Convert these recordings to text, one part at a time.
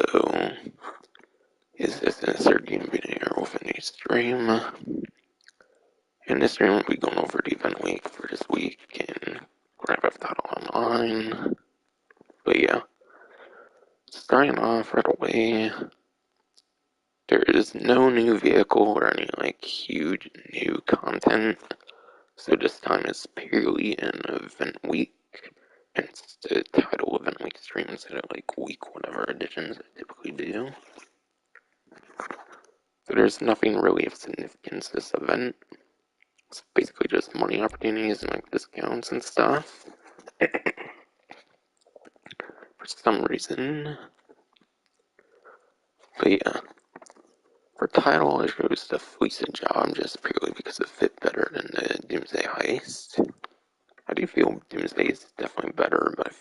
So, is this insert game video within a stream? In this stream, we'll be going over the event week for this week in Grand Theft Auto Online. But yeah, starting off right away, there is no new vehicle or any huge new content. So this time is purely an event week. And it's the title event week stream instead of week whatever editions I typically do. So there's nothing really of significance this event. It's basically just money opportunities and discounts and stuff. For some reason. But yeah. For title, I chose the Fleeca job just purely because it fit better than the Doomsday Heist. I do feel Doomsday is definitely better, but I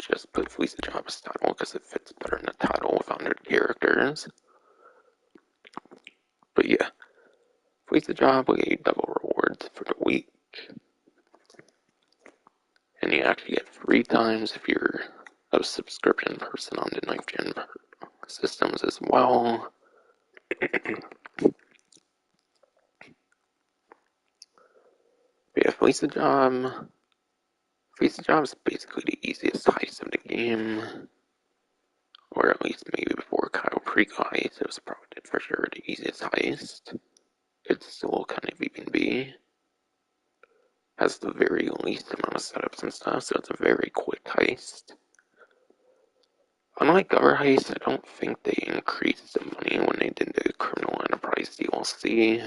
just put Fleeca job as title because it fits better in the title with 100 characters. But yeah. Fleeca job will get you double rewards for the week. And you actually get 3 times if you're a subscription person on the 9th gen systems as well. But yeah, Fleeca job is basically the easiest heist of the game. Or at least maybe before Kyle Fleeca heist, it was probably for sure the easiest heist. It still kind of even be. Has the very least amount of setups and stuff, so it's a very quick heist. Unlike other heists, I don't think they increased the money when they did the Criminal Enterprise DLC.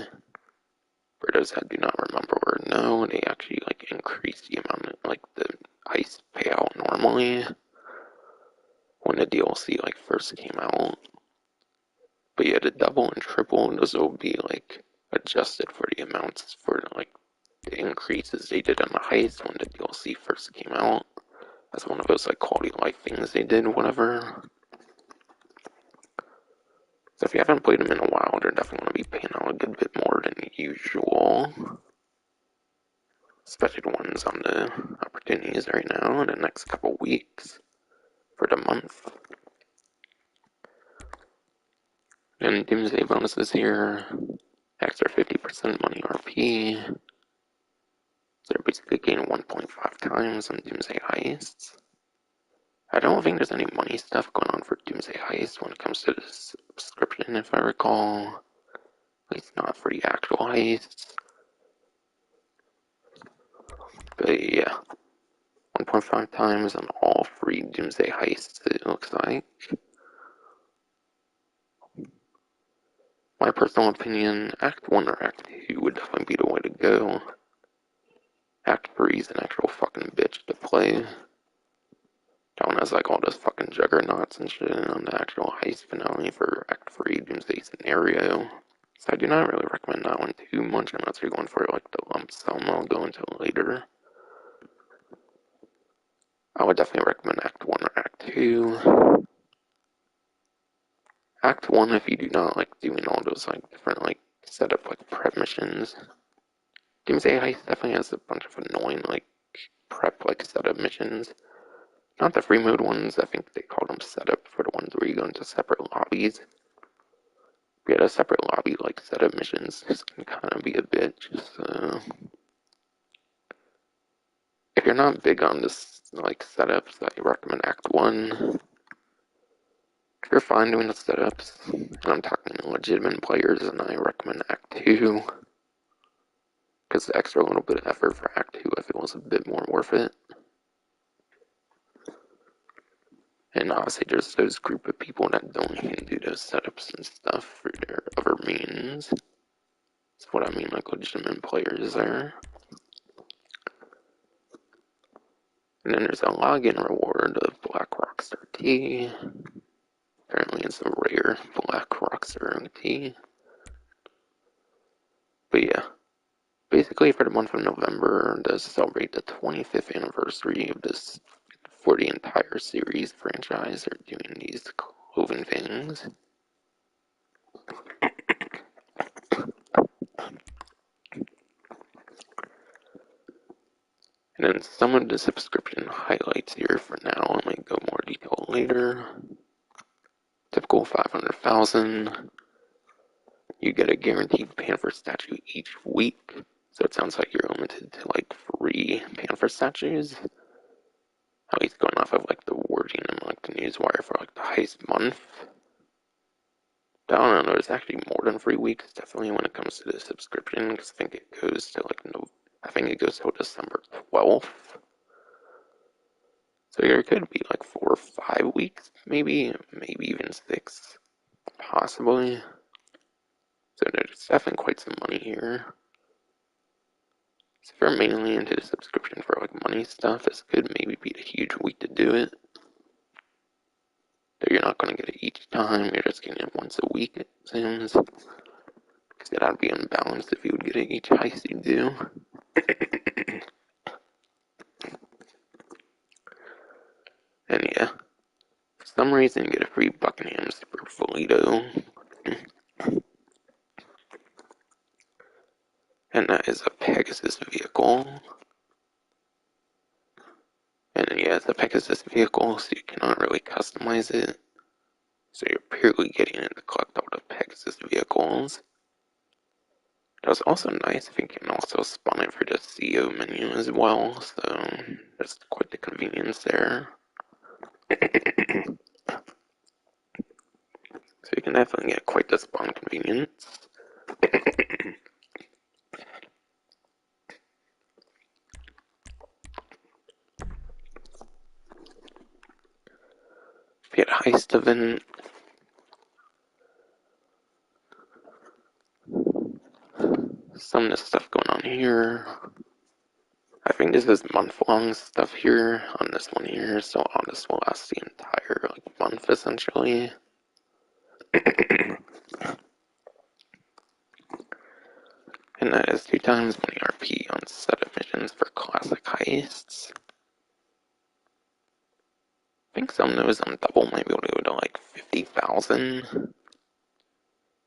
For those that do not remember or know, they actually increased the amount of the heist payout normally when the DLC first came out. But yeah, the double and triple, those will be adjusted for the amounts for the increases they did on the heist when the DLC first came out. That's one of those quality of life things they did, whatever. So if you haven't played them in a while, they're definitely going to be paying out a good bit more than usual. Especially the ones on the opportunities right now in the next couple weeks for the month. Then Doomsday bonuses here. Extra 50% money RP. So they're basically gaining 1.5 times on Doomsday heists. I don't think there's any money stuff going on for Doomsday Heist when it comes to the subscription, if I recall. At least not for the actual heists. But yeah, 1.5 times on all 3 Doomsday Heists, it looks like. My personal opinion, Act 1 or Act 2 would definitely be the way to go. Act 3 is an actual fucking bitch to play. That one has all those fucking juggernauts and shit on the actual heist finale for Act 3 Doomsday Scenario. So I do not really recommend that one too much unless you're going for the lump sum I'll go into later. I would definitely recommend Act 1 or Act 2. Act 1 if you do not like doing all those different setup prep missions. Doomsday Heist definitely has a bunch of annoying prep setup missions. Not the free mode ones, I think they call them setup for the ones where you go into separate lobbies. But yeah, the separate lobby setup missions can kind of be a bitch, so if you're not big on this setups, I recommend Act 1. If you're fine doing the setups, and I'm talking to legitimate players, then I recommend Act 2. Because the extra little bit of effort for Act 2 I feel was a bit more worth it. And obviously there's those group of people that don't even do those setups and stuff for their other means. That's what I mean legitimate players there. And then there's a login reward of Black Rockstar Tea. Apparently it's a rare Black Rockstar tea. But yeah, basically for the month of November, to celebrate the 25th anniversary of this for the entire series franchise, they're doing these clothing things. And then some of the subscription highlights here for now. I might go more detail later. Typical 500,000. You get a guaranteed Panther statue each week. So it sounds like you're limited to like 3 Panther statues. At least going off of like the wording and like the newswire for like the heist month. But I don't know, there's actually more than 3 weeks, definitely when it comes to the subscription, because I think it goes to like no, I think it goes till December 12th. So there could be like 4 or 5 weeks, maybe even 6, possibly. So there's definitely quite some money here. So if you're mainly into the subscription for like money stuff, this could maybe be a huge week to do it. So you're not going to get it each time, you're just getting it once a week, it seems. Because that'd be unbalanced if you would get it each heist you do. And yeah, for some reason you get a free Buckingham Super Fleeca. And that is a Pegasus vehicle. And yeah, it's a Pegasus vehicle, so you cannot really customize it. So you're purely getting it to collect all the Pegasus vehicles. That's also nice if you can also spawn it for the CO menu as well, so that's quite the convenience there. So you can definitely get quite the spawn convenience. If you had a heist event, some of the stuff going on here. I think this is month-long stuff here on this one here, so all this will last the entire like month essentially. And that is 2 times money RP on setup missions for classic heists. I think some of those on double might be able to go to like 50,000.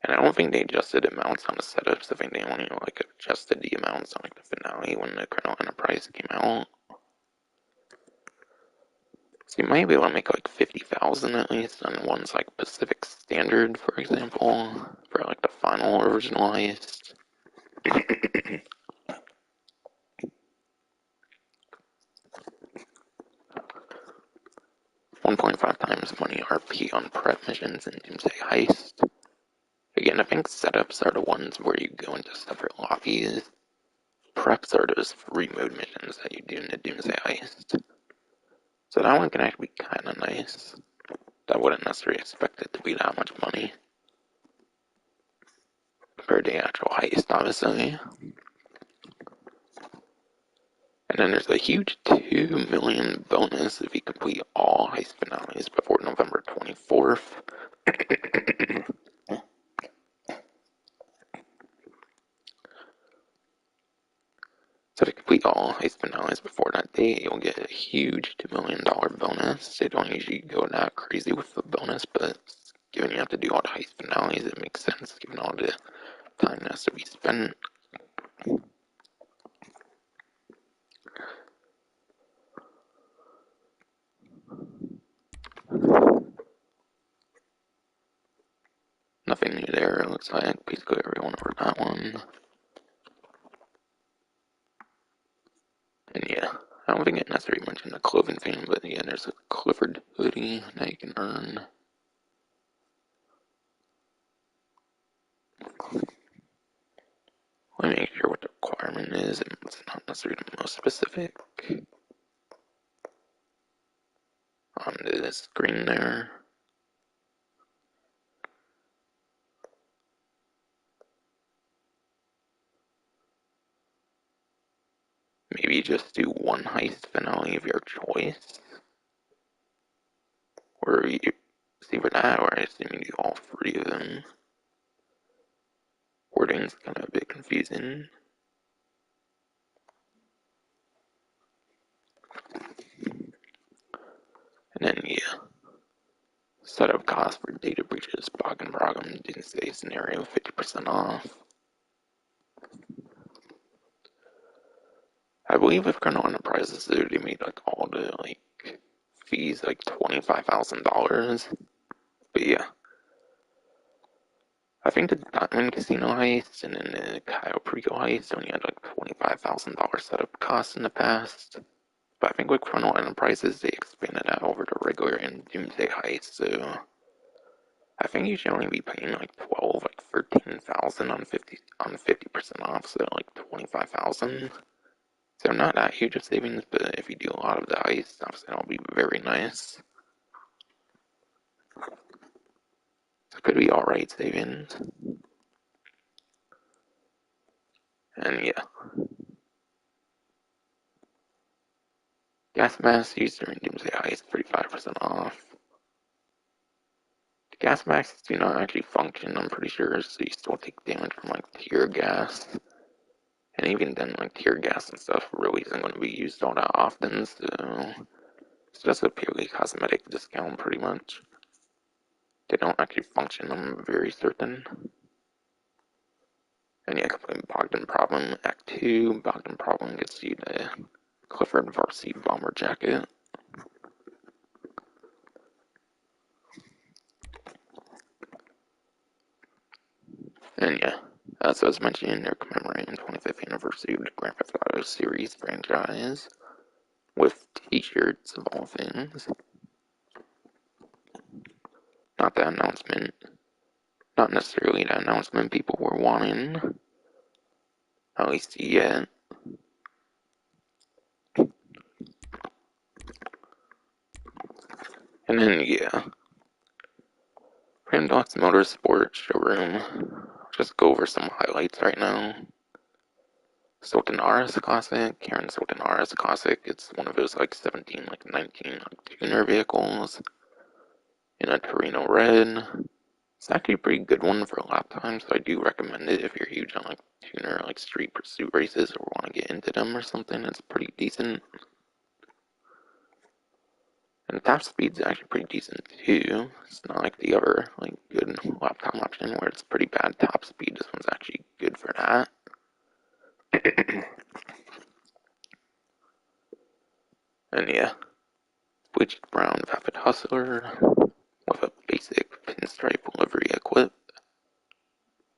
And I don't think they adjusted amounts on the setups. I think they only like adjusted the amounts on like the finale when the Colonel Enterprise came out. So you might be able to make like 50,000 at least on ones like Pacific Standard, for example, for like the final original heist. 1.5 times money RP on prep missions in Doomsday Heist. Again, I think setups are the ones where you go into separate lobbies. Preps are those free mode missions that you do in the Doomsday Heist. So that one can actually be kinda nice. I wouldn't necessarily expect it to be that much money compared to the actual heist, obviously. And then there's a huge 2 million bonus if you complete all heist finales before November 24th. So to complete all heist finales before that date, you'll get a huge $2 million bonus. They don't usually go that crazy with the bonus, but given you have to do all the heist finales, it makes sense given all the time that has to be spent. Nothing new there, it looks like. Basically everyone over that one. And yeah, I don't think it necessarily mentioned the clothing thing, but yeah, there's a Clifford hoodie that you can earn. Let me make sure what the requirement is, and it's not necessarily the most specific on the screen there. Maybe just do one heist finale of your choice. Or you see for that, or I assume you do all 3 of them. Wording's kind of a bit confusing. And then, yeah. Setup cost for data breaches, bog and Brogum, Doomsday scenario, 50% off. I believe if Colonel Enterprises they made like all the like fees like $25,000. But yeah, I think the Diamond Casino heist and then the Cayo Perico heist only had like $25,000 setup costs in the past. But I think with Chrono Enterprises, they expanded that over to regular and Doomsday heist, so I think you should only be paying like 12, like 13,000 on 50% off, so like 25,000. So not that huge of savings, but if you do a lot of the heist, obviously that'll be very nice. So it could be alright savings. And yeah. Gas mask used during Doomsday heist, 35% off. The gas masks do not actually function, I'm pretty sure, so you still take damage from like tear gas. And even then, like tear gas and stuff really isn't going to be used all that often, so it's just a purely cosmetic discount, pretty much. They don't actually function, I'm very certain. And yeah, complete Bogdan Problem, Act 2. Bogdan Problem gets you the Clifford Varsity Bomber Jacket. And yeah, as I was mentioning, they're commemorating the 25th anniversary of the Grand Theft Auto series franchise with t-shirts of all things. Not the announcement, not necessarily the announcement people were wanting, at least yet. And then yeah, Randolph's Motorsport Showroom. Just go over some highlights right now. Sultan RS Classic, Karen Sultan RS Classic. It's one of those like 17, like 19 like, tuner vehicles in a Torino red. It's actually a pretty good one for a lap time, so I do recommend it if you're huge on like tuner, like street pursuit races or want to get into them or something. It's pretty decent. And the top speed's actually pretty decent too. It's not like the other like good lap time option where it's pretty bad top speed. This one's actually good for that. And yeah, bleached brown Vapid Hustler with a basic pinstripe livery equip.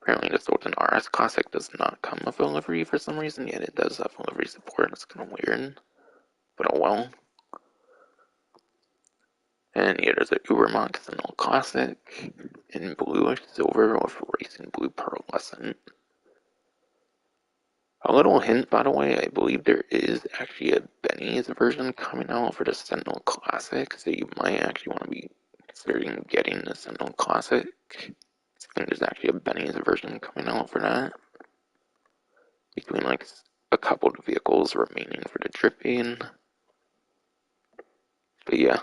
Apparently the Sultan RS Classic does not come with a livery for some reason, yet it does have livery support. It's kind of weird, but oh well. And yeah, there's a Ubermax Sentinel Classic in bluish silver with racing blue pearlescent. A little hint, by the way, I believe there is actually a Benny's version coming out for the Sentinel Classic, so you might actually want to be considering getting the Sentinel Classic. I think there's actually a Benny's version coming out for that. Between like a couple of vehicles remaining for the dripping. But yeah,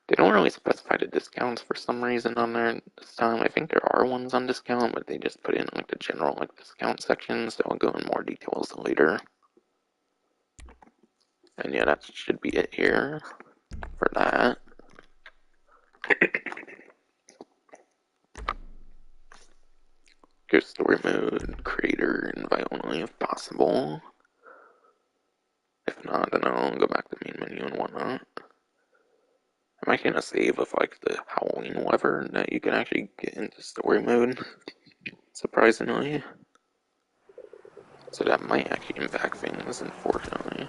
they don't really specify the discounts for some reason on there this time. I think there are ones on discount, but they just put in like the general like discount section, so I'll go in more details later. And yeah, that should be it here for that. Go story mode, creator, invite only if possible. If not, then I'll go back to the main menu and whatnot. I'm actually gonna save with like the Halloween lever that you can actually get into story mode, surprisingly. So that might actually impact things, unfortunately.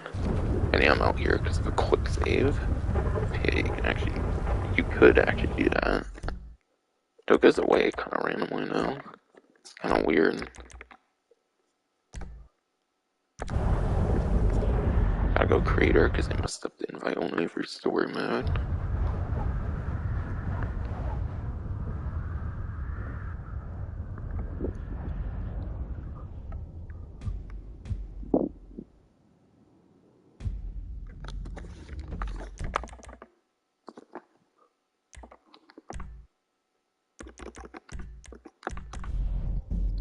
And yeah, I'm out here because of a quick save. Yeah, you could actually do that. It goes away kind of randomly now. It's kind of weird. Gotta go creator because I messed up the invite only for story mode.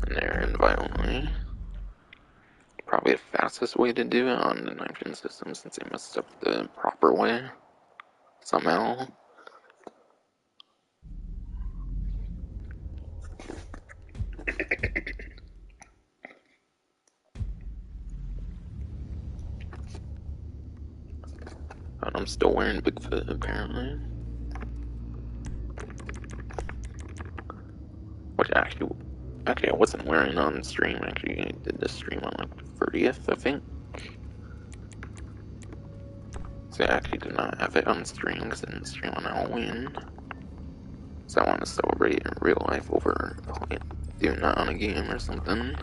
And there, invite only. Probably the fastest way to do it on the nitrogen system since I messed up the proper way somehow. But I'm still wearing Bigfoot apparently. which actually I wasn't wearing on stream. Actually, I did this stream on like the 30th, I think. So I actually did not have it on stream because I didn't stream on Halloween. So I want to celebrate in real life over doing that on a game or something.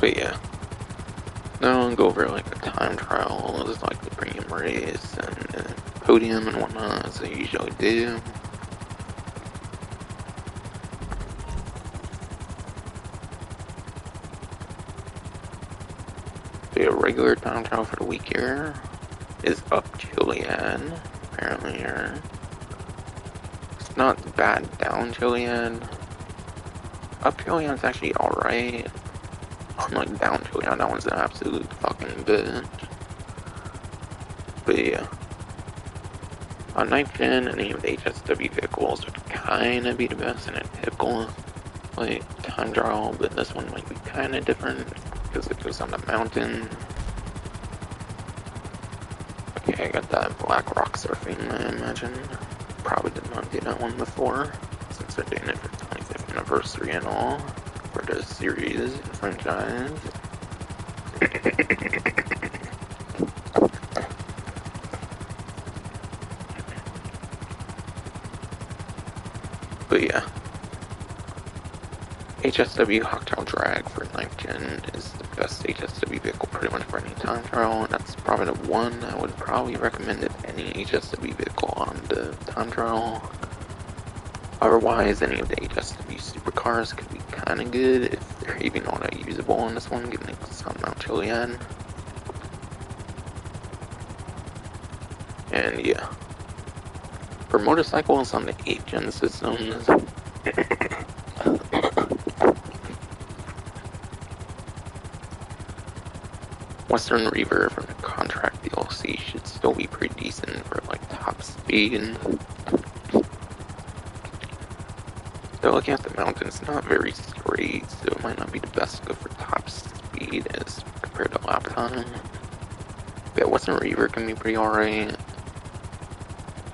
But yeah, now I'll go over like a time trial, just like the premium race and the podium and whatnot, as I usually do. The regular time trial for the week here is up Chiliad, apparently, or it's not bad down Chiliad. Up Chiliad's actually alright. Unlike down Chiliad, that one's an absolute fucking bitch. But yeah. On 9th gen, any of the HSW vehicles would kinda be the best in a typical like time trial, but this one might be kinda different because it goes on the mountain. Okay, I got that black rock surfing, I imagine. Probably did not do that one before, since they're doing it for 25th anniversary and all, for the series and franchise. But yeah. HSW Hawktail Drag for 9th gen is the best HSW vehicle pretty much for any time trial, and that's probably the one I would probably recommend if any HSW vehicle on the time trial. Otherwise, any of the HSW supercars could be kinda good if they're even all that usable on this one, given it's on Mount Chiliad. And yeah. For motorcycles on the 8th gen systems, Western Reaver from the contract DLC should still be pretty decent for like top speed. Though looking at the mountains, not very straight, so it might not be the best to go for top speed as compared to lap time. But Western Reaver can be pretty alright.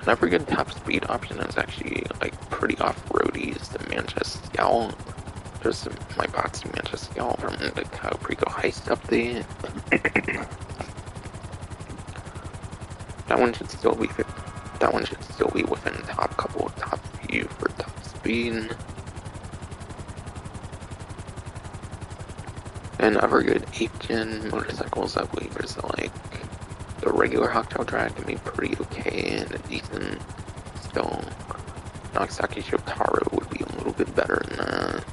Another good top speed option is actually like pretty off-roady is the Manchester Scout. There's my box Manchester Scout from the Caprico Heist update. That one should still be within the top few for top speed. And other good 8th gen motorcycles I believe is like the regular Hawktail Drag can be pretty okay and a decent. Still, Nagasaki Shotaro would be a little bit better than that.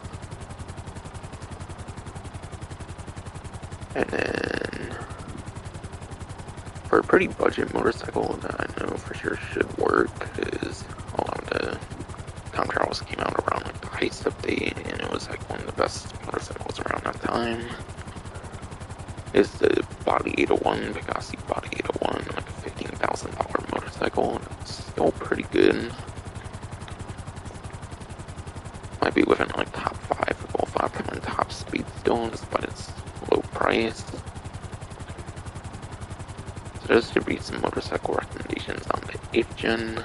And then for a pretty budget motorcycle that I know for sure should work is a lot of the time trials came out around like the Heist update, and it was like one of the best motorcycles around that time. Is the Body 801, Pegasi Body 801, like a $15,000 motorcycle, and it's still pretty good. Might be within like top 5 of all 5 time top speed still, despite its low price. So those should be some motorcycle recommendations on the 8th gen.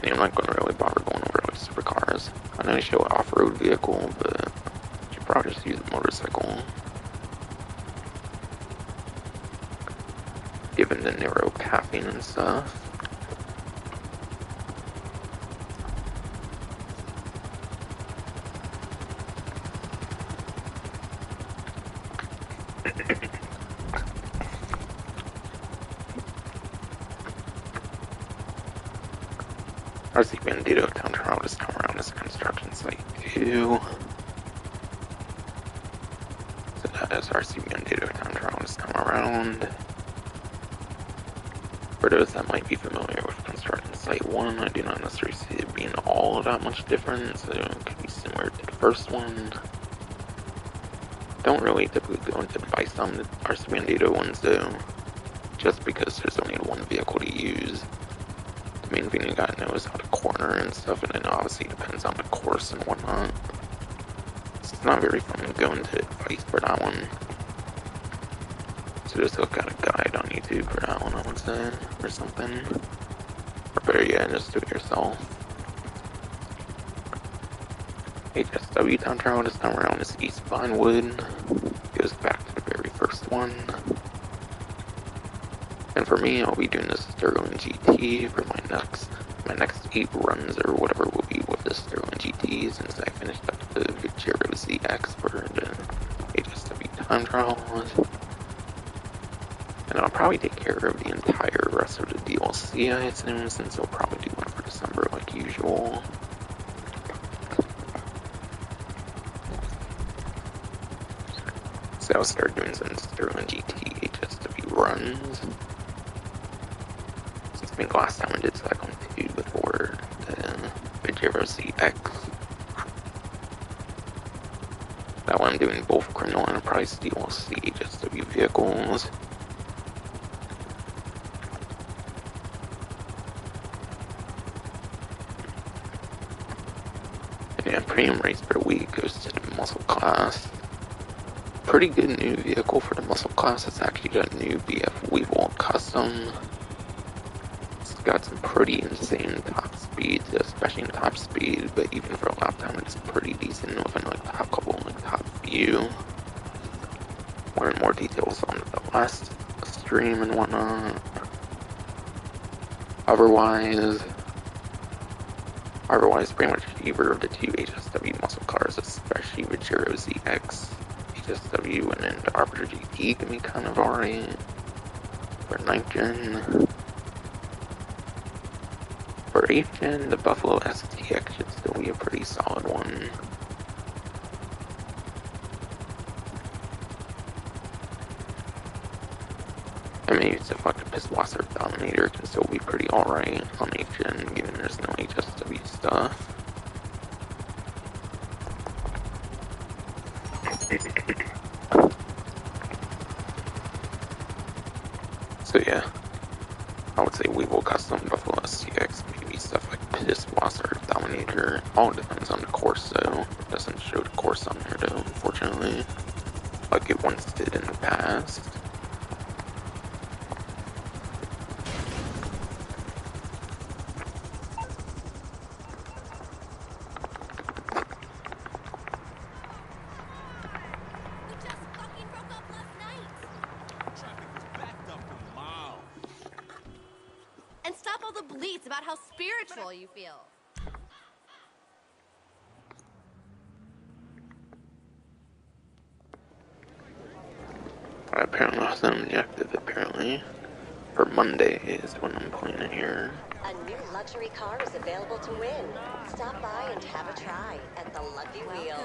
And I'm not going to really bother going over like supercars. I know you show an off-road vehicle, but you should probably just use a motorcycle. Given the narrow pathing and stuff. RC Bandito Town Trial this time around is a construction site too. So that is RC Bandito Town Trial this time around. For those that might be familiar with construction site 1, I do not necessarily see it being all that much different, so it could be similar to the first one. Don't really typically go into advice on the RC Bandito ones though. just because there's only one vehicle to use. The main thing you gotta know is how to corner and stuff, and it obviously depends on the course and whatnot. It's not very fun going to advice for that one. So just look at a guide on YouTube for that one, I would say, or something. Or better yet, just do it yourself. HSW time trial this time around is East Vinewood. Goes back to the very first one. And for me, I'll be doing this Sterling GT for my next 8 runs or whatever will be with the Sterling GT, since I finished up the Vigero ZX for the HSW time trials. And I'll probably take care of the entire rest of the DLC, I assume, since I'll probably do one for December like usual. So I'll start doing some Sterling GT HSW runs. Since I think last time I did Cyclone 2 before the Vigero ZX. That one I'm doing both Criminal Enterprise DLC HSW vehicles. Yeah, premium race per week goes to the muscle class. Pretty good new vehicle for the muscle class. It's actually got a new BF Weevil custom. It's got some pretty insane top speed, especially in top speed, but even for a lap time it's pretty decent within like top couple and like top few. Learn more details on the last stream and whatnot. Otherwise, pretty much either of the two HSW muscle cars, especially with Vigero ZX, HSW, and then the Arbiter GT can be kind of alright for 9th gen. For 8th gen, the Buffalo STX should still be a pretty solid one. And maybe stuff like the Pisswasser Dominator can still be pretty alright on 8th gen, given there's no HSW stuff. So yeah, I would say Weevil Custom, Buffalo STX, maybe stuff like Pisswasser Dominator. All depends on the course though. It doesn't show the course on there though, unfortunately, like it once did in the past. About how spiritual you feel. Apparently I was injected, apparently. For Monday is when I'm playing it here. A new luxury car is available to win. Stop by and have a try at the Lucky Wheel.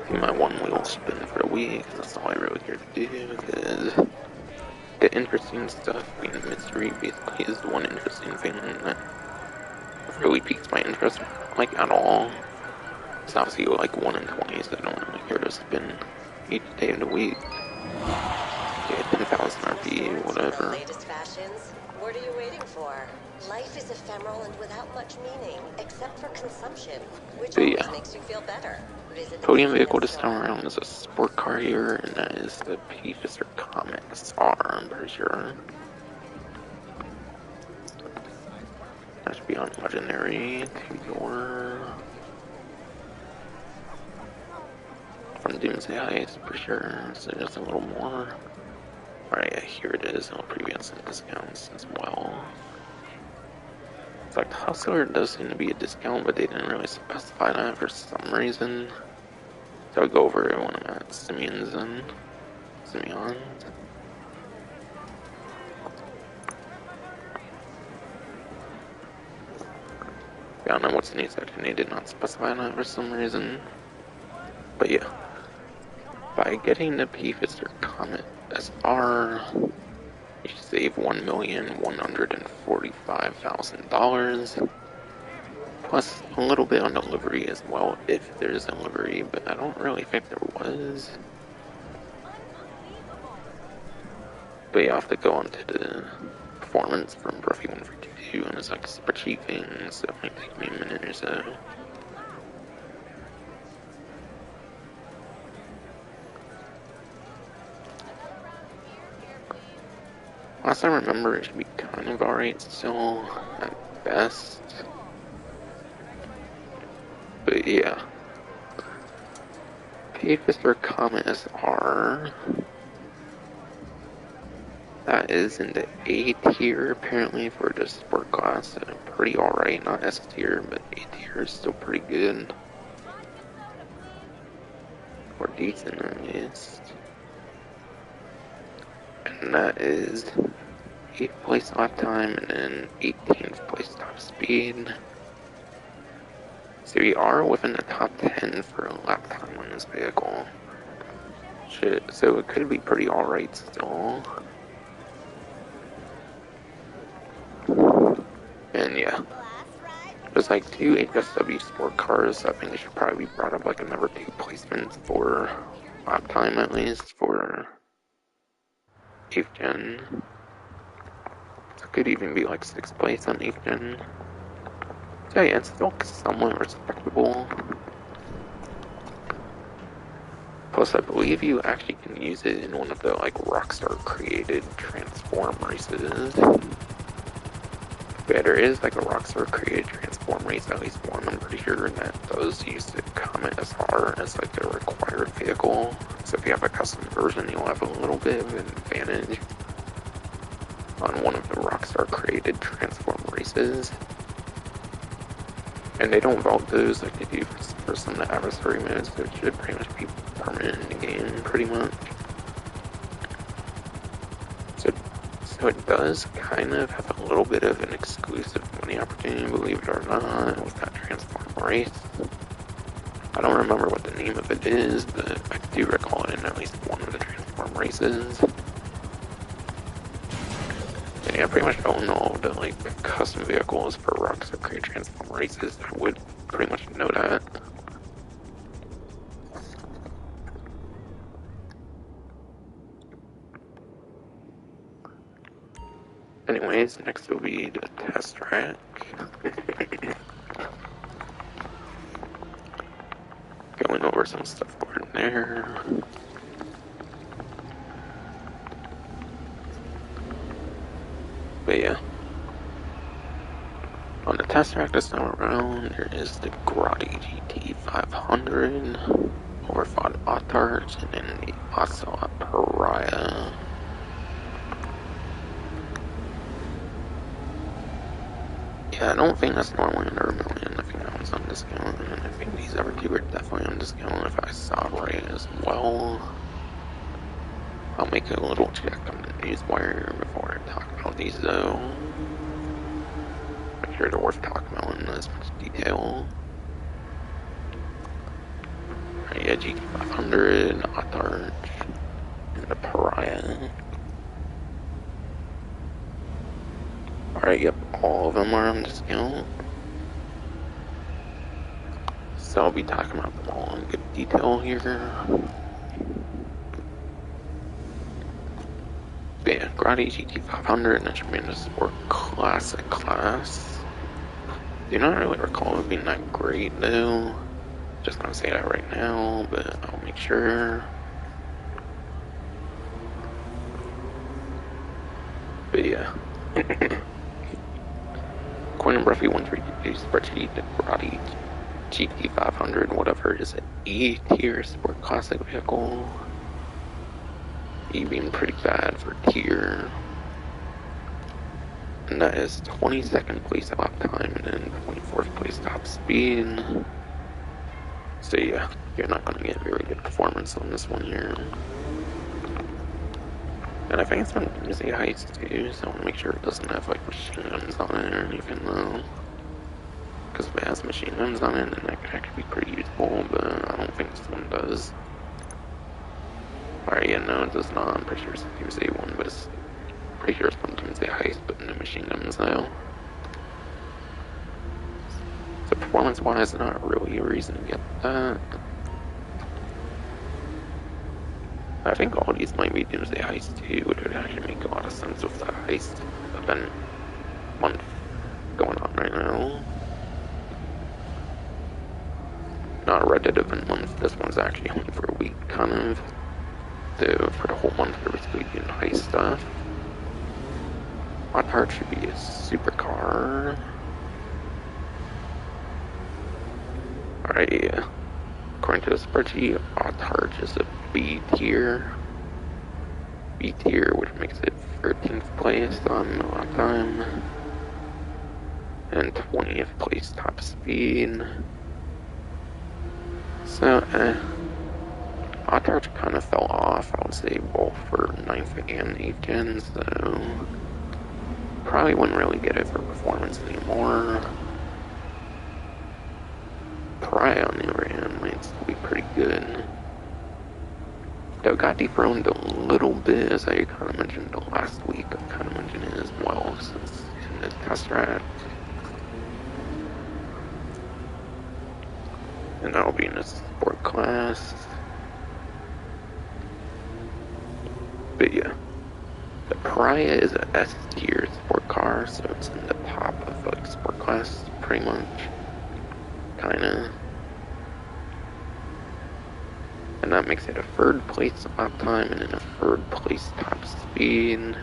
Do my one wheel spin for the week, that's all I really care to do, because the interesting stuff being the mystery basically is the one interesting thing that really piques my interest, like, at all. It's obviously like 1 in 20, so I don't really care to spin each day of the week. Yeah, 10,000 RP, whatever. Latest fashions? What are you waiting for? Life is ephemeral and without much meaning, except for consumption, which always makes you feel better. Podium vehicle this time around is a sport car here, and that is the Pegasus Comet SR, I'm pretty sure. That should be on Legendary, 2-door. From Doomsday Heist, for sure, so just a little more. Alright, yeah, here it is, I'll preview some discounts as well. It's like the Hustler does seem to be a discount, but they didn't really specify that for some reason. So I'll go over it when I'm at Simeon's and Simeon's. I don't know what's in the section, they did not specify that for some reason. But yeah, by getting the Pegasus Comet SR, you save $1,145,000. Plus a little bit on the livery as well, if there's a livery, but I don't really think there was. But you have to go on to the performance from Bruffy 152, and it's like a super cheap thing, so it might take me a minute or so. Last I remember, it should be kind of alright still, at best. But yeah. Papister Comet SR. That is in the A tier apparently for the sport class. So pretty alright, not S tier, but A tier is still pretty good. Or decent at least. And that is 8th place lap time and then 18th place top speed. So we are within the top 10 for lap time on this vehicle. So it could be pretty alright still. And yeah, there's like 2 HSW sport cars. I think they should probably be brought up like another 2 placements for lap time at least for 8th gen. It could even be like 6th place on 8th gen. So yeah, it's still somewhat respectable. Plus, I believe you actually can use it in one of the like Rockstar created transform races. Yeah, there is like a Rockstar created transform race, at least one, I'm pretty sure, that does use the Comet SR as like the required vehicle. So if you have a custom version, you'll have a little bit of an advantage on one of the Rockstar created transform races. And they don't vault those like they do for some of the adversary modes, so it should pretty much be permanent in the game, pretty much. So it does kind of have a little bit of an exclusive money opportunity, believe it or not, with that transform race. I don't remember what the name of it is, but I do recall it in at least one of the transform races. And yeah, pretty much own all the like custom vehicles for Rockstar create transform races. I would pretty much know that. Anyways, next will be the test track. Going over some stuff over there. But yeah. On the test track this time around, there is the Grotti GT 500, Overfought Autarch, and then the Ocelot Pariah. Yeah, I don't think that's normally under $1 million. I think that one's on discount, and I think these other 2 are definitely on discount if I saw right as well. I'll make a little check on the newswire before I talk about these though. Make sure they're worth talking about in as much detail. Right, yeah, GT500, Autarch, and the Pariah. Alright, yep, all of them are on discount. So I'll be talking about them all in good detail here. But yeah, Grotti GT500, that should be in the Sport Classic class. Do not really recall it being that great though. Just gonna say that right now, but I'll make sure. But yeah. Coin and Bruffy 132 spreadsheet, the Grotti GT500, whatever, is an E tier sport classic vehicle. E being pretty bad for tier. And that is 22nd place lap time and then 24th place top speed. So yeah, you're not going to get very good performance on this one here. And I think it's on Doomsday Heights too, so I want to make sure it doesn't have like machine guns on it or anything though. Because if it has machine guns on it, then that could actually be pretty useful, but I don't think this one does. Alright, yeah, no, it does not. I'm pretty sure it's a Doomsday one, but it's pretty sure it's from Doomsday Heist, but no machine guns though. So performance-wise, not really a reason to get that. I think all these might be Doomsday Heist too, which would actually make a lot of sense with the heist event month going on right now. Not a Red Dead event month, this one's actually only for a week, kind of. So for the whole month, they're basically doing heist stuff. Hot Heart should be a supercar. Alright, yeah. According to the spreadsheet, Hot Heart is a B tier. B tier, which makes it 13th place on lot time. And 20th place top speed. So, Hot Heart kind of fell off, I would say, both for 9th and 8th gen, so probably wouldn't really get it for performance anymore. Pariah, on the other hand, might still be pretty good. Though it got dethroned a little bit, as I kind of mentioned last week. I kind of mentioned it as well, since in the test rat. And that'll be in the sport class. But yeah, the Pariah is a S tier sport car, so it's in the top of like sport class, pretty much. Kinda. And that makes it a 3rd place lap time and then a 3rd place top speed.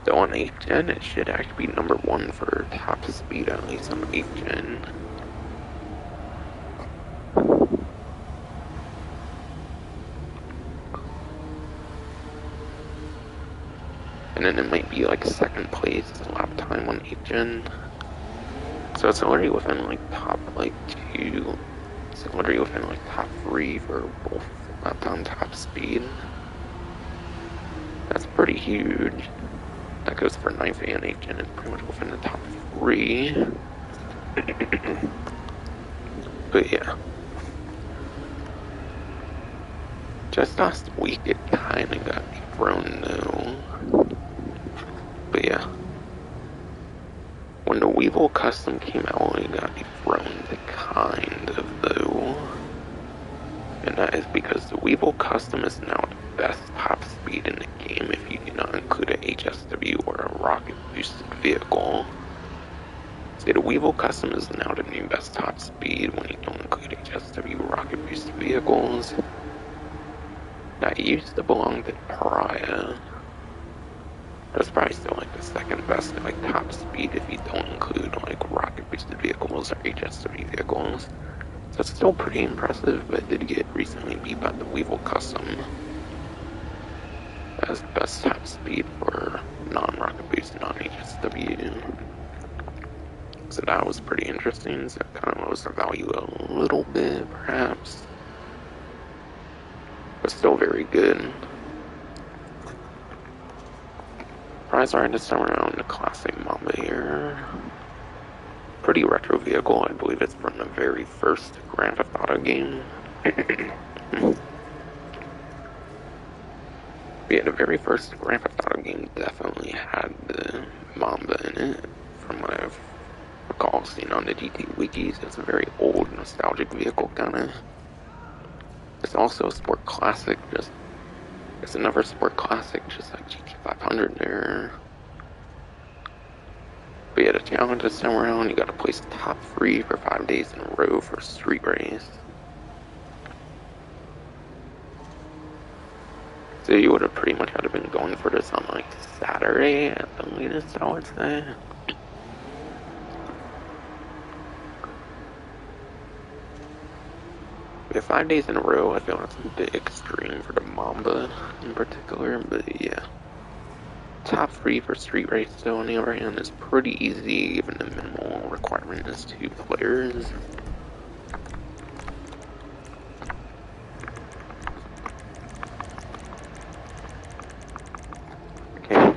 So on 8th gen, it should actually be number 1 for top speed, at least on 8th gen. And then it might be like 2nd place lap time on 8th gen. So it's already within like top like 2. It's already within like top 3 for both lap time top speed. That's pretty huge. That goes for 9th and 8th gen. It's pretty much within the top 3. But yeah. Just last week it kinda got thrown though. But yeah. When the Weevil Custom came out, it got dethroned, kind of, though. And that is because the Weevil Custom is now the best top speed in the game if you do not include a HSW or a rocket-boosted vehicle. So the Weevil Custom is now the new best top speed when you don't include HSW rocket-boosted vehicles. That used to belong to Pariah. That's probably still like the 2nd best like top speed if you don't include like rocket boosted vehicles or HSW vehicles. So it's still pretty impressive, but it did get recently beat by the Weevil Custom as the best top speed for non-rocket boost, non-HSW. So that was pretty interesting, so it kind of lowers the value a little bit perhaps. But still very good. Prize are this time around the classic Mamba here. Pretty retro vehicle, I believe it's from the very first Grand Theft Auto game. Yeah, the very first Grand Theft Auto game definitely had the Mamba in it, from what I've recall seeing on the GT wikis. It's a very old, nostalgic vehicle, kinda. It's also a sport classic, it's another sport classic, just like GT500 there. But yeah, the challenge this time around, you gotta place top 3 for 5 days in a row for a street race. So you would have pretty much had to been going for this on like Saturday at the latest, I would say. Yeah, 5 days in a row, I feel that's a bit extreme for the Mamba in particular, but yeah. Top 3 for street race, though, on the other hand, is pretty easy, given the minimal requirement is 2 players. Okay.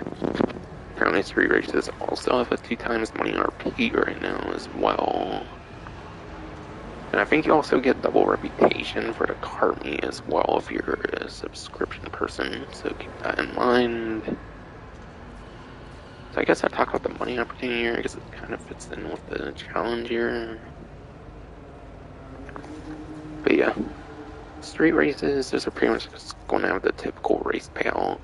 Apparently street races also have a 2 times money RP right now as well. And I think you also get double reputation for the Carmi as well if you're a subscription person, so keep that in mind. So I guess I talk about the money opportunity here because it kind of fits in with the challenge here. But yeah, street races, those are pretty much just going to have the typical race payout.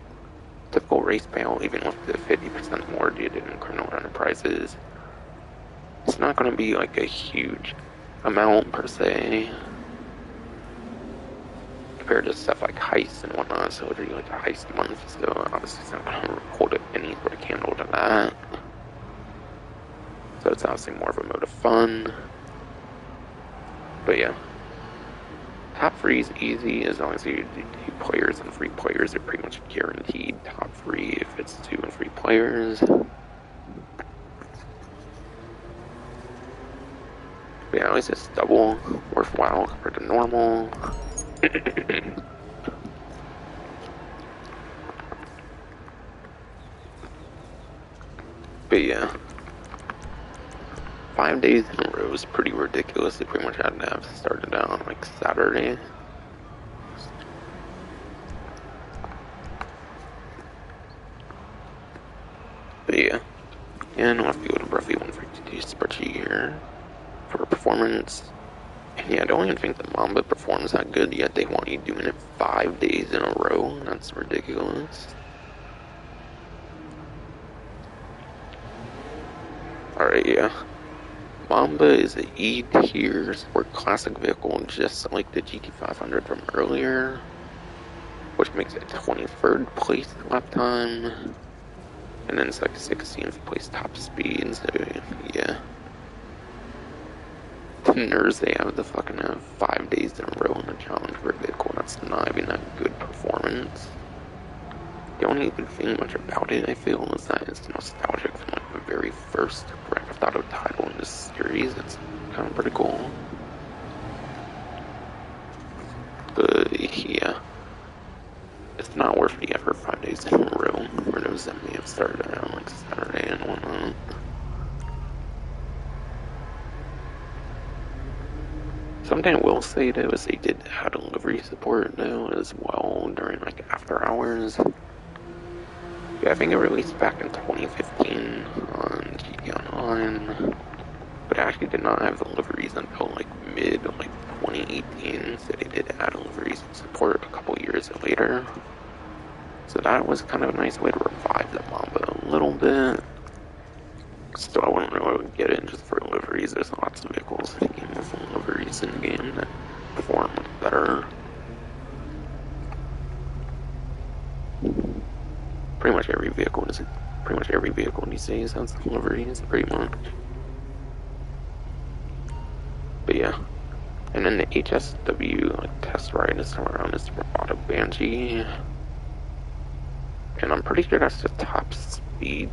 Typical race payout, even with the 50% more due to criminal enterprises. It's not going to be like a huge amount per se compared to stuff like heists and whatnot. So it'll be like a heist month, so obviously it's not going to hold up any sort of candle to that. So it's obviously more of a mode of fun. But yeah, top free is easy as long as you do 2 players, and free players are pretty much guaranteed top free if it's 2 and 3 players. But yeah, at least it's double worthwhile compared to normal. But yeah, 5 days in a row is pretty ridiculous. They pretty much had to have started out on like Saturday. But yeah, and we'll have to go to roughly 152 spreadsheet here for performance. And yeah, I don't even think the Mamba performs that good yet. They want you doing it 5 days in a row. That's ridiculous. Alright, yeah. Mamba is an E tier sport classic vehicle, just like the GT500 from earlier, which makes it 23rd place lap time, and then it's like 16th place top speed. So yeah, the nerds they have to fucking have 5 days in a row in a challenge for a vehicle. That's not even that good performance. The only good thing much about it, I feel, is that it's nostalgic from like the very first Grand Theft Auto title in this series. It's kind of pretty cool. But yeah, it's not worth the effort 5 days in a row for those that may have started around like Saturday and whatnot. Something I will say though is they did add delivery support though as well during like after hours. Yeah, I think it released back in 2015 on GTA Online, but it actually did not have deliveries until like mid like 2018. So they did add deliveries support a couple years later. So that was kind of a nice way to revive the Mamba a little bit. Still, I wouldn't really get it just for deliveries. There's lots of vehicles in the game with deliveries in the game that perform much better. Pretty much every vehicle these days has deliveries, pretty much. But yeah, and then the HSW like test ride is around this Bravado Banshee, and I'm pretty sure that's the top speed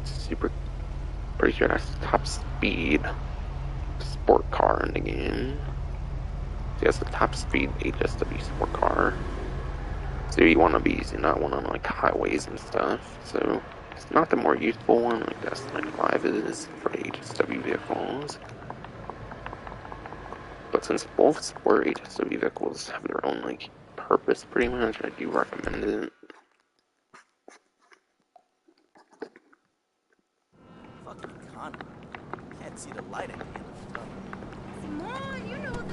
sport car in the game. So that's the top speed HSW sport car. So you want to be using that one on like highways and stuff. So it's not the more useful one like the S95 is for the HSW vehicles. But since both sport HSW vehicles have their own like purpose pretty much, I do recommend it. Fucking con. Can't see the light at the end of the tunnel. Simone, you know that.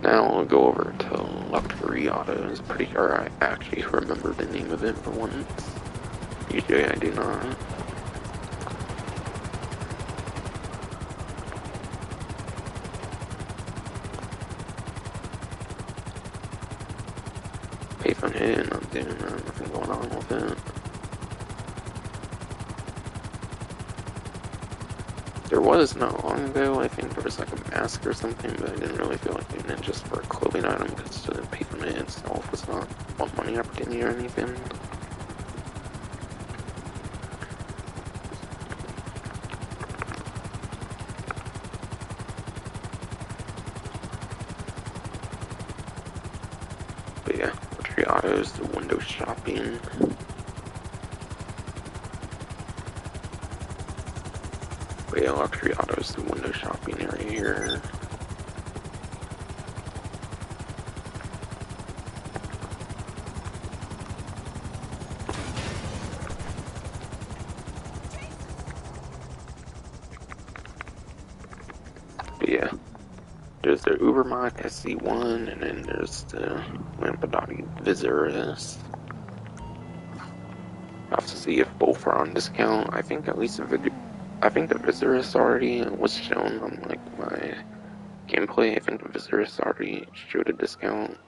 Now we'll go over to Luxury Autos. Pretty sure I actually remember the name of it for once. Usually I do not. Payphone hit, not doing that, nothing going on with it. There was not long ago, I think there was like a mask or something, but I didn't really feel like doing it just for a clothing item because the Payphone hit itself was not one money opportunity or anything. But yeah, Luxury Autos, the window shopping. But yeah, Luxury Autos, the window shopping area here. But yeah, there's the Ubermacht SC1, and then there's the Lampadati Viserys. I have to see if both are on discount. I think at least the Viserys already was shown on like my gameplay. I think the Viserys already showed a discount.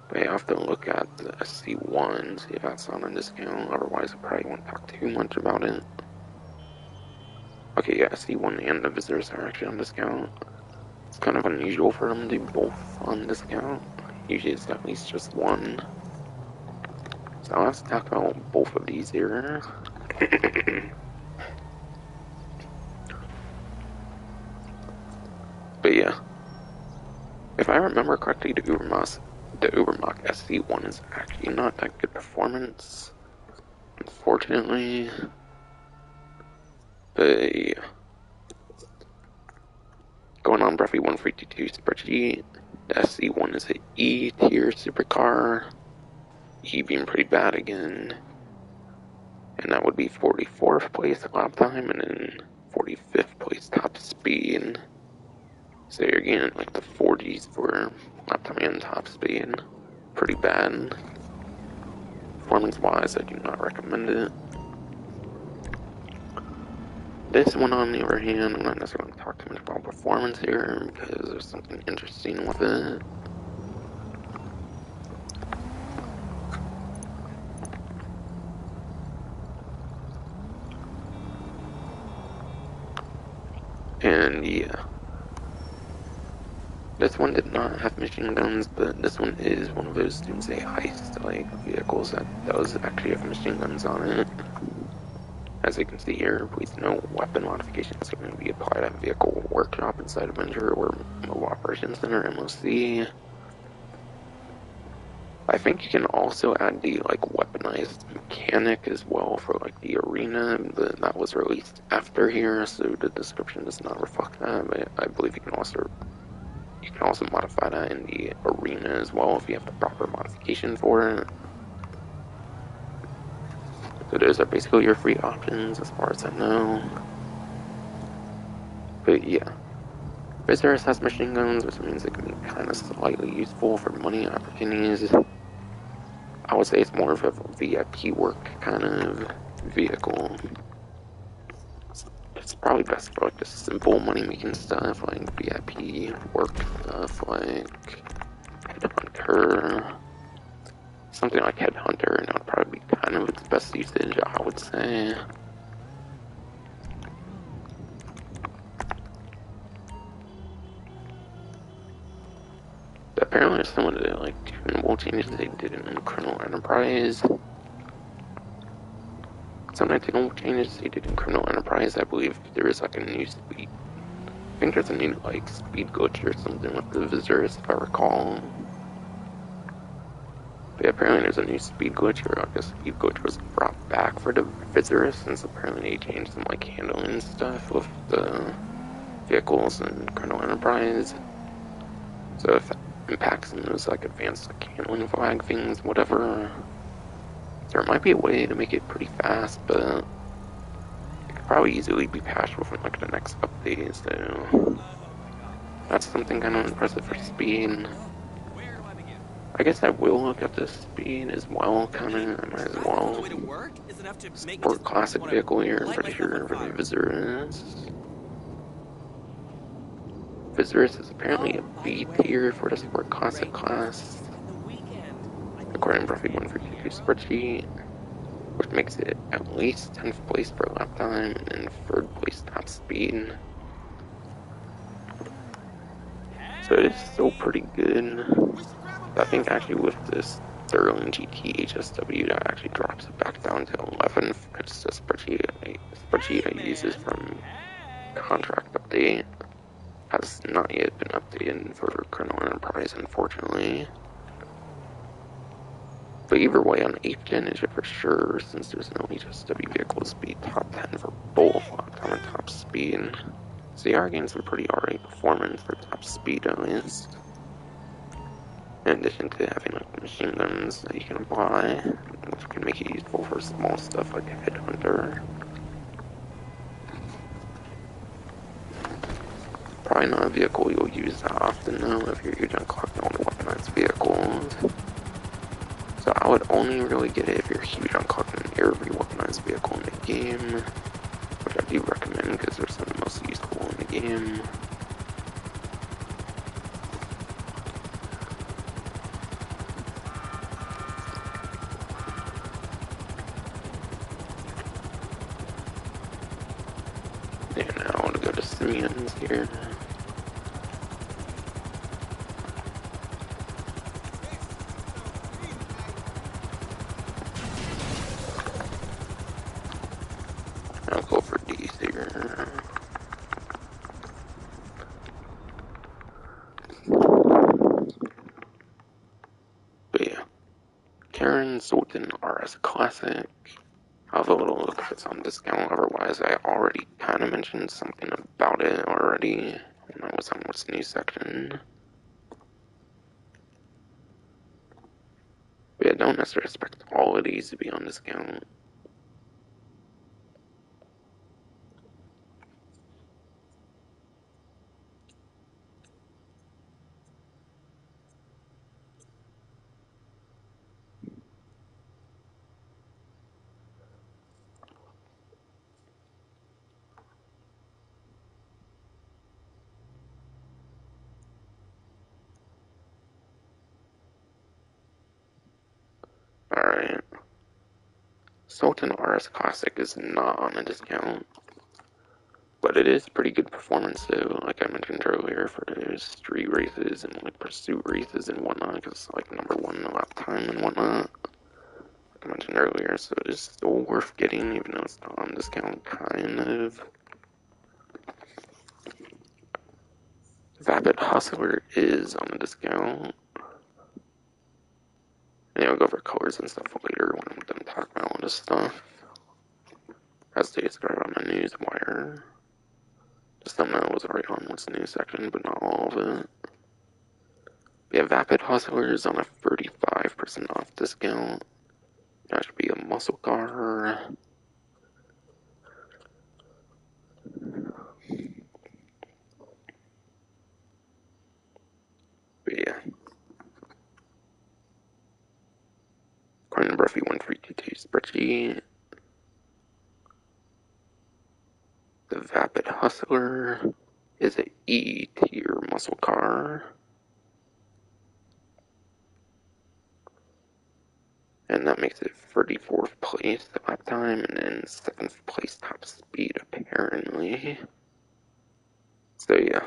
But I have to look at the SC1, see if that's on a discount. Otherwise, I probably won't talk too much about it. Okay, yeah, SC1 and the Viserys are actually on discount. It's kind of unusual for them to be both on discount. Usually it's at least just one. So I'll have to talk about both of these here. But yeah, if I remember correctly, the Ubermacht SC1 is actually not that good performance, unfortunately. But yeah. Going on Breathy 152 spreadsheet, the SC1 is an E tier supercar. E being pretty bad again. And that would be 44th place lap time and then 45th place top speed. So you're getting like the 40s for lap time and top speed. Pretty bad. Performance wise, I do not recommend it. This one, on the other hand, I'm not necessarily going to talk too much about performance here because there's something interesting with it. And yeah. This one did not have machine guns, but this one is one of those doomsday heist-like vehicles that does actually have machine guns on it. As you can see here, please note weapon modifications are going to be applied at Vehicle Workshop inside Avenger or Mobile Operations Center, MOC. I think you can also add the like weaponized mechanic as well for like the arena, but that was released after here, so the description does not reflect that. But I believe you can also modify that in the arena as well if you have the proper modification for it. So those are basically your free options as far as I know. But yeah. Viserys has machine guns, which means it can be kind of slightly useful for money opportunities. I would say it's more of a VIP work kind of vehicle. It's probably best for like the simple money making stuff, like VIP work stuff, like Headhunter. Something like Headhunter, and that would probably be kind of its best usage, I would say. But apparently some of the like tunable changes they did in Criminal Enterprise. Some of the tunable changes they did in Criminal Enterprise, I believe there is like a new speed. I think there's a new like speed glitch or something with the Viserys, if I recall. But apparently there's a new speed glitch, or like a speed glitch was brought back for the Viserys, since apparently they changed some like handling stuff with the vehicles in Criminal Enterprise. So if that impacts some of those like advanced like handling flag things, whatever, there might be a way to make it pretty fast, but it could probably easily be patched within like the next update, so that's something kind of impressive for speed. I guess I will look at the speed as well, kind of. I might as well support classic vehicle here. I'm pretty sure for the Viserys. Viserys is apparently a B tier for the sport classic class, according to Breathy 152 spreadsheet, which makes it at least 10th place per lap time and 3rd place top speed. So it is still pretty good. I think actually with this Sterling GT HSW, that actually drops it back down to 11th, because the spreadsheet I use is from contract update. Has not yet been updated for Colonel Enterprise, unfortunately. But either way, on 8th gen is it for sure, since there's no HSW vehicles be top 10 for both lap time and top speed. So they are getting some pretty alright performance for top speed at least. In addition to having like machine guns that you can apply, which can make it useful for small stuff like Headhunter. probably not a vehicle you'll use that often though if you're huge on collecting all the weaponized vehicles. So I would only really get it if you're huge on collecting every weaponized vehicle in the game, which I do recommend because they're some of the most useful in the game. And now I want to go to Simeon's here. I'll go for D's here. But yeah, Karen Sultan RS Classic. I'll have a little look if it's on discount, otherwise I already kind of mentioned something about it already when I was on what's new section. But yeah, don't necessarily expect all of these to be on discount. Alright. Sultan RS Classic is not on a discount, but it is pretty good performance though, like I mentioned earlier, for those street races and like pursuit races and whatnot, because it's like #1 lap time and whatnot, like I mentioned earlier, so it is still worth getting even though it's not on discount, kind of. Vapid Hustler is on a discount. And I'll go over colors and stuff later when I'm done talking about all this stuff. As they described on the news wire. Just something that was already on what's new section, but not all of it. Yeah, Vapid Hustler is on a 35% off discount. That should be a muscle car. But yeah. According to Bruffy 1322 spreadsheet, the Vapid Hustler is a E tier muscle car. And that makes it 34th place lap time, and then 7th place top speed, apparently. So yeah,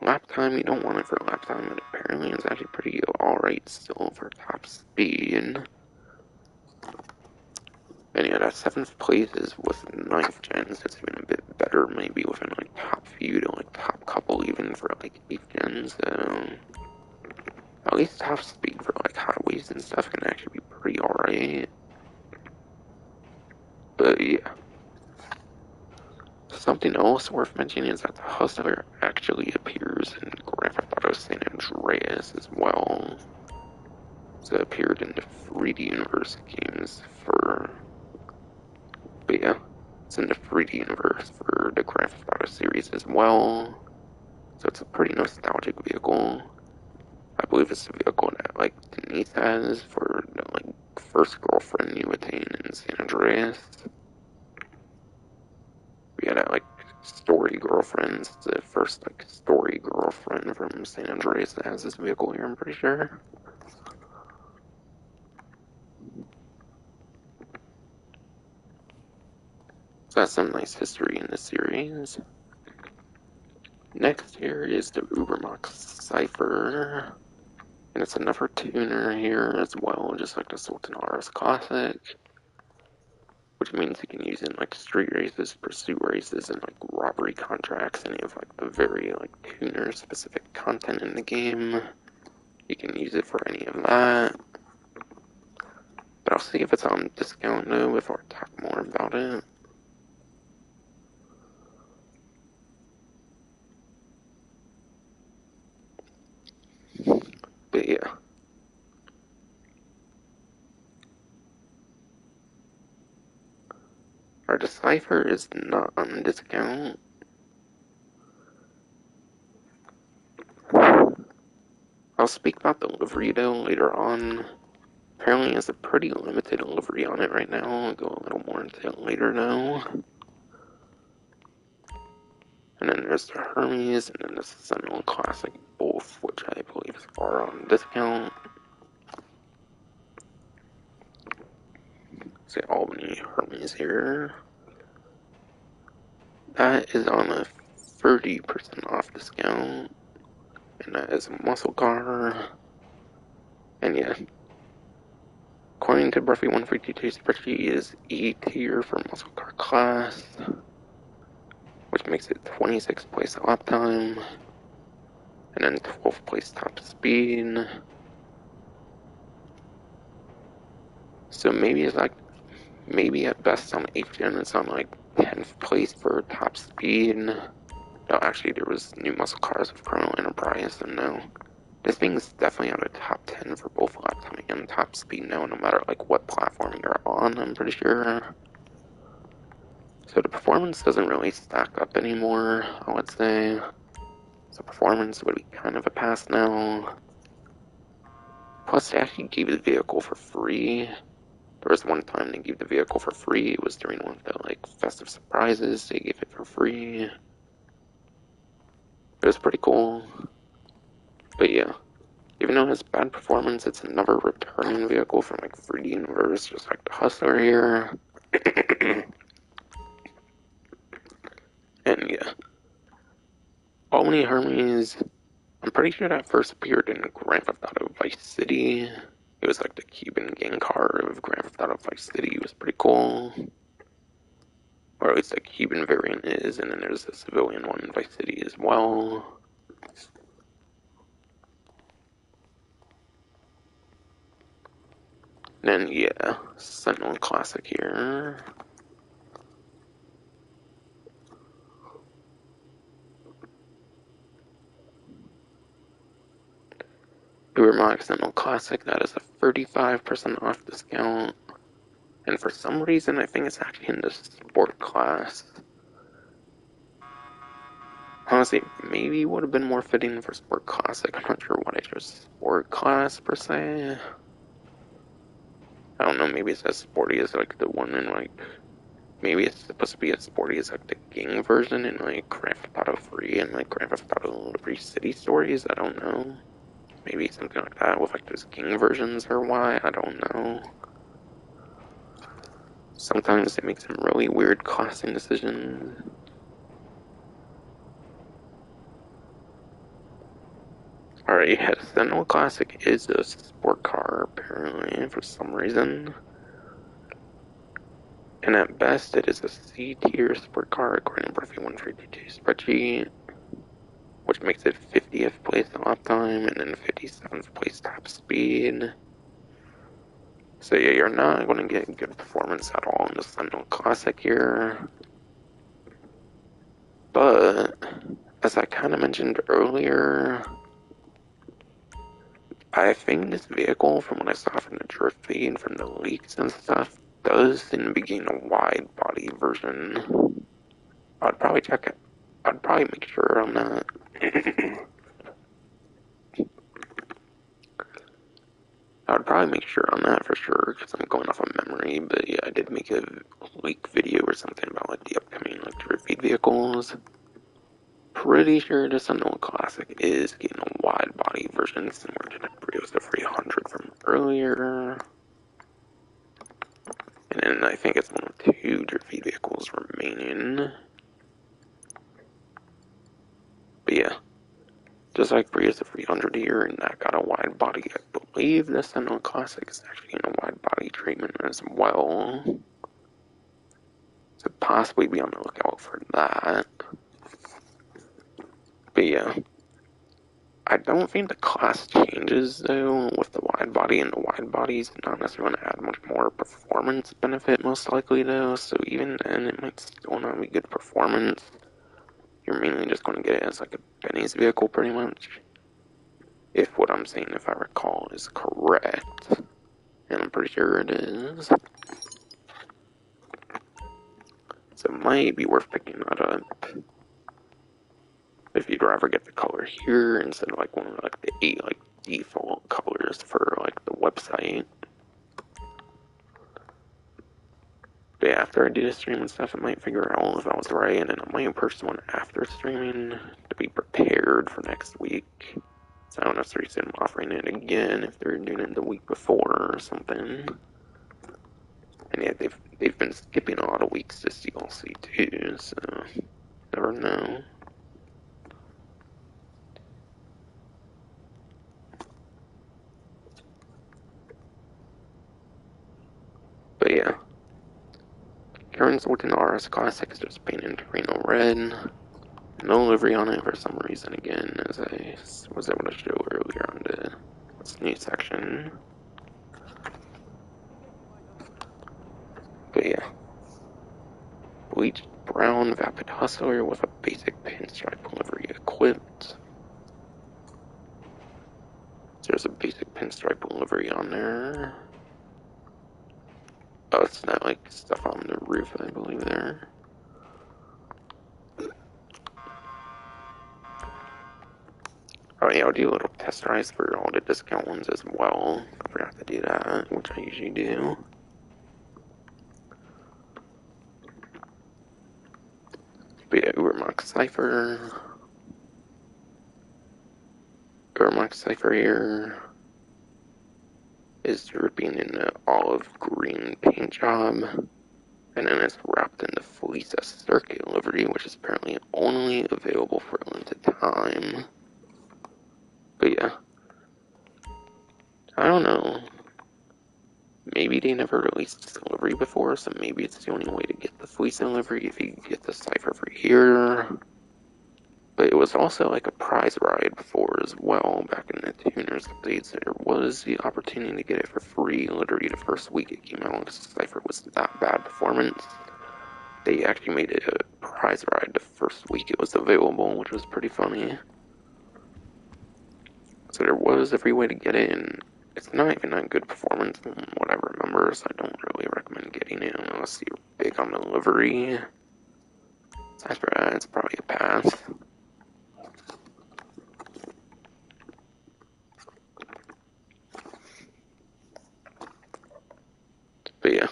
lap time, you don't want it for lap time, but apparently it's actually pretty alright still for top speed. And yeah, that 7th place is with 9th gens, it's even a bit better, maybe within like top few to like top couple even for like 8th gens, so at least top speed for like highways and stuff can actually be pretty alright. But yeah. Something else worth mentioning is that the Hustler actually appears in Grand Theft Auto San Andreas as well. So it appeared in the 3D Universe games for... But yeah, it's in the 3D Universe for the Grand Theft Auto series as well. So it's a pretty nostalgic vehicle. I believe it's the vehicle that, like, Denise has for the, like, first girlfriend you attain in San Andreas. We had that, like, story girlfriends, the first like story girlfriend from San Andreas that has this vehicle here, I'm pretty sure. So that's some nice history in the series. Next here is the Ubermax Cypher. And it's another tuner here as well, just like the Sultan RS Classic. Which means you can use it in like street races, pursuit races, and like robbery contracts, any of like the very like tuner specific content in the game. You can use it for any of that. But I'll see if it's on discount though before I talk more about it. But yeah. Our Decipher is not on discount. I'll speak about the livery though later on. Apparently it has a pretty limited livery on it right now. I'll go a little more into it later now. And then there's the Hermes, and then there's the Sentinel Classic, both which I believe are on discount. See Albany Hermes here. That is on a 30% off discount. And that is a muscle car. And yeah, according to Bruffy 152, spreadsheet is E tier for muscle car class, which makes it 26th place lap time, and then 12th place top speed. So maybe it's like, maybe at best on HN it's on like 10th place for top speed. No, actually there was new muscle cars of Chrono Enterprise, and no. This thing's definitely out of top 10 for both lap time and top speed now, no matter like what platform you're on, I'm pretty sure. So the performance doesn't really stack up anymore, I would say. So performance would be kind of a pass now. Plus they actually gave the vehicle for free. There was one time they gave the vehicle for free, it was during one of the like festive surprises, they gave it for free. It was pretty cool. But yeah. Even though it has bad performance, it's another returning vehicle from like 3D Universe, just like the Hustler here. And yeah. Albany Hermes, I'm pretty sure that first appeared in Grand Theft Auto Vice City. It was like the Cuban gang car of Grand Theft Auto Vice City. It was pretty cool. Or at least the Cuban variant is, and then there's a civilian one in Vice City as well. Then yeah, Sentinel Classic here. Ubermax Sentinel Classic, that is a 35% off discount. And for some reason, I think it's actually in the sport class. Honestly, maybe would have been more fitting for sport classic. I'm not sure what I chose sport class per se. I don't know, maybe it's as sporty as like the one in like, maybe it's supposed to be as sporty as like the gang version in like Grand Theft Auto 3 and like Grand Theft Auto Liberty City Stories. I don't know. Maybe something like that with like those gang versions or why. I don't know. Sometimes they make some really weird classing decisions. Alright, yeah, the Sentinel Classic is a sport car, apparently, for some reason. And at best, it is a C-tier sport car, according to Bruffy 152 spreadsheet, which makes it 50th place lap time, and then 57th place top speed. So yeah, you're not going to get good performance at all in the Sentinel Classic here. But, as I kind of mentioned earlier, I think this vehicle, from what I saw from the drift feed and from the leaks and stuff, does seem to be getting a wide body version. I'd probably check it. I'd probably make sure on that. I would probably make sure on that for sure, because I'm going off of memory, but yeah, I did make a leak video or something about like the upcoming like drift feed vehicles. Pretty sure the Sentinel Classic is getting a wide body version similar to the Prius 300 from earlier. And then I think it's one of 2 drift feed vehicles remaining. But yeah, just like Prius 300 here, and that got a wide body. I believe the Sentinel Classic is actually in a wide body treatment as well. So possibly be on the lookout for that. But yeah, I don't think the class changes though with the wide body, and the wide bodies not necessarily going to add much more performance benefit most likely though, so even then it might still not be good performance. You're mainly just going to get it as like a Benny's vehicle pretty much. If what I'm saying, if I recall, is correct. And I'm pretty sure it is. So it might be worth picking that up. If you'd rather get the color here instead of like one of like the 8 like default colors for like the website. But yeah, after I do the stream and stuff, I might figure out if I was right, and then I might post one after streaming to be prepared for next week. So I don't necessarily see them offering it again if they're doing it the week before or something. And yeah, they've been skipping a lot of weeks this DLC too, so never know. But yeah, Karen's looking RS Classic is just painted Reno red. No livery on it for some reason again, as I was able to show earlier on this new section. But yeah, bleached brown Vapid Hustler with a basic pinstripe livery equipped. There's a basic pinstripe livery on there. Oh, it's not like stuff on the roof, I believe there. Oh yeah, I'll do a little test drives for all the discount ones as well. I forgot to do that, which I usually do. But yeah, Ubermax Cypher. Ubermax Cypher here is dripping in an olive green paint job. And then it's wrapped in the Fleeca circuit livery, which is apparently only available for a limited time. But yeah, I don't know. Maybe they never released this livery before, so maybe it's the only way to get the Fleeca livery if you get the Cypher for here. But it was also like a prize ride before as well, back in the Tuners updates. There was the opportunity to get it for free literally the first week it came out, because the Cypher was that bad performance. They actually made it a prize ride the first week it was available, which was pretty funny. So there was every way to get it, and it's not even that good performance from what I remember, so I don't really recommend getting it unless you're big on the livery. Aside for that, it's probably a pass. But yeah,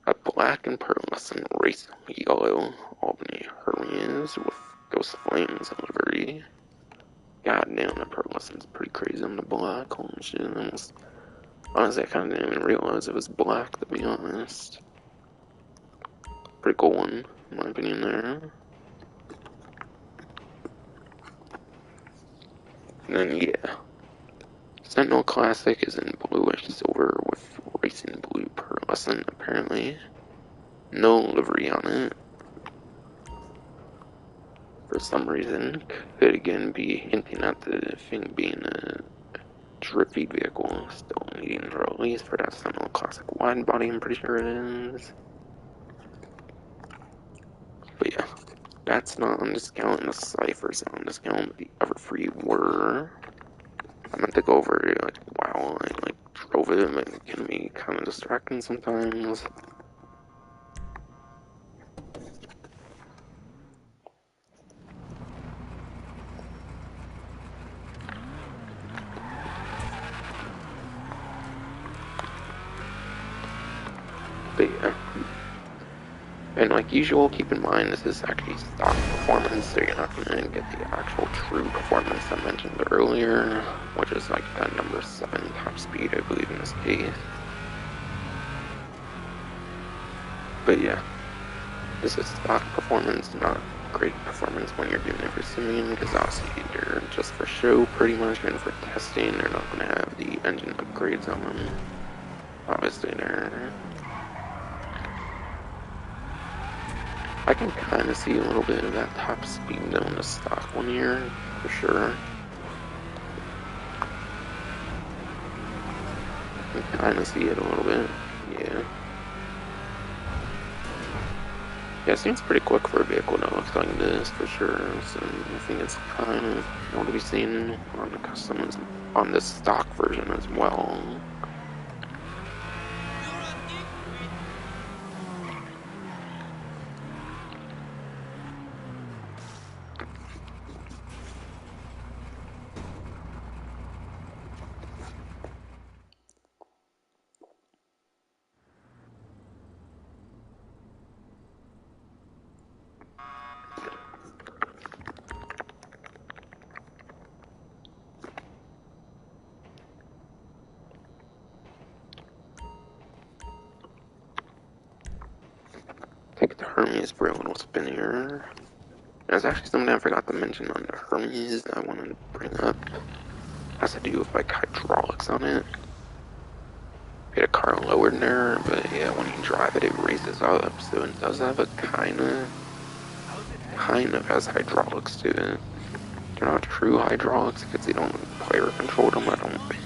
a black and pearlescent race yellow Albany Hermes with Ghost Flames and livery. God damn, the pearlescent's pretty crazy on the black. Holy shit, honestly, I kinda didn't even realize it was black, to be honest. Pretty cool one, in my opinion there. And then, yeah. Sentinel Classic is in bluish silver with racing blue pearlescent, apparently. No livery on it. For some reason, could again be hinting at the thing being a drippy vehicle, still needing to release for that Sentinel Classic wide body, I'm pretty sure it is. But yeah, that's not on discount, and the Cypher's on discount, but the Everfree were. I meant to go over it, like, wow, I like drove it, and it can be kind of distracting sometimes. But yeah. And like usual, keep in mind this is actually stock performance, so you're not going to get the actual true performance I mentioned earlier, which is like that number 7 top speed, I believe, in this case. But yeah, this is stock performance, not great performance when you're doing it for simming, because obviously they're just for show pretty much, and for testing, they're not going to have the engine upgrades on them. Obviously, I can kind of see a little bit of that top speed though in the stock one here, for sure. I can kind of see it a little bit, yeah. Yeah, it seems pretty quick for a vehicle that looks like this, for sure, so I think it's kind of able to be seen on the custom, on this stock version as well. pick the Hermes for a little spinnier. There's actually something I forgot to mention on the Hermes that I wanted to bring up. It has to do with like hydraulics on it. Get a car lower in there, but yeah, when you drive it, it raises up, so it does have a kind of has hydraulics to it. They're not true hydraulics because they don't player control them. I don't think.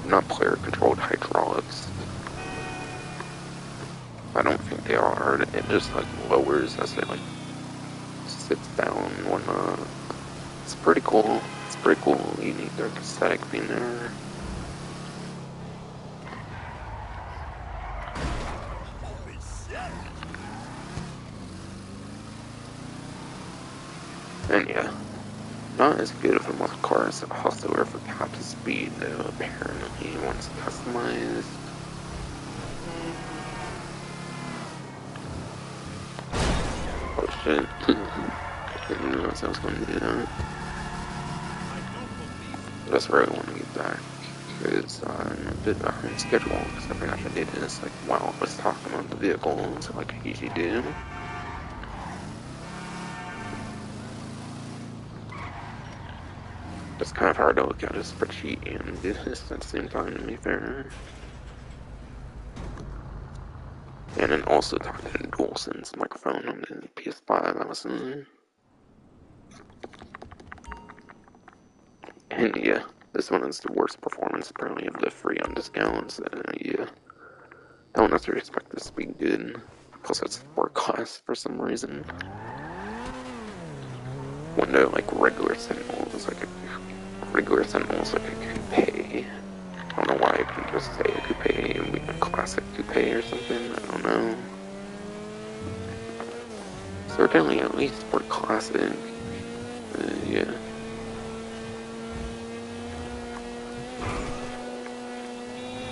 Not player controlled hydraulics. I don't think they are. It just like lowers as it like sits down and whatnot. It's pretty cool. It's pretty cool. Unique aesthetic being there. And yeah, not as good of a muscle car as the Hustler for top speed though, apparently, once customized. Oh shit. Didn't realize I was going to do that. That's where I want to get back, because I'm a bit behind schedule, because I forgot to do this, like, while I was talking about the vehicles, like I usually do. It's kind of hard to look at a spreadsheet and do this at the same time, to be fair. And then also talk to the DualSense microphone on the PS5 I was in. And yeah, this one is the worst performance apparently of the free on discounts. Yeah, don't necessarily expect this to be good. Plus it's sport class for some reason. When they're like regular Sentinels, like a coupe. I don't know why I couldn't just say a coupe and be a classic coupe or something. I don't know. Certainly at least sport classic. Yeah.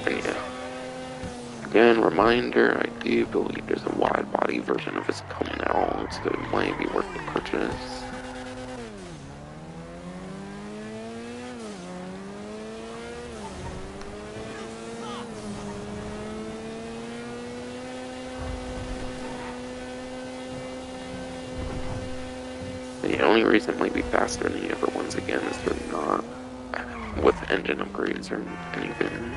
And yeah. Again, reminder, I do believe there's a wide body version of this coming out, so it might be worth the purchase. The only reason it might be faster than the other ones again is they're not with engine upgrades or anything.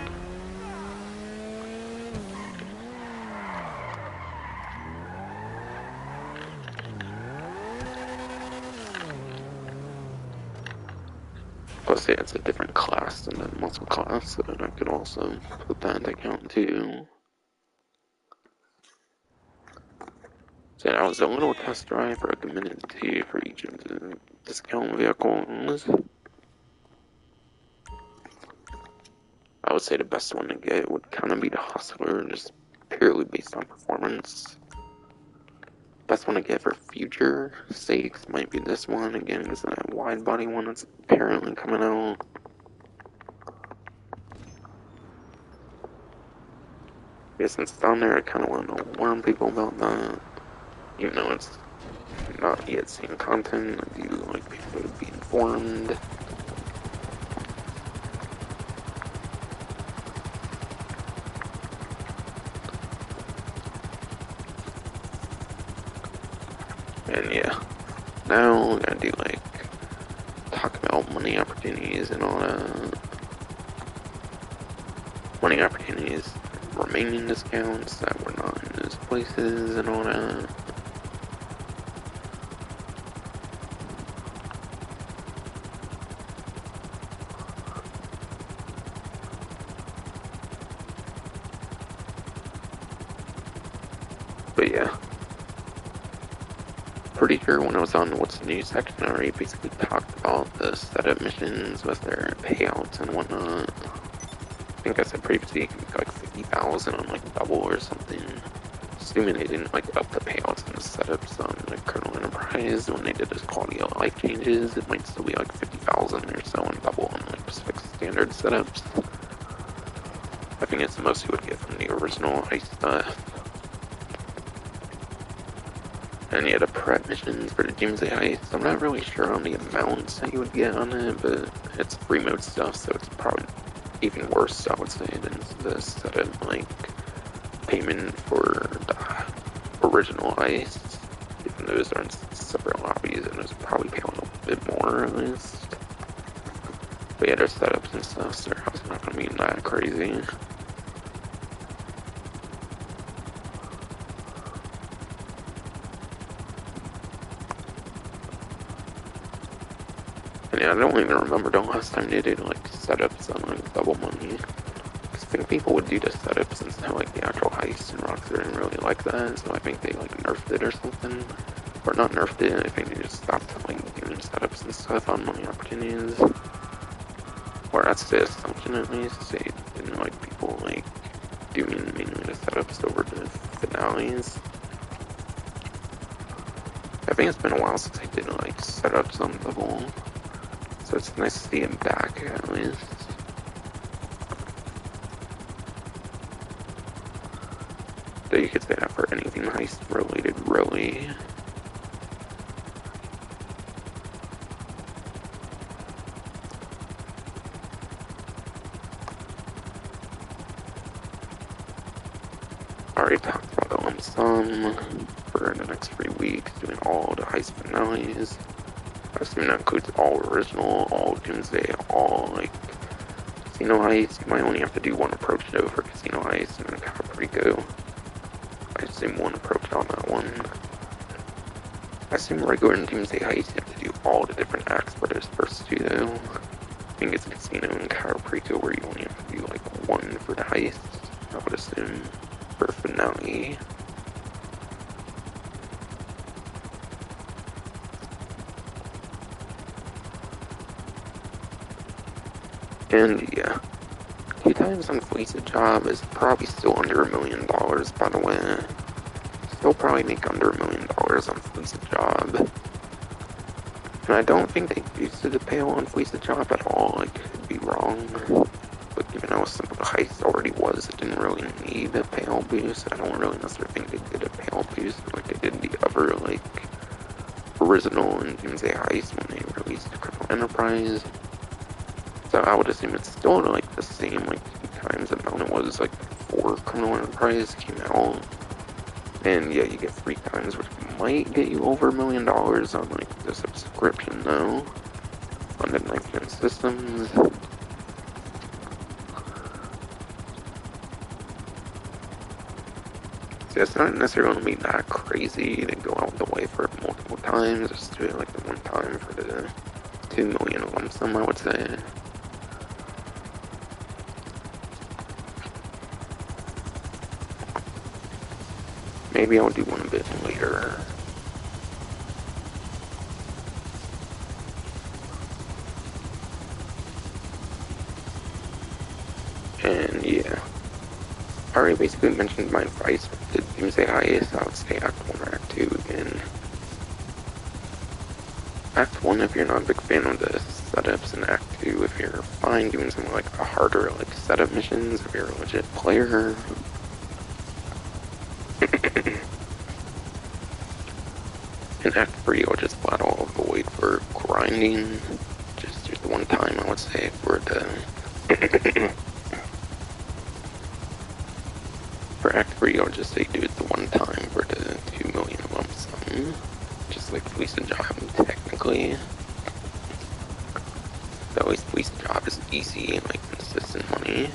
Plus, yeah, it's a different class than the muscle class, so I could also put that into account too. So that was a little test drive recommended to you for each of the discount vehicles. I would say the best one to get would kind of be the Hustler, just purely based on performance. Best one to get for future sakes might be this one. Again, it's a wide body one that's apparently coming out. Yeah, since it's on there, I kind of want to warn people about that. Even though it's not yet seen content, I do like people to be informed. And yeah, now we're gonna do like talk about money opportunities and all that. Money opportunities, remaining discounts that were not in those places and all that. But yeah, pretty sure when I was on What's New section, I already basically talked about the setup missions with their payouts and whatnot. I think I said previously it could be like 50,000 on like double or something. Assuming they didn't like up the payouts and the setups on like Colonel Enterprise when they did those quality of life changes, it might still be like 50,000 or so on double on like Pacific standard setups. I think it's the most you would get from the original ice stuff. And yeah, the prep missions for the Doomsday Heist, I'm not really sure on the amounts that you would get on it, but it's free mode stuff, so it's probably even worse, I would say, than the setup, like, payment for the original heists, even those are in separate lobbies, and those probably pay a little bit more at least. But yeah, their setups and stuff, so their house is not gonna be that crazy. And yeah, I don't even remember the last time they did like setups on like double money. I think people would do the setups instead of like the actual heist, and Rockstar didn't really like that, so I think they like nerfed it or something. Or not nerfed it, I think they just stopped like doing setups and stuff on money opportunities. Or that's the assumption at least. They didn't like people like doing mainly the setups over the finales. I think it's been a while since I did like setups on double, so it's nice to see it back at least. So you could say that for anything heist related, really. Already talked about the lump sum for the next 3 weeks, doing all the heist finales. I assume that includes all original, all Doomsday, all like Casino Heist. You might only have to do one approach though for Casino Heist and then Caprico. I assume one approach on that one. I assume regular and Doomsday Heist you have to do all the different acts for those first two though. I think it's Casino and Caprico where you only have to do like one for the heist, I would assume, for finale. And yeah, 2 times on Fleeca job is probably still under $1 million, by the way. Still probably make under $1 million on Fleeca job. And I don't think they boosted the payout on Fleeca job at all. I could be wrong. But given how simple the heist already was, it didn't really need a payout boost. I don't really necessarily think they did a payout boost like they did the other, like, original and Doomsday Heist when they released the Criminal Enterprise. So I would assume it's still like the same like 2 times amount it was like before Criminal Enterprise came out. And yeah, you get 3 times, which might get you over $1 million on like the subscription though, on the next-gen systems. So it's not necessarily going to be that crazy to go out the way for it multiple times. Just do it like the one time for the 2 million lump sum, I would say. Maybe I'll do one a bit later. And yeah, I already basically mentioned my advice with the Doomsday Heist. I would say Act 1 or Act 2 again. Act 1 if you're not a big fan of the setups, and Act 2 if you're fine doing some like a harder like setup missions, if you're a legit player. In Act 3 I'll just flat out avoid for grinding. Just do the one time I would say for the for Act 3 I'll just say do it the one time for the 2 million lump sum. Just like Fleeca job technically. So at least Fleeca job is easy and like consistent money.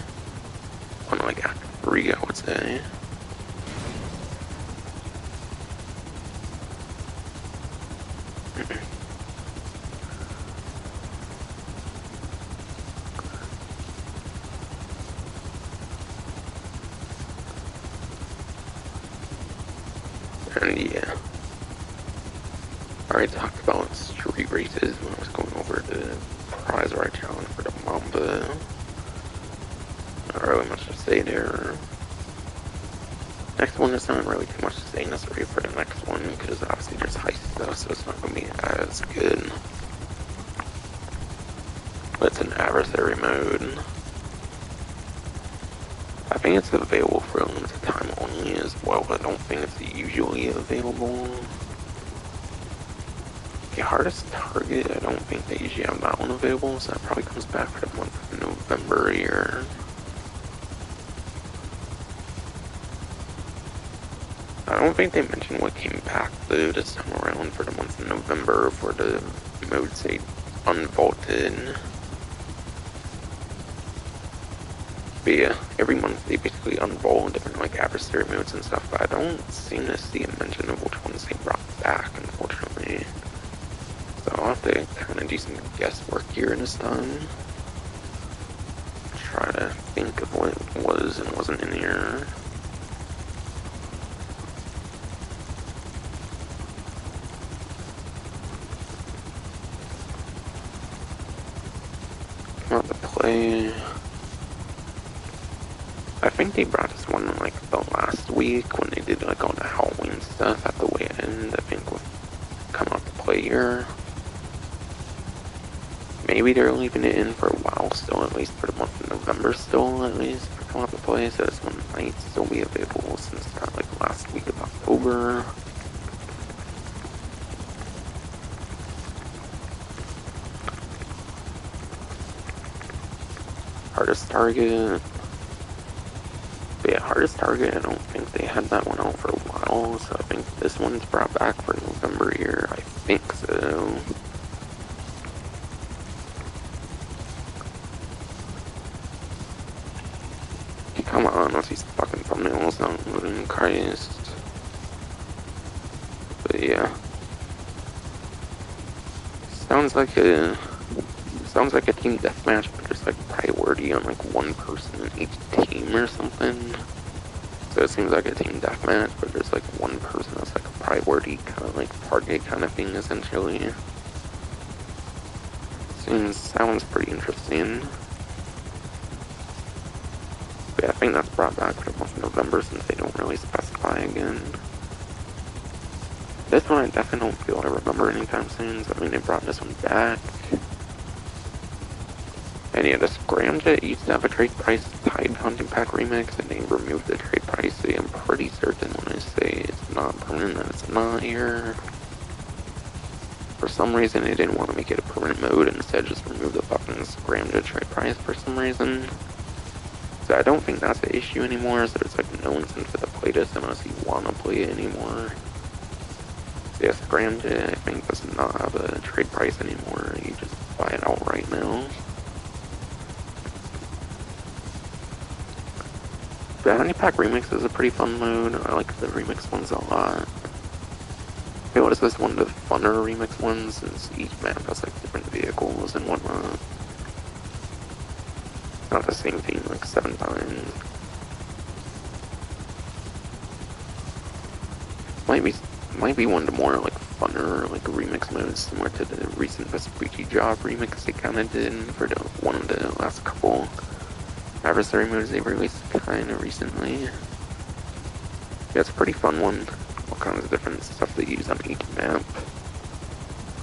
Unlike Act 3 I would say. And yeah, I already talked about street races when I was going over the prize ride challenge for the Mamba. Not really much to say there. Next one, there's not really too much to say necessarily for the next one, because obviously there's heist stuff, so it's not going to be as good. But it's an adversary mode. I think it's available for a limited time only as well, but I don't think it's usually available. The hardest target, I don't think they usually have that one available, so that probably comes back for the month of November here. I don't think they mentioned what came back though this time around for the month of November for the mode say unvaulted. But yeah, every month they basically unvault different like adversary modes and stuff, but I don't seem to see a mention of which ones they brought back, unfortunately. So I'll have to kind of do some guesswork here this time. Try to think of what was and wasn't in here. Come out to play. I think they brought this one like the last week when they did like all the Halloween stuff at the way end. I think would come out to play here. Maybe they're leaving it in for a while still, at least for the month of November still, at least for come out to play. So this one might still be available since that like last week of October. Hardest target. But yeah, hardest target, I don't think they had that one out for a while, so I think this one's brought back for November here. I think so. Come on, what's these fucking thumbnails not moving, Christ. But yeah. Sounds like a team deathmatch, but there's like priority on like one person in each team or something. So it seems like a team deathmatch, but there's like one person that's like a priority kind of like target kind of thing essentially. Sounds pretty interesting. But yeah, I think that's brought back for the month of November since they don't really specify again. This one I definitely don't feel I remember anytime soon, so I mean they brought this one back. And yeah, the Scramjet used to have a trade price tied hunting pack remix, and they removed the trade price, so I'm pretty certain when I say it's not permanent that it's not here. For some reason they didn't want to make it a permanent mode, and instead just remove the fucking Scramjet trade price for some reason. So I don't think that's the issue anymore, so there's like no incentive to play this unless you want to play it anymore. So yeah, Scramjet I think does not have a trade price anymore, you just buy it outright now. The Honey Pack Remix is a pretty fun mode. I like the remix ones a lot. Okay, what is this one of the funner remix ones? Since each map has like different vehicles and whatnot. Not the same theme like 7 times. Might be one of the more like funner like remix modes similar to the recent Vespucci Job remix they kinda did for the one of the last couple adversary modes they released kind of recently. Yeah, it's a pretty fun one. All kinds of different stuff they use on each map.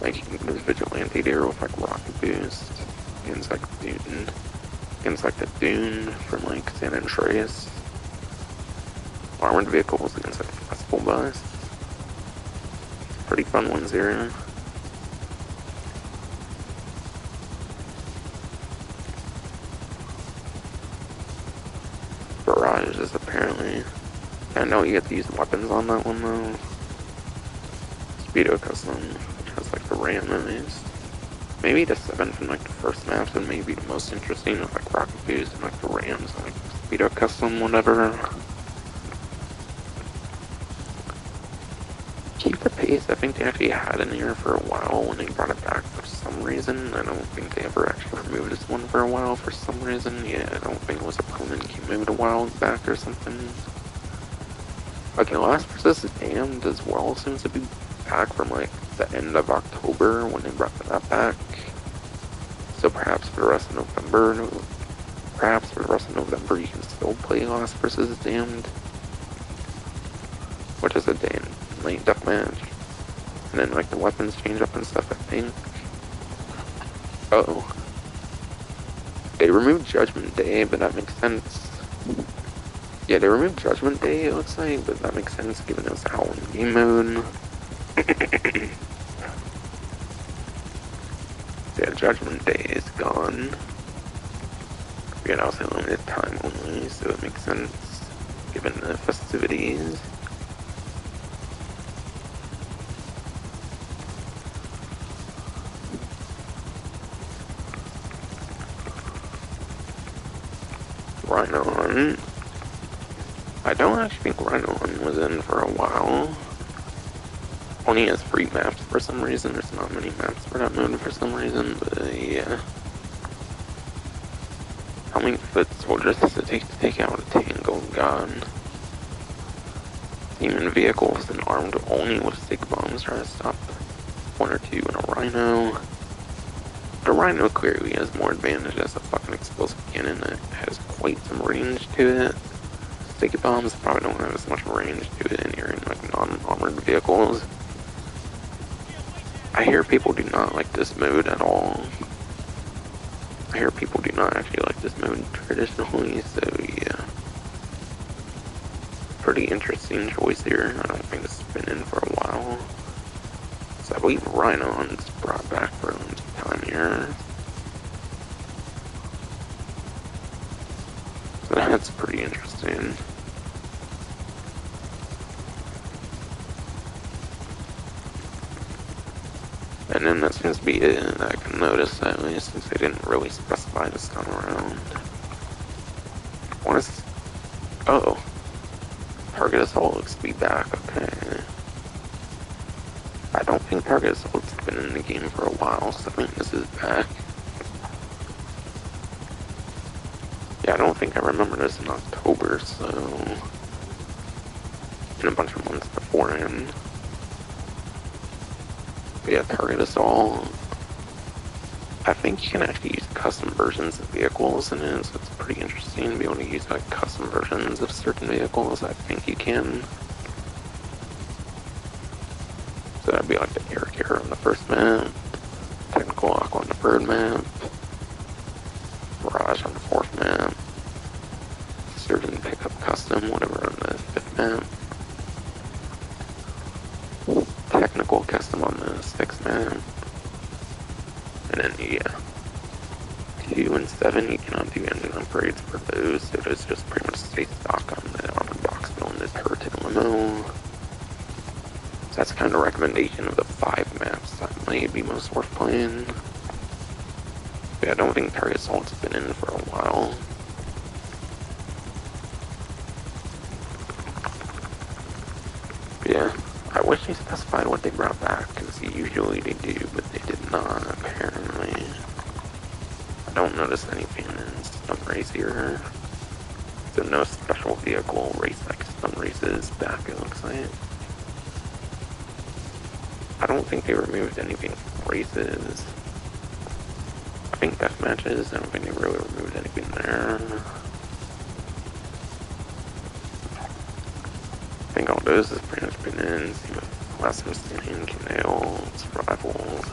Like you can use Vigilante there with like Rocket Boost, against like the Dune from like San Andreas. Armored vehicles against like Festival Bus. Pretty fun ones here. Barrages apparently. I know you get to use weapons on that one though. Speedo Custom, which has like the ram at least. Maybe the 7 from like the first maps would maybe be the most interesting with like Rocket Boost and like the rams and like Speedo Custom, whatever. Keep the Pace, I think they actually had in here for a while when they brought it back for some reason. I don't think they ever actually removed this one for a while for some reason. Yeah, I don't think it was a permanent key moved a while back or something. Okay, Last vs. Damned as well seems to be back from like the end of October when they brought that back. So perhaps for the rest of November, you can still play Last vs. Damned, which is a day and night deathmatch. And then like the weapons change up and stuff, I think. Uh-oh. They removed Judgment Day, but that makes sense. Yeah, they removed Judgment Day, it looks like, but that makes sense given it's a Halloween game mode. Yeah, Judgment Day is gone. Yet also limited time only, so it makes sense given the festivities. Rhino. I don't actually think Rhino was in for a while. Only has free maps for some reason. There's not many maps for that mode for some reason, but yeah. How many foot soldiers does it take to take out a Tango God? Human vehicles and armed only with stick bombs try to stop one or two in a Rhino. The Rhino clearly has more advantage as a fucking explosive cannon that has quite some range to it. Sticky bombs probably don't have as much range to it, and you're in like non-armored vehicles. I hear people do not like this mode at all. I hear people do not actually like this mode traditionally, so yeah. Pretty interesting choice here. I don't think this has been in for a while. So I believe Rhino's brought back for a limited time here. So that's pretty interesting. And then that seems to be it. I can notice at least, since they didn't really specify this time around. What is... Oh. Target Assault looks to be back, okay. I don't think Target Assault's been in the game for a while, so I think this is back. Yeah, I don't think I remember this in October, so... in a bunch of months beforehand. But yeah, Target Assault. I think you can actually use custom versions of vehicles in it, so it's pretty interesting to be able to use like custom versions of certain vehicles. I think you can. So that'd be like the air carrier on the first map, Technical Aqua on the third map, Mirage on the fourth map, Surgeon Pickup Custom, whatever, on the fifth map, Technical Custom on the sixth map. And then, yeah, 2 and 7, you cannot do engine upgrades for those, so those just pretty much stay stock on the armored box build and the turret and limo. So that's kind of a recommendation of the 5 maps that might be most worth playing. But yeah, I don't think Target Assault's been in for a while. But yeah, I wish they specified what they brought back, because usually they do, but they did not, apparently. I don't notice anything in stun race here. So no special vehicle race like stun races back, it looks like. I don't think they removed anything from races. I think death matches, I don't think they really removed anything there. I think all those has pretty much been in. See with Last Hosting, Canal, Survivals.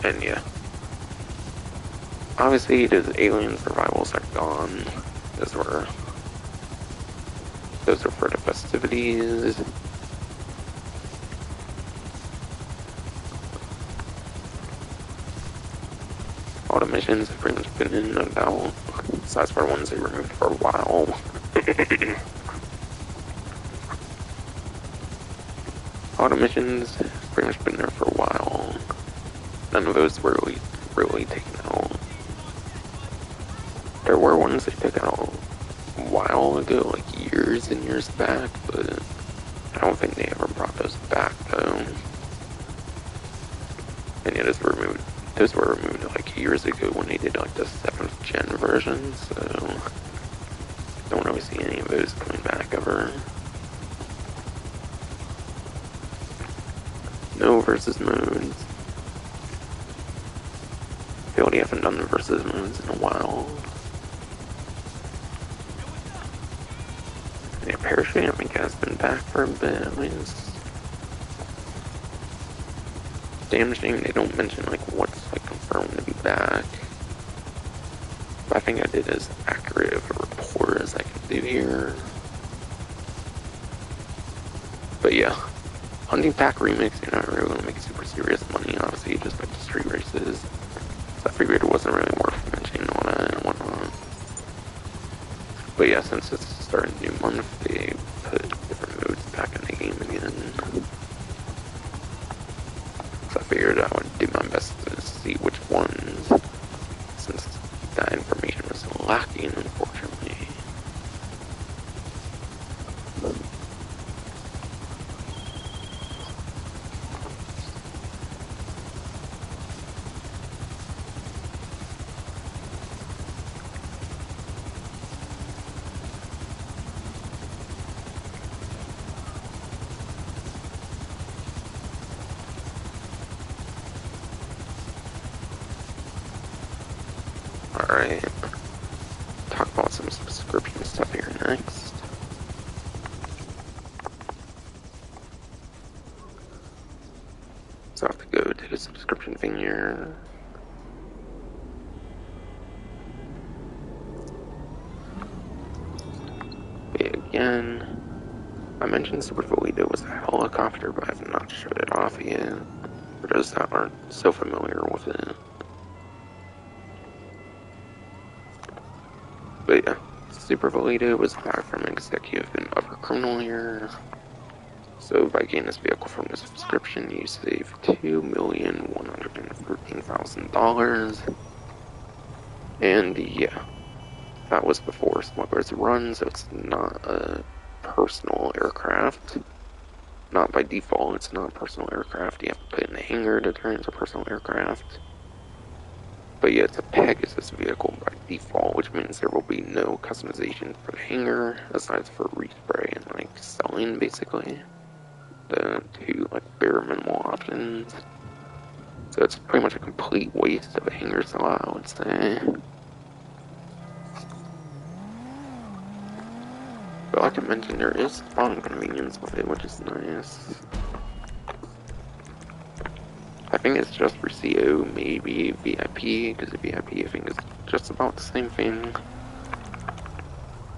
And yeah. Obviously, those alien survivals are gone. Those were for the festivities. All the missions have pretty much been in, no doubt. Besides for the ones they removed for a while. All the missions have pretty much been there for a while. None of those were really taken out. There were ones they took out a while ago, like years and years back, but I don't think they ever brought those back though. And yeah, those were removed like years ago when they did like the 7th gen version, so don't really see any of those coming back ever. No versus modes. I feel like they haven't done the versus modes in a while. Yeah, Parachute, I think, has been back for a bit, at least. Damn shame they don't mention, like, what's, like, confirmed to be back. But I think I did as accurate of a report as I could do here. But yeah, Hunting Pack Remix, you're not really going to make super serious money, obviously, just like the street races. So I figured it wasn't really worth mentioning all that and whatnot. But yeah, since it's starting a new month, they put different modes back in the game again. So I figured I would do my best to see which ones, since that information was lacking Alright. Talk about some subscription stuff here next. So I have to go to the subscription thing here. Again, I mentioned Super Volito was a helicopter, but I have not showed it off yet. For those that aren't so familiar with it. But yeah, Super Volito was back from executive and upper criminal here. So by getting this vehicle from the subscription, you save $2,113,000. And yeah, that was before Smuggler's Run, so it's not a personal aircraft. Not by default, it's not a personal aircraft. You have to put it in the hangar to turn it into a personal aircraft. But yeah, it's a Pegasus vehicle by default, which means there will be no customization for the hangar, aside for respray and like selling, basically. The two like bare minimal options. So it's pretty much a complete waste of a hangar slot, I would say. But like I mentioned, there is spawn convenience with it, which is nice. I think it's just for CO, maybe VIP, because the VIP I think is just about the same thing.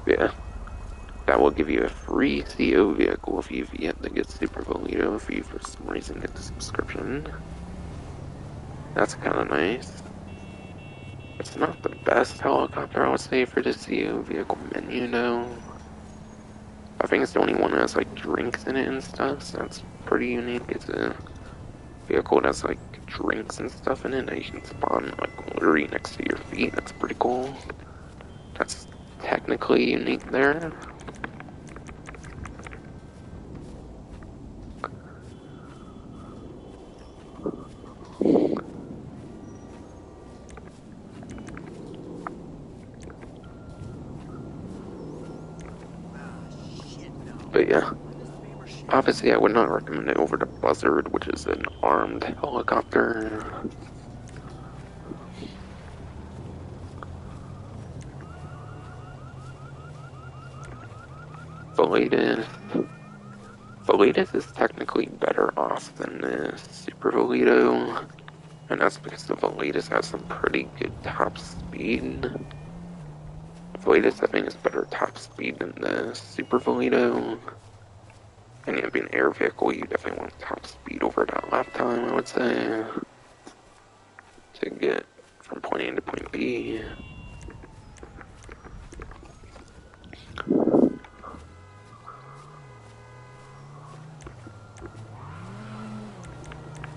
Yeah. That will give you a free CO vehicle if you've yet to get Super Volito, if you for some reason get the subscription. That's kind of nice. It's not the best helicopter, I would say, for the CO vehicle menu, though. I think it's the only one that has, like, drinks in it and stuff, so that's pretty unique. It's a vehicle that's, like, drinks and stuff in it that you can spawn, like, literally next to your feet. That's pretty cool. That's technically unique there. But yeah. Obviously, I would not recommend it over the Buzzard, which is an armed helicopter. Velitas is technically better off than the Super Velito, and that's because the Velitas has some pretty good top speed. Velitas, I think, is better top speed than the Super Velito. And yeah, being an air vehicle, you definitely want top speed over that lap time, I would say, to get from point A to point B.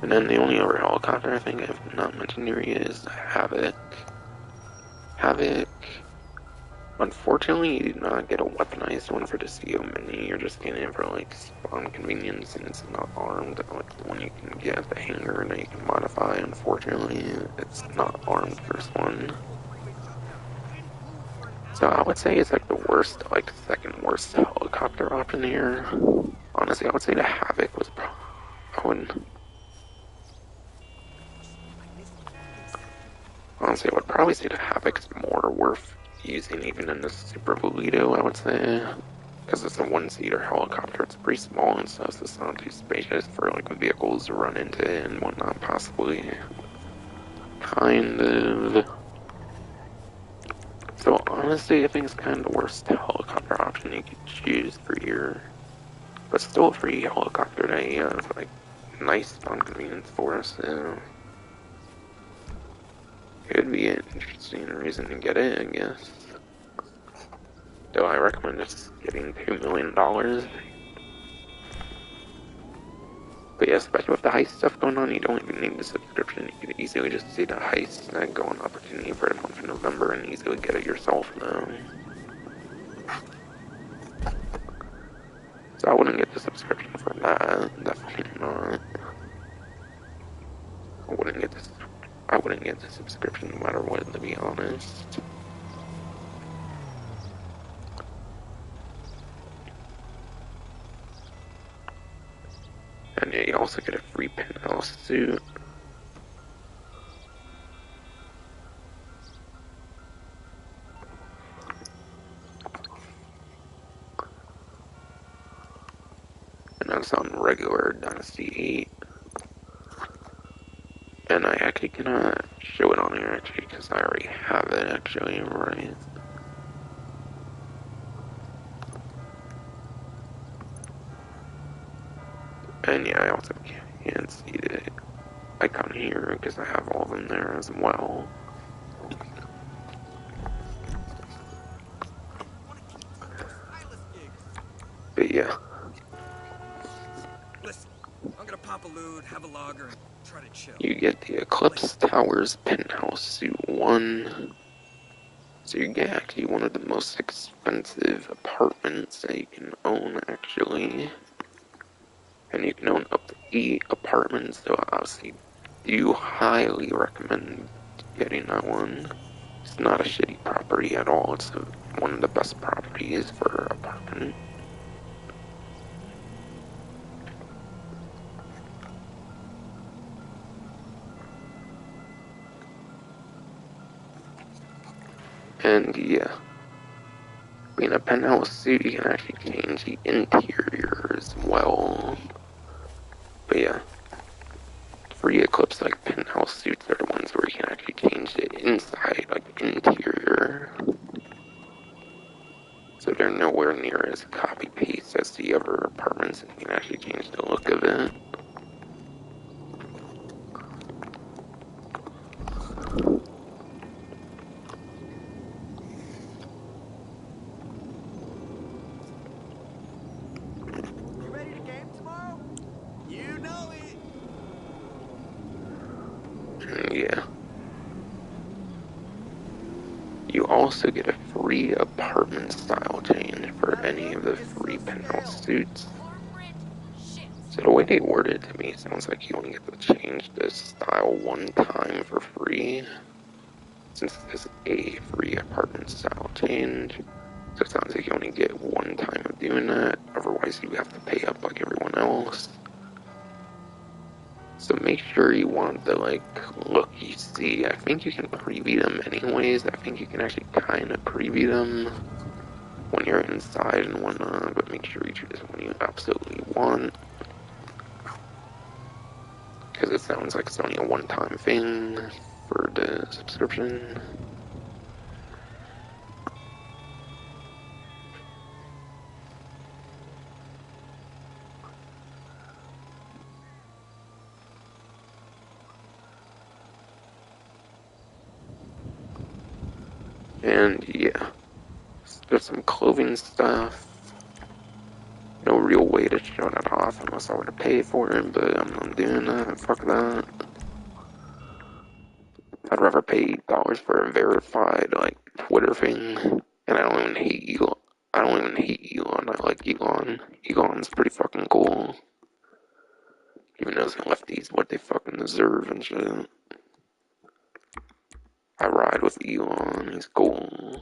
And then the only other helicopter I think I've not mentioned here is Havoc. Havoc, unfortunately, you do not get a weaponized one for the CO mini. You're just getting it for like spawn convenience, and it's not armed like the one you can get at the hangar that you can modify. Unfortunately, it's not armed first one. So I would say it's like the worst, like second worst helicopter option here. Honestly, I would say the Havoc was. I wouldn't. Honestly, I would probably say the Havoc is more worth using even in the Super Volito, I would say. Because it's a one-seater helicopter, it's pretty small and stuff, so it's not too spacious for like vehicles to run into and whatnot, possibly. Kind of. So honestly, I think it's kind of the worst helicopter option you could choose for your... But still a free helicopter that you have, like, nice spawn convenience for us, so... Could be an interesting reason to get it, I guess. Though I recommend just getting $2 million. But yeah, especially with the heist stuff going on, you don't even need the subscription. You can easily just see the heist and go on Opportunity for the month of November and easily get it yourself, though. So I wouldn't get the subscription for that. Definitely not. I wouldn't get the subscription no matter what, to be honest. And yeah, you also get a free penthouse suit. and that's on regular Dynasty 8. And I actually cannot show it on here actually because I already have it actually, right? And yeah, I also can't see the icon here because I have all of them there as well. But yeah. Listen, I'm gonna pop a loot, have a lager, and try to chill. You get the Eclipse Towers Penthouse Suite 1. So you get actually one of the most expensive apartments that you can own actually. And you can own up to 8 apartments, so obviously do highly recommend getting that one. It's not a shitty property at all, it's one of the best properties for apartment. And yeah, being a penthouse suite, you can actually change the interior as well. But yeah, free Eclipse like penthouse suites are the ones where you can actually change the inside, like interior. So they're nowhere near as copy paste as the other apartments, and you can actually change the look of it. You ready to game tomorrow? You know it. And yeah. You also get a free apartment style change for That any look of the is free so penthouse stale. suites. Corporate shit. So the way they worded it to me, it sounds like you only get to change the style one time for free, since it's a free apartment style change. So it sounds like you only get one time of doing that, otherwise you have to pay up like everyone else. So make sure you want the look you see. I think you can preview them anyways. I think you can actually kind of preview them when you're inside and whatnot, but make sure you choose one you absolutely want. Because it sounds like it's only a one-time thing for the subscription. And yeah, there's some clothing stuff. No real way to show that off unless I were to pay for it, but I'm not doing that. Fuck that. I'd rather pay $8 for a verified Twitter thing. And I don't even hate Elon. I don't even hate Elon. I like Elon. Elon's pretty fucking cool. Even though lefties what they fucking deserve and shit. I ride with Elon. He's cool.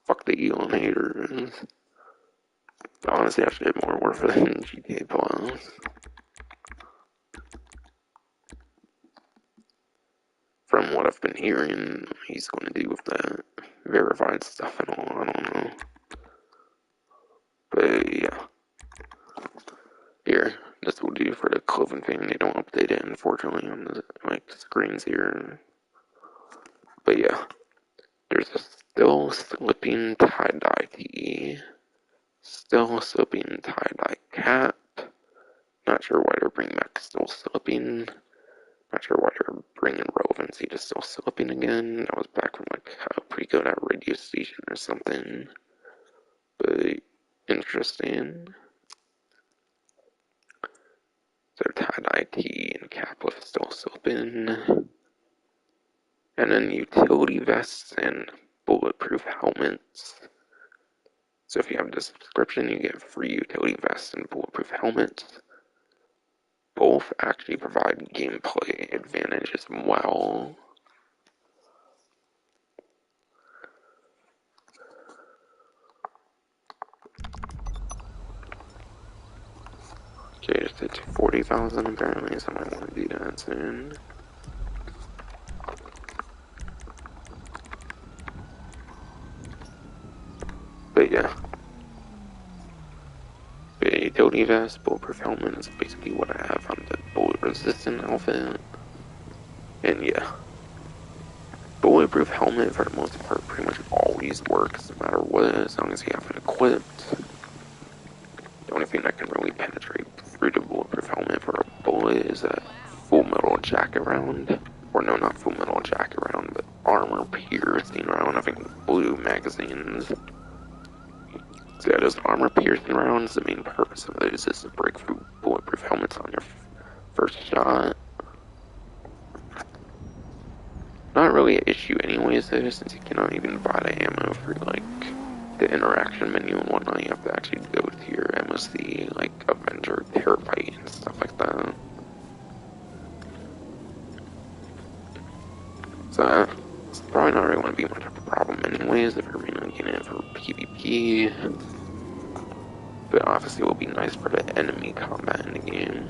Fuck the Elon haters. Honestly, I should have more worth it than GTA Plus. From what I've been hearing, he's going to do with that verified stuff and all. I don't know. But yeah. Here, this will do for the clothing thing. They don't update it, unfortunately, on the screens here. But yeah, there's a still slipping tie-dye tee. Still slipping tie-dye cap. Not sure why they're bringing back still slipping. Not sure why they're bringing relevancy to still slipping again. That was back from a pre-code at radio station or something. But interesting. So tie-dye tee and cap with still slipping. And then utility vests and bulletproof helmets. So if you have the subscription, you get free utility vests and bulletproof helmets. Both actually provide gameplay advantage as well. Okay, just hit 40,000 apparently, so I might want to do that soon. But yeah, utility vest, bulletproof helmet is basically what I have on the bullet resistant outfit. And yeah, bulletproof helmet for the most part pretty much always works no matter what, as long as you have it equipped. The only thing that can really penetrate through the bulletproof helmet for a bullet is a full metal jacket round. Or no, not full metal jacket round, but armor piercing round. I think blue magazines. So yeah, those armor piercing rounds, the main purpose of those is to break through bulletproof helmets on your first shot. Not really an issue anyways though, since you cannot even buy the ammo through like the interaction menu and whatnot. You have to actually go to your MOC, like Avenger, Terabyte, and stuff like that. So it's probably not really going to be much of a problem anyways if you're mainly getting it for PvP. But obviously it will be nice for the enemy combat in the game.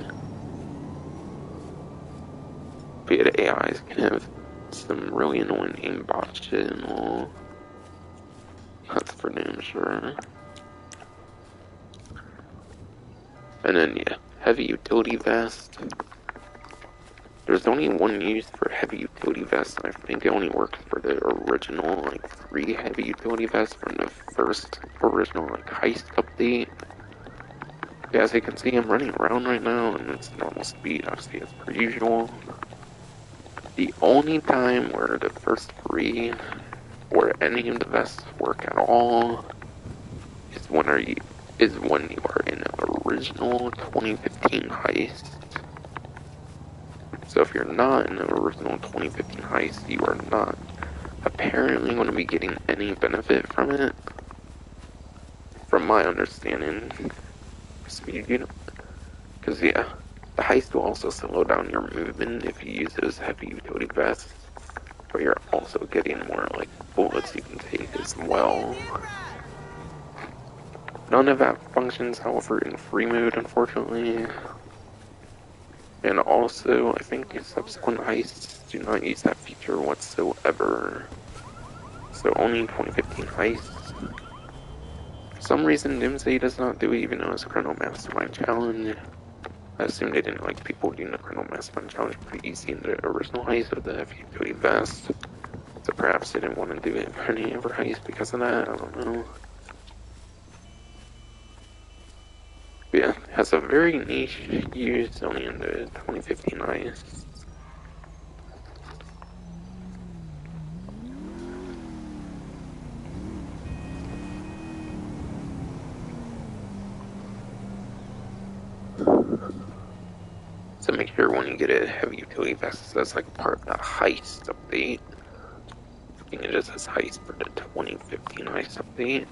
But yeah, the AIs can have some really annoying aimbot shit and all. That's for damn sure. And then yeah, heavy utility vest. There's only one use for heavy utility vests, and I think it only works for the original, like, 3 heavy utility vests from the first original, like, heist update. Yeah, as you can see, I'm running around right now, and it's normal speed, obviously, as per usual. The only time where the first 3, or any of the vests work at all, is when you are in an original 2015 heist. So if you're not in the original 2015 heist, you are not apparently going to be getting any benefit from it, from my understanding. Because yeah, the heist will also slow down your movement if you use those heavy utility vests, but you're also getting more like bullets you can take as well. None of that functions, however, in free mode, unfortunately. And also, I think subsequent heists do not use that feature whatsoever. So only in 2015 heists. For some reason, Doomsday does not do it, even though it's a Chrono Mastermind challenge. I assume they didn't like people doing the Chrono Mastermind challenge pretty easy in the original heist with the heavy duty vest. So perhaps they didn't want to do it for any other heist because of that, I don't know. But yeah, it has a very niche use only in the 2015 heist. So make sure when you get a heavy utility vest, that's like part of the heist update. I think it just says heist for the 2015 heist update.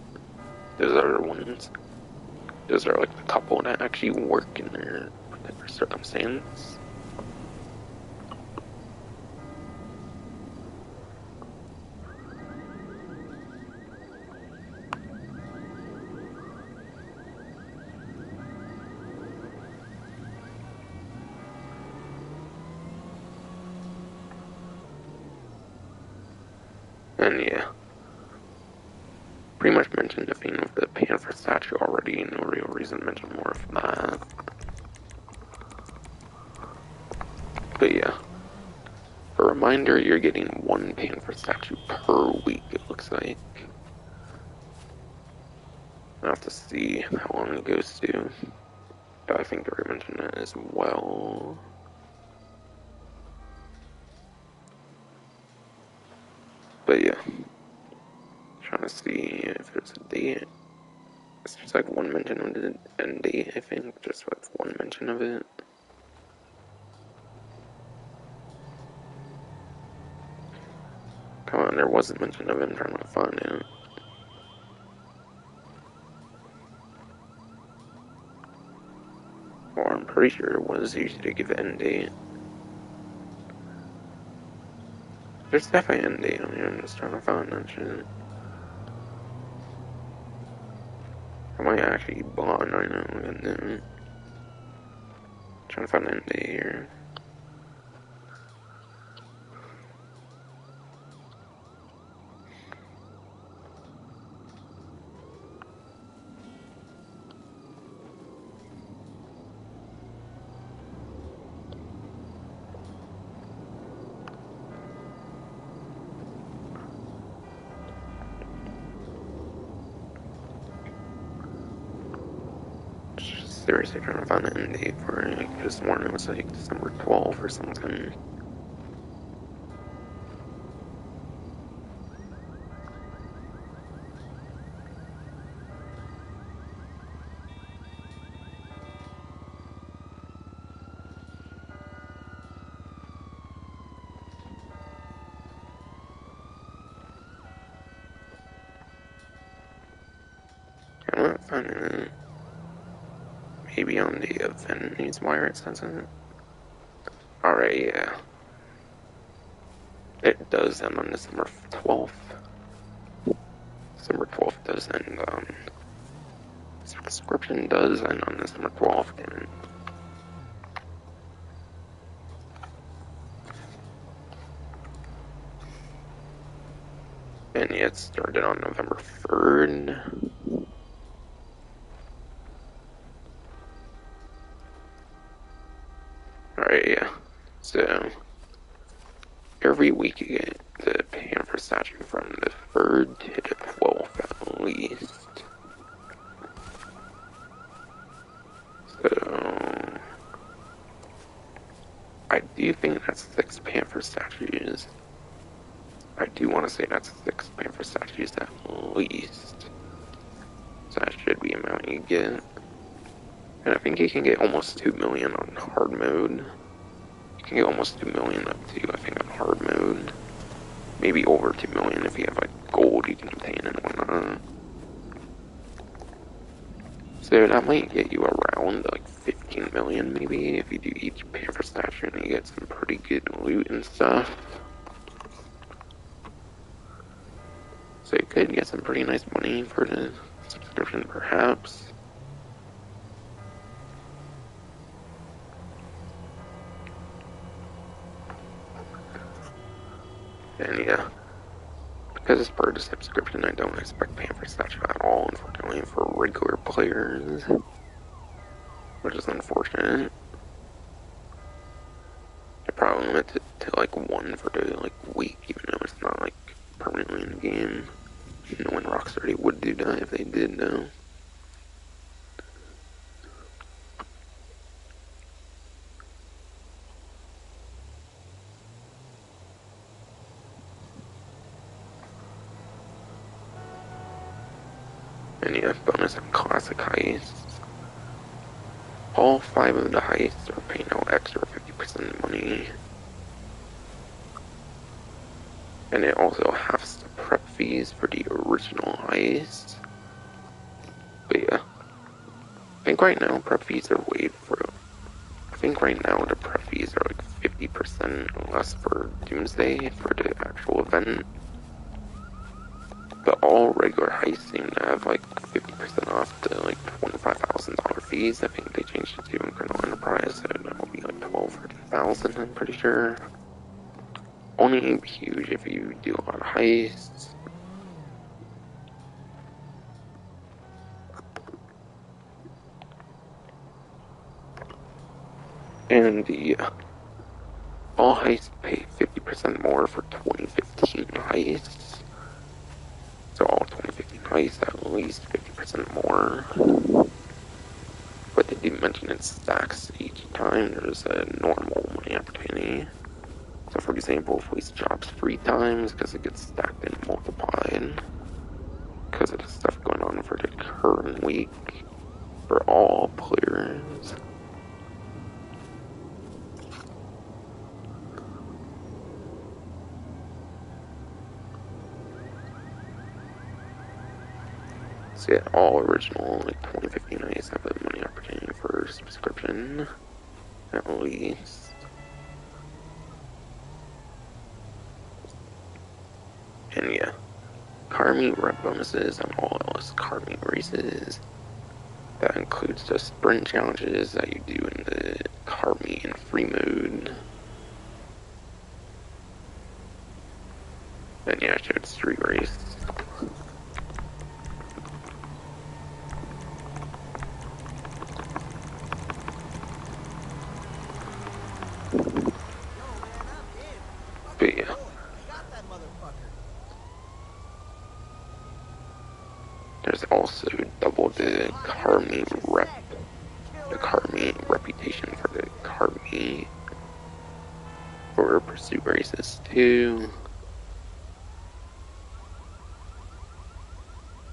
Those are the ones. Those are like the couple that actually work in their particular circumstance. And yeah, pretty much mentioned the theme of the Panther statue already, no real reason to mention more of that. But yeah, a reminder, you're getting 1 Panther statue per week, it looks like. I'll have to see how long it goes to. But I think I already mentioned that as well. But yeah, trying to see if there's a date. It's just like one mention of the end date, I think, just like one mention of it. Come on, there was a mention of it, I'm trying to find it. Or I'm pretty sure it was usually to give the end date. There's definitely an end date on here, I'm just trying to find that shit. I might actually bought right now, and then trying to find an end date here. seriously trying to find an end date for it. I could have sworn it was like December 12th or something. I'm not finding it. Maybe on the event news wire it says it. Alright, yeah. It does end on December 12th. December 12th does end on. Subscription does end on December 12th, damn it. And yeah, it started on November 3rd. Alright, yeah. So, every week you get the Panther statue from the 3rd to the 12th at least. So, I do think that's 6 Panther statues. I do want to say that's 6 Panther statues at least. So that should be the amount you get. And I think you can get almost 2 million on hard mode. You can get almost 2 million up to, I think, on hard mode. Maybe over 2 million if you have like gold you can obtain and whatnot. So that might get you around like 15 million maybe if you do each Panther statue and you get some pretty good loot and stuff. So you could get some pretty nice money for the subscription perhaps. And yeah, because it's part of the subscription, I don't expect Panther statue at all, unfortunately, for regular players. Which is unfortunate. I probably limit it to like 1 for the like week, even though it's not like permanently in the game. Knowing Rockstar would do that if they did though. And yeah, bonus and classic heists. All 5 of the heists are paying out extra 50% money. And it also halves the prep fees for the original heist. But yeah, I think right now prep fees are waived for. I think right now the prep fees are like 50% less for Doomsday for the actual event. But all regular heists seem to have like 50% off to like $25,000 fees. I think they changed it to Infernal Enterprise, so that will be like 12 or 2,000, I'm pretty sure. Only huge if you do a lot of heists. And yeah, all heists pay 50% more for 2015 heists. So all 2015 heists at least 50% more. But they do mention it stacks each time there's a normal money opportunity. So for example, if we drops 3 times because it gets stacked and multiplied because of the stuff going on for the current week for all players. So yeah, all original like 2015 heists have a money opportunity for subscription at least. And yeah, car meet rep bonuses on all LS car meet races. That includes the sprint challenges that you do in the car meet and free mode. And yeah, I showed street race. But yeah. There's also double the car meet rep reputation for the car meet for pursuit races too.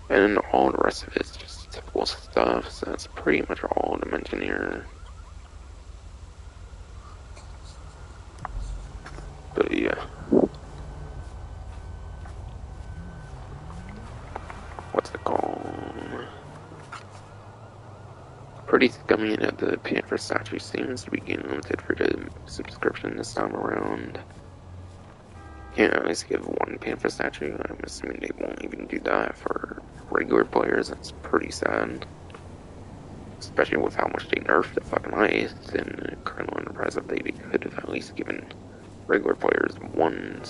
And all the rest of it's just typical stuff, so that's pretty much all to mention here. But yeah. What's it called? Pretty scummy that the Panther statue seems to be getting limited for the subscription this time around. Can't always give one Panther statue. I'm assuming they won't even do that for regular players. That's pretty sad. Especially with how much they nerfed the fucking ice in Colonel Enterprise update. They could have at least given regular players one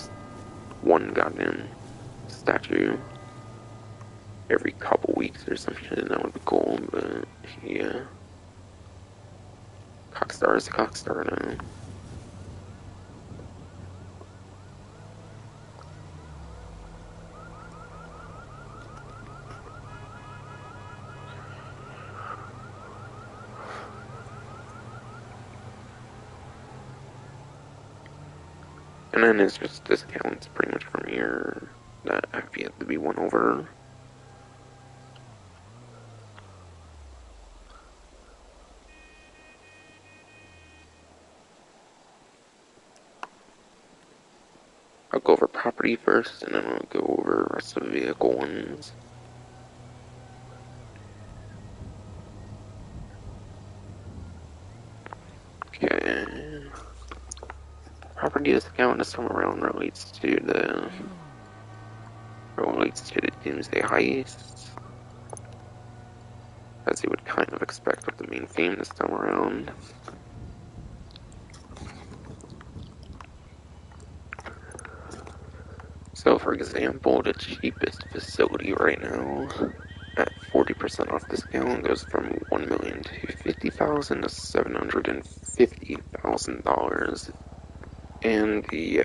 goddamn statue every couple weeks or some shit. That would be cool, but yeah. Cockstar is a Cockstar now. And then it's just discounts pretty much from here that have yet to be won over. I'll go over property first, and then I'll go over the rest of the vehicle ones. Okay. Property discount this time around relates to the Doomsday Heist, as you would kind of expect with the main theme this time around. So, for example, the cheapest facility right now at 40% off discount goes from $1 million to $50,000 to $750,000. And yeah,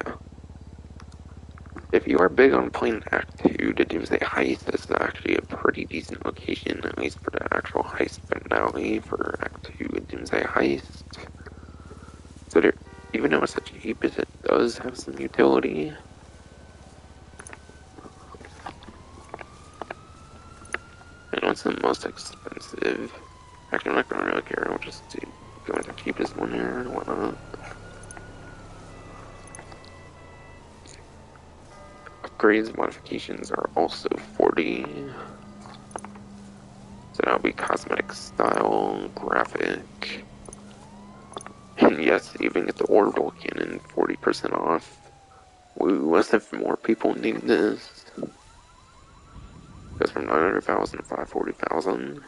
if you are big on playing Act 2, the Doomsday Heist is actually a pretty decent location, at least for the actual heist finale for Act 2 of Doomsday Heist. So there, even though it's as cheap as it does have some utility. And what's the most expensive? Actually, I'm not gonna really care, I'll just go with the cheapest one here and whatnot. Upgrades modifications are also 40. So that'll be cosmetic style, graphic. And yes, even get the orbital cannon 40% off. Woo, as if more people need this. Goes from 900,000 to 540,000.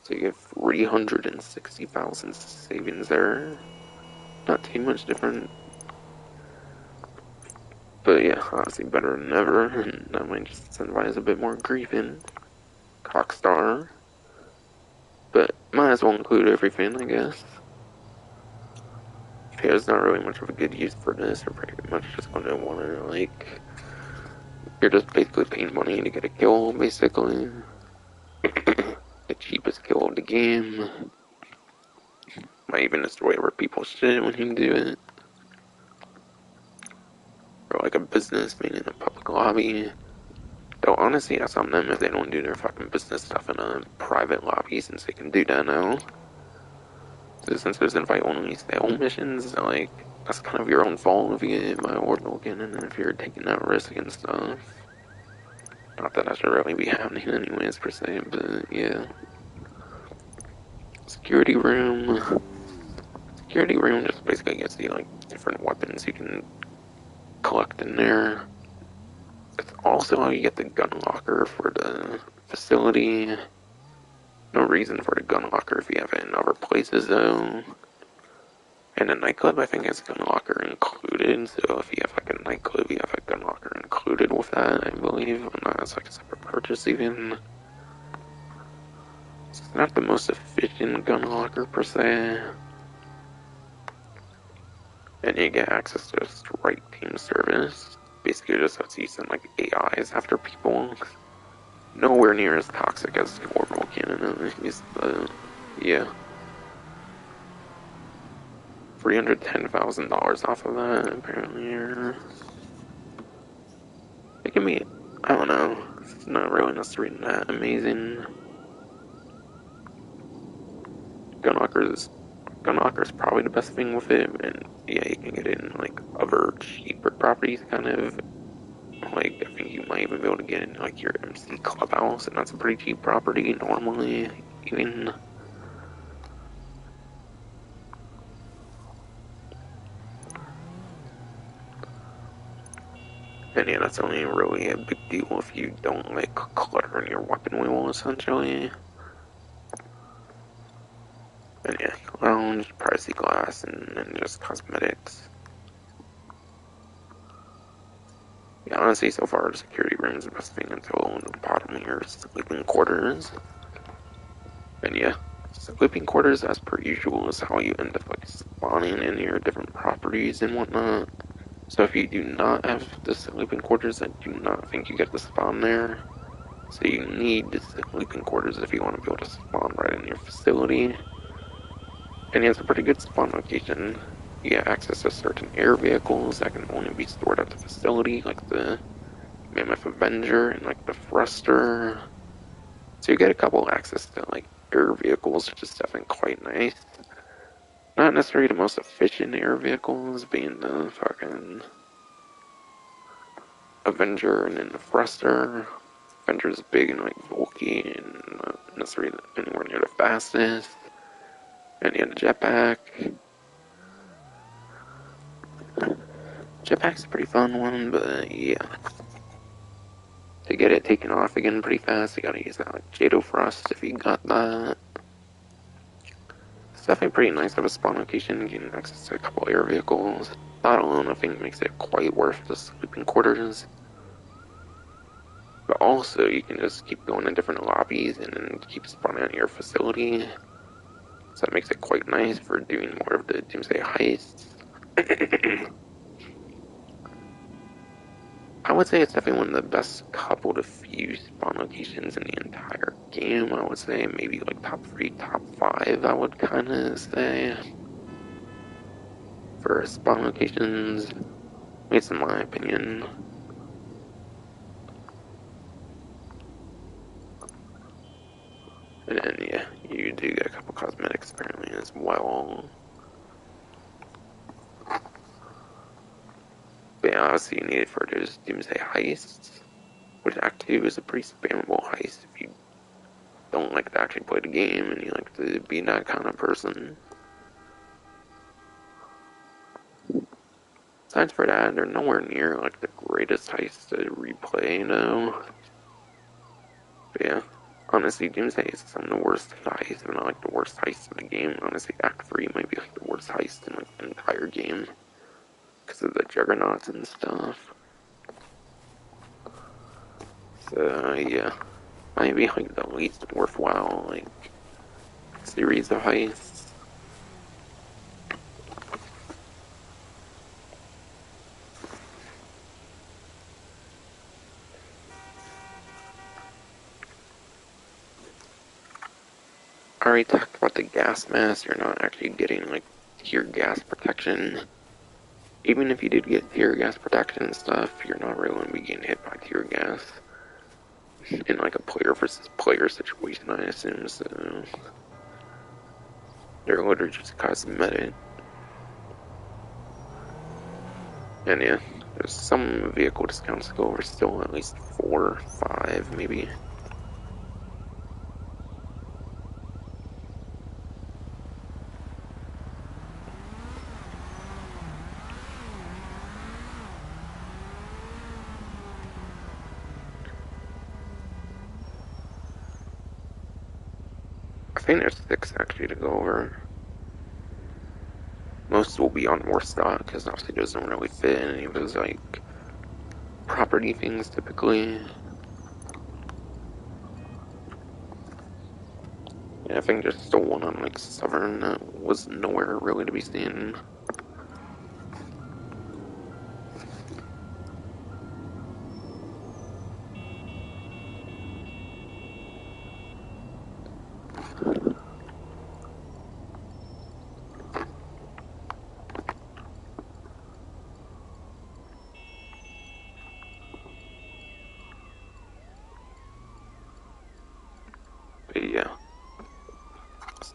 So you get 360,000 savings there. Not too much different. But yeah, honestly better than ever, and that might just incentivize a bit more griefing. Cockstar. But might as well include everything, I guess. There's not really much of a good use for this, or pretty much just gonna wanna, like, you're just basically paying money to get a kill, basically. The cheapest kill of the game. Might even destroy other people's shit when you do it. Or like a business, meaning a public lobby. Though honestly, that's on them if they don't do their fucking business stuff in a private lobby, since they can do that now. So since there's invite-only sale missions, like, that's kind of your own fault if you get my orbital cannon and if you're taking that risk and stuff. Not that should really be happening anyways, per se, but yeah. Security room. Security room just basically gets you, like, different weapons you can collect in there. It's also how you get the gun locker for the facility. No reason for the gun locker if you have it in other places, though. And a nightclub, I think, has a gun locker included, so if you have like a nightclub, you have a gun locker included with that, I believe. Not as like a separate purchase, even. It's not the most efficient gun locker, per se. And you get access to a strike team service. Basically, just lets you send like AIs after people. Nowhere near as toxic as the orbital cannon, at least, but Yeah. $310,000 off of that, apparently. Or it can be, I don't know. It's not really necessarily that amazing. Gunwalker's probably the best thing with it, and yeah, you can get it in like other cheaper properties, kind of. Like, I think you might even be able to get in like your MC Clubhouse, and that's a pretty cheap property normally, even. And yeah, that's only really a big deal if you don't like clutter in your weapon wheel, essentially. And yeah, lounge, privacy glass, and then just cosmetics. Yeah, honestly, so far, the security room is the best thing until the bottom here is sleeping quarters. And yeah, sleeping quarters, as per usual, is how you end up like spawning in your different properties and whatnot. So if you do not have the sleeping quarters, I do not think you get to spawn there. So you need the sleeping quarters if you want to be able to spawn right in your facility. And yeah, it's a pretty good spawn location. You get access to certain air vehicles that can only be stored at the facility, like the Mammoth Avenger and like the Thruster. So you get a couple access to like air vehicles, which is definitely quite nice. Not necessarily the most efficient air vehicles, being the fucking Avenger and then the Thruster. Avenger's big and like bulky and not necessarily anywhere near the fastest. And yeah, the jetpack. Jetpack's a pretty fun one, but yeah. To get it taken off again pretty fast, you gotta use that like Jado Frost if you got that. It's definitely pretty nice to have a spawn location, getting access to a couple air vehicles. That alone, I think, makes it quite worth the sleeping quarters. But also, you can just keep going in different lobbies and then keep spawning at your facility. So that makes it quite nice for doing more of the Doomsday heists. I would say it's definitely one of the best couple to few spawn locations in the entire game. I would say maybe like top 3, top 5, I would kind of say. For spawn locations, at least in my opinion. And then, yeah, you do get a couple cosmetics apparently as well. But yeah, obviously you need it for those Doomsday heists, which Act 2 is a pretty spammable heist if you don't like to actually play the game and you like to be that kind of person. Besides for that, they're nowhere near like the greatest heists to replay, though. But yeah, honestly, Doomsday is some of the worst heists, if not like the worst heist in the game. Honestly, Act 3 might be like the worst heist in like the entire game because of the juggernauts and stuff. So yeah, might be like the least worthwhile like series of heists. I already talked about the gas mask. You're not actually getting like tear gas protection. Even if you did get tear gas protection and stuff, you're not really going to be getting hit by tear gas in like a player versus player situation, I assume. So they're literally just cosmetic. And yeah, there's some vehicle discounts to go over still, at least 4, 5 maybe. I think there's 6 actually to go over. Most will be on more stock because obviously it doesn't really fit in any of those like property things typically. Yeah, I think there's still one on like Southern that was nowhere really to be seen.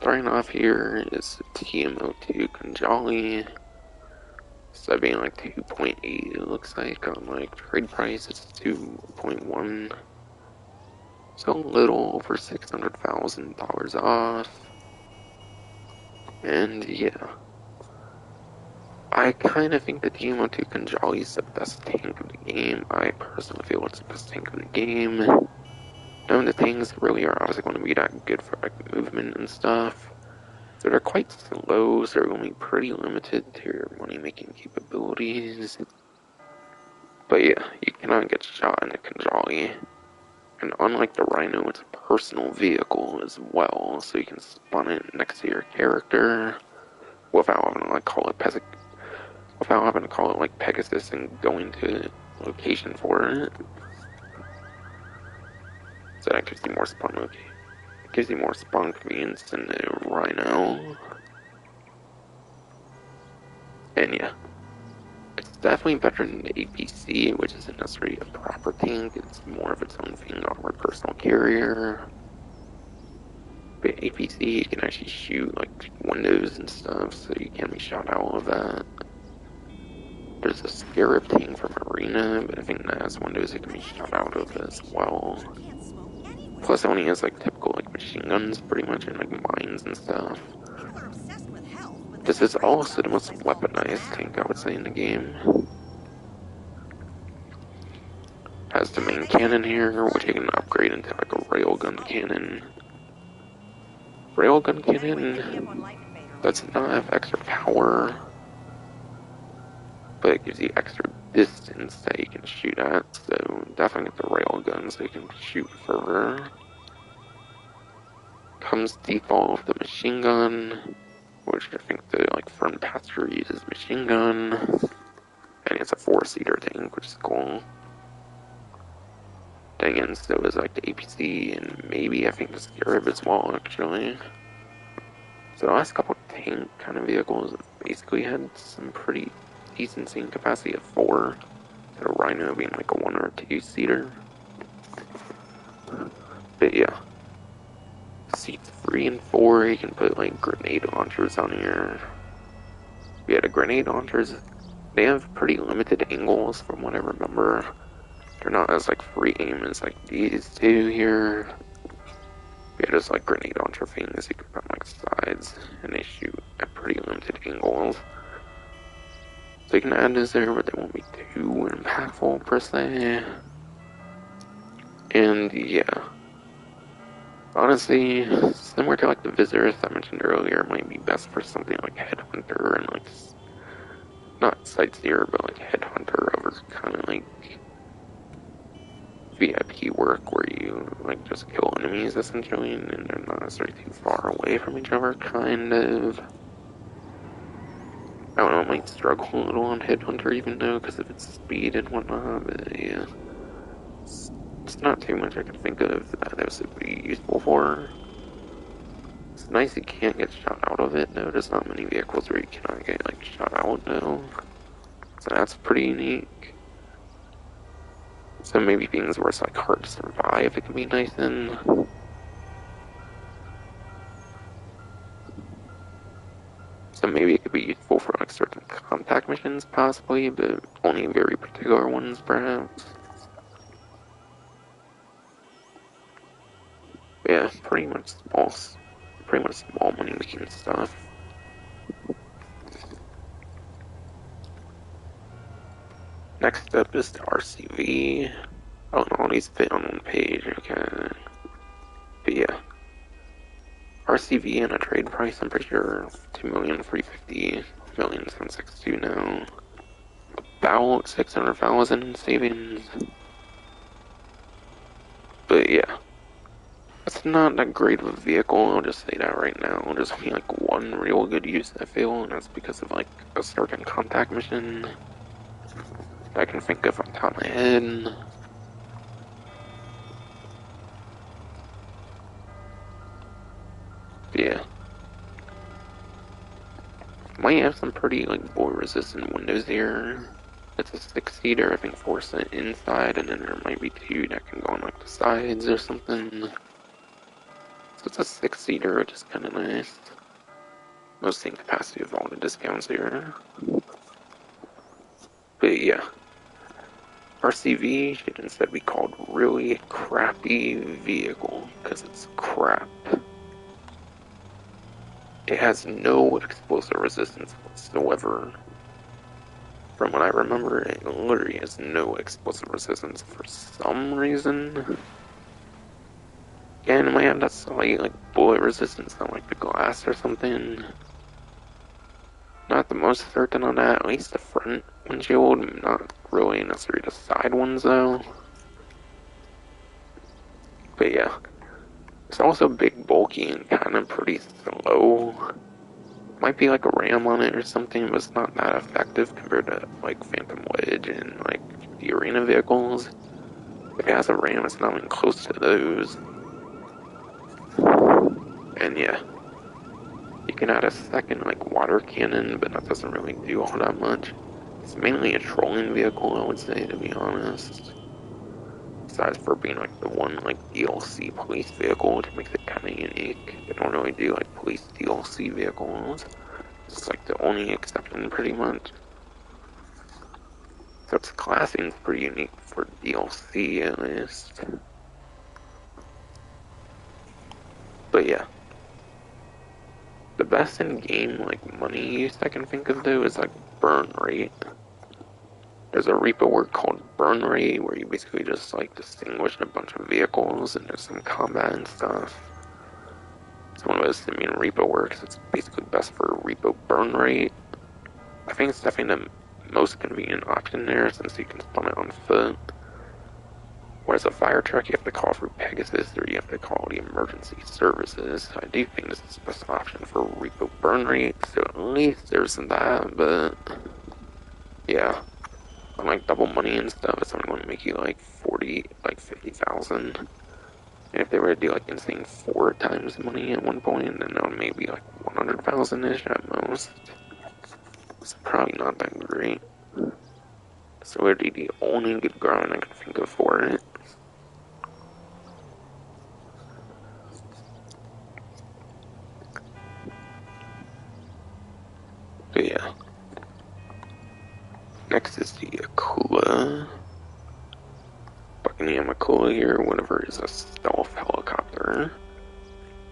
starting off here is TMO2 Kanjali. So being like 2.8, it looks like on like trade price it's 2.1. So a little over $600,000 off. And yeah. I kind of think the TMO2 Kanjali is the best tank of the game. I personally feel it's the best tank of the game. None of the tanks really are obviously going to be that good for like movement and stuff. So they're quite slow, so they're only pretty limited to your money-making capabilities. But yeah, you cannot get shot in a Kanjali. And unlike the Rhino, it's a personal vehicle as well, so you can spawn it next to your character without having to like call it like Pegasus and going to location for it. So that gives you more spawn convenience than the Rhino. And yeah, it's definitely better than the APC, which isn't necessarily a proper tank. It's more of its own thing, armored personal carrier. But APC, you can actually shoot like windows and stuff, so you can be shot out of that. There's a Scarab tank from Arena, but I think that has windows it can be shot out of as well. Plus, it only has like typical like machine guns, pretty much, and like mines and stuff. This is also the most weaponized tank, I would say, in the game. Has the main cannon here, which you can upgrade into like a railgun cannon. Railgun cannon does not have extra power, but it gives you extra distance that you can shoot at, so definitely get the railgun so you can shoot further. Comes default with the machine gun, which I think the like front passenger uses machine gun, and it's a 4-seater tank, which is cool. Then again, so is like the APC and maybe I think the Scarab as well, actually. So the last couple tank kind of vehicles basically had some pretty decent seating capacity of 4. The Rhino being like a 1 or 2-seater. But yeah. Seats 3 and 4, you can put like grenade launchers on here. Yeah, the grenade launchers, they have pretty limited angles from what I remember. They're not as like free aim as like these two here. Yeah, just like grenade launcher things you can put on like sides, and they shoot at pretty limited angles. So you can add this there, but they won't be too impactful per se. And yeah. Honestly, similar to like the Visitors I mentioned earlier, might be best for something like Headhunter and like, not Sightseer, but like Headhunter over kind of like VIP work where you like just kill enemies essentially, and they're not necessarily too far away from each other, kind of. I don't know, it might struggle a little on Headhunter even though, because of its speed and whatnot, but yeah. It's not too much I can think of that this would be useful for. It's nice you can't get shot out of it, though. There's not many vehicles where you cannot get like shot out, though. So that's pretty unique. So maybe things where it's like hard to survive, it can be nice in. So maybe it could be useful for like certain contact missions, possibly, but only very particular ones, perhaps. But yeah, pretty much small money making stuff. Next up is the RCV. Oh no, these fit on one page, okay. But yeah. RCV and a trade price, I'm pretty sure 2,350,000, 1,762 now. About 600,000 in savings. But yeah. It's not that great of a vehicle, I'll just say that right now. There's only like one real good use I feel, and that's because of like a certain contact mission that I can think of on top of my head. But yeah. Might have some pretty like boy resistant windows here. It's a 6-seater, I think 4 sit inside, and then there might be 2 that can go on like the sides or something. So it's a 6-seater, which is kind of nice. Most seating capacity of all the discounts here. But yeah. RCV should instead be called really crappy vehicle, because it's crap. It has no explosive resistance whatsoever. From what I remember, it literally has no explosive resistance for some reason. And it might have that slight, like, bullet resistance on, like, the glass or something. Not the most certain on that, at least the front windshield, not really necessarily the side ones, though. But yeah. It's also big, bulky, and kind of pretty slow. Might be like a RAM on it or something, but it's not that effective compared to like Phantom Wedge and like the arena vehicles. If it has a RAM, it's not even close to those. And yeah, you can add a second like water cannon, but that doesn't really do all that much. It's mainly a trolling vehicle, I would say, to be honest. Besides for being like the one like DLC police vehicle, which makes it kind of unique. They don't really do like police DLC vehicles. It's like the only exception, pretty much. So its classing is pretty unique for DLC, at least. But yeah. The best in-game, like, money use I can think of, though, is, like, burn rate. There's a repo work called burn rate, where you basically just, like, distinguish a bunch of vehicles, and there's some combat and stuff. It's one of those immune repo works. It's basically best for repo burn rate. I think it's definitely the most convenient option there, since you can spawn it on foot. Whereas a fire truck, you have to call through Pegasus, or you have to call the emergency services. I do think this is the best option for repo burn rate, so at least there's that, but yeah. On like double money and stuff, it's only going to make you like 50,000. And if they were to do like insane 4 times money at one point, then that would maybe like 100,000-ish at most. It's probably not that great. So it would be the only good grind I can think of for it. But yeah. Next is the Akula. Buckingham Akula here, whatever, is a stealth helicopter.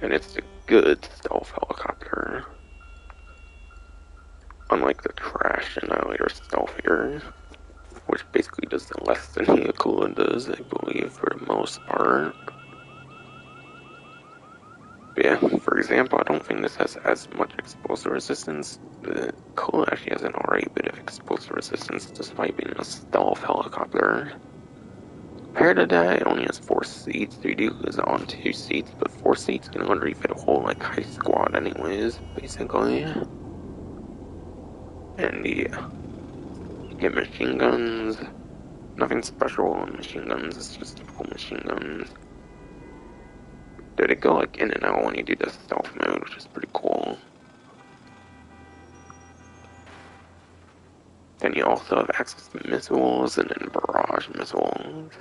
And it's a good stealth helicopter. Unlike the trash Annihilator stealth here, which basically does less than the Akula does, I believe, for the most part. But yeah, for example, I don't think this has as much explosive resistance. The Akula actually has an alright bit of explosive resistance despite being a stealth helicopter. Compared to that, it only has 4 seats. 3D is on 2 seats, but 4 seats can literally fit a whole like high squad anyways, basically. And yeah, you get machine guns. Nothing special on machine guns, it's just typical machine guns. They go like in and out when you do the stealth mode, which is pretty cool. Then you also have access to missiles and then barrage missiles.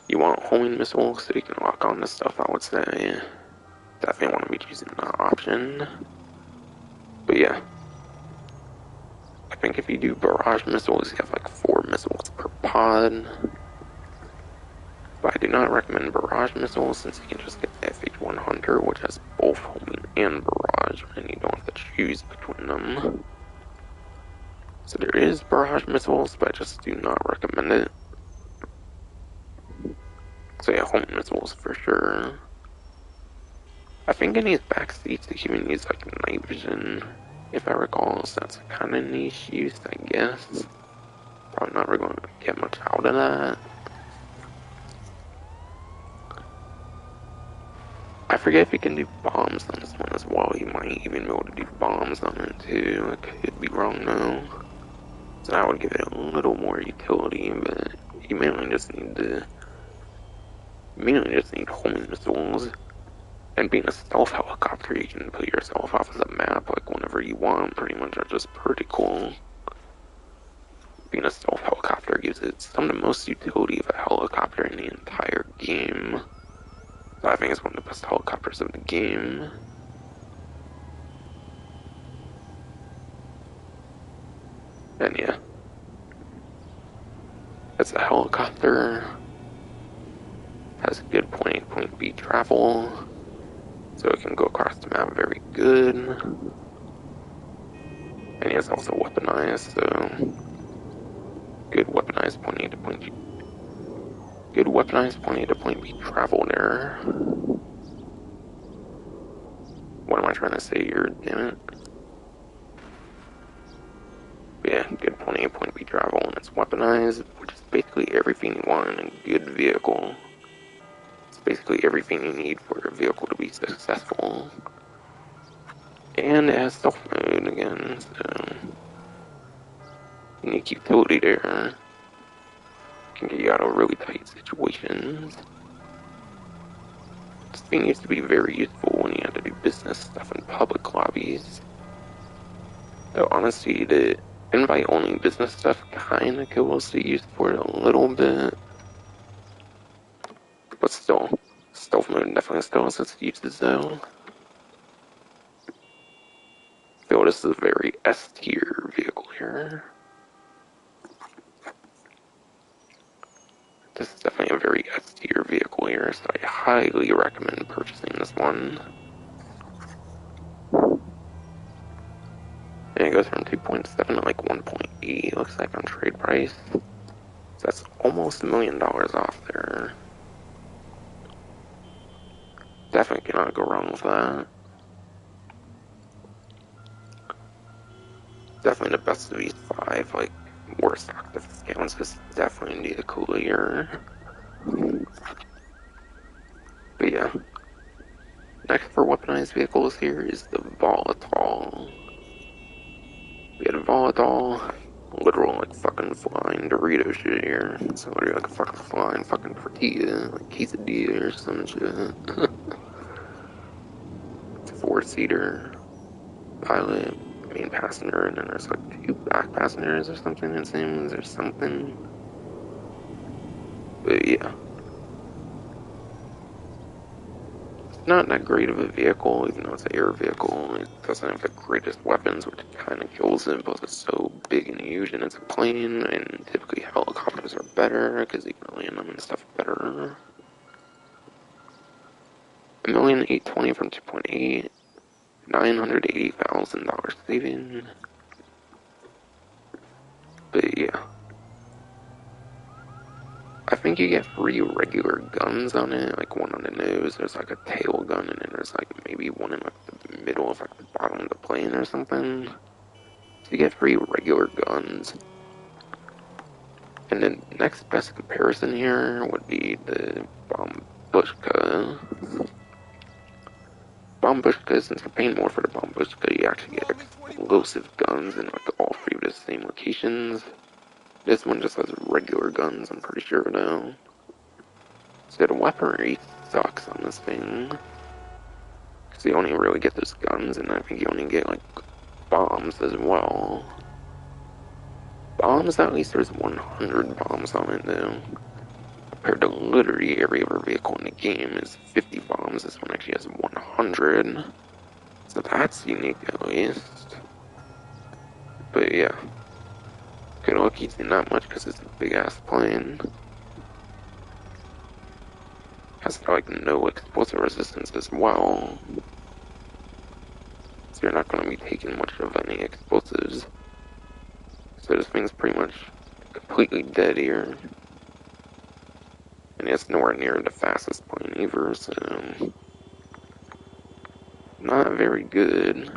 You want homing missiles so you can lock on to stuff, I would say. Definitely want to be choosing that option. But yeah. I think if you do barrage missiles, you have like 4 missiles per pod. But I do not recommend barrage missiles since you can just get the FH-1 Hunter, which has both homing and barrage, and you don't have to choose between them. So there is barrage missiles, but I just do not recommend it. So yeah, homing missiles for sure. I think in these back seats you can even use like night vision, if I recall, so that's a kind of niche use, I guess. Probably not really going to get much out of that. I forget if you can do bombs on this one as well. You might even be able to do bombs on it too. I could be wrong though. So that would give it a little more utility, but you mainly just need homing missiles. And being a stealth helicopter, you can put yourself off of the map like whenever you want, pretty much, which is pretty cool. Being a stealth helicopter gives it some of the most utility of a helicopter in the entire game. So I think it's one of the best helicopters of the game. And yeah, it's a helicopter. Has good point A, point B travel. So it can go across the map very good. And it's also weaponized, so good weaponized point A to point B. Good weaponized point A to point B travel there. What am I trying to say here? Damn it. But yeah, good point A, point B travel, and it's weaponized, which is basically everything you want in a good vehicle. It's basically everything you need for a vehicle to be successful. And it has stealth mode again, so unique utility there. Can get you out of really tight situations. This thing used to be very useful when you had to do business stuff in public lobbies. Though honestly, the invite-only business stuff kinda kills the use for it a little bit. But still, stealth mode definitely still has its uses though. I feel this is a very S tier vehicle here. This is definitely a very S tier vehicle here, so I highly recommend purchasing this one. And it goes from 2.7 to like 1.8, looks like on trade price. So that's almost $1 million off there. Definitely cannot go wrong with that. Definitely the best of these five, like, worst active discounts is definitely need a cooler. But yeah. Next for weaponized vehicles here is the Volatile. We had a Volatile, literal like fucking flying Dorito shit here. So literally like a fucking flying fucking tortilla, like quesadilla or some shit. It's a 4-seater pilot, main passenger, and then there's like 2 back passengers or something, it seems, or something. But yeah. Not that great of a vehicle, even though it's an air vehicle. It doesn't have the greatest weapons, which kind of kills it, but it's so big and huge, and it's a plane, and typically helicopters are better, because you can land them and stuff better. $1,820,000 from 2.8, $980,000 saving. But yeah. I think you get 3 regular guns on it, like one on the nose, there's like a tail gun, and then there's like maybe one in like the middle of like the bottom of the plane or something. So you get 3 regular guns. And the next best comparison here would be the Bombushka. Bombushka, since you're paying more for the Bombushka, you actually get explosive guns in like all 3 of the same locations. This one just has regular guns, I'm pretty sure though. So the weaponry sucks on this thing. Because you only really get those guns, and I think you only get like bombs as well. Bombs, at least there's 100 bombs on it though. Compared to literally every other vehicle in the game is 50 bombs, this one actually has 100. So that's unique at least. But yeah. Good luck using that much because it's a big ass plane. Has like no explosive resistance as well. So you're not going to be taking much of any explosives. So this thing's pretty much completely dead here. And it's nowhere near the fastest plane either, so not very good.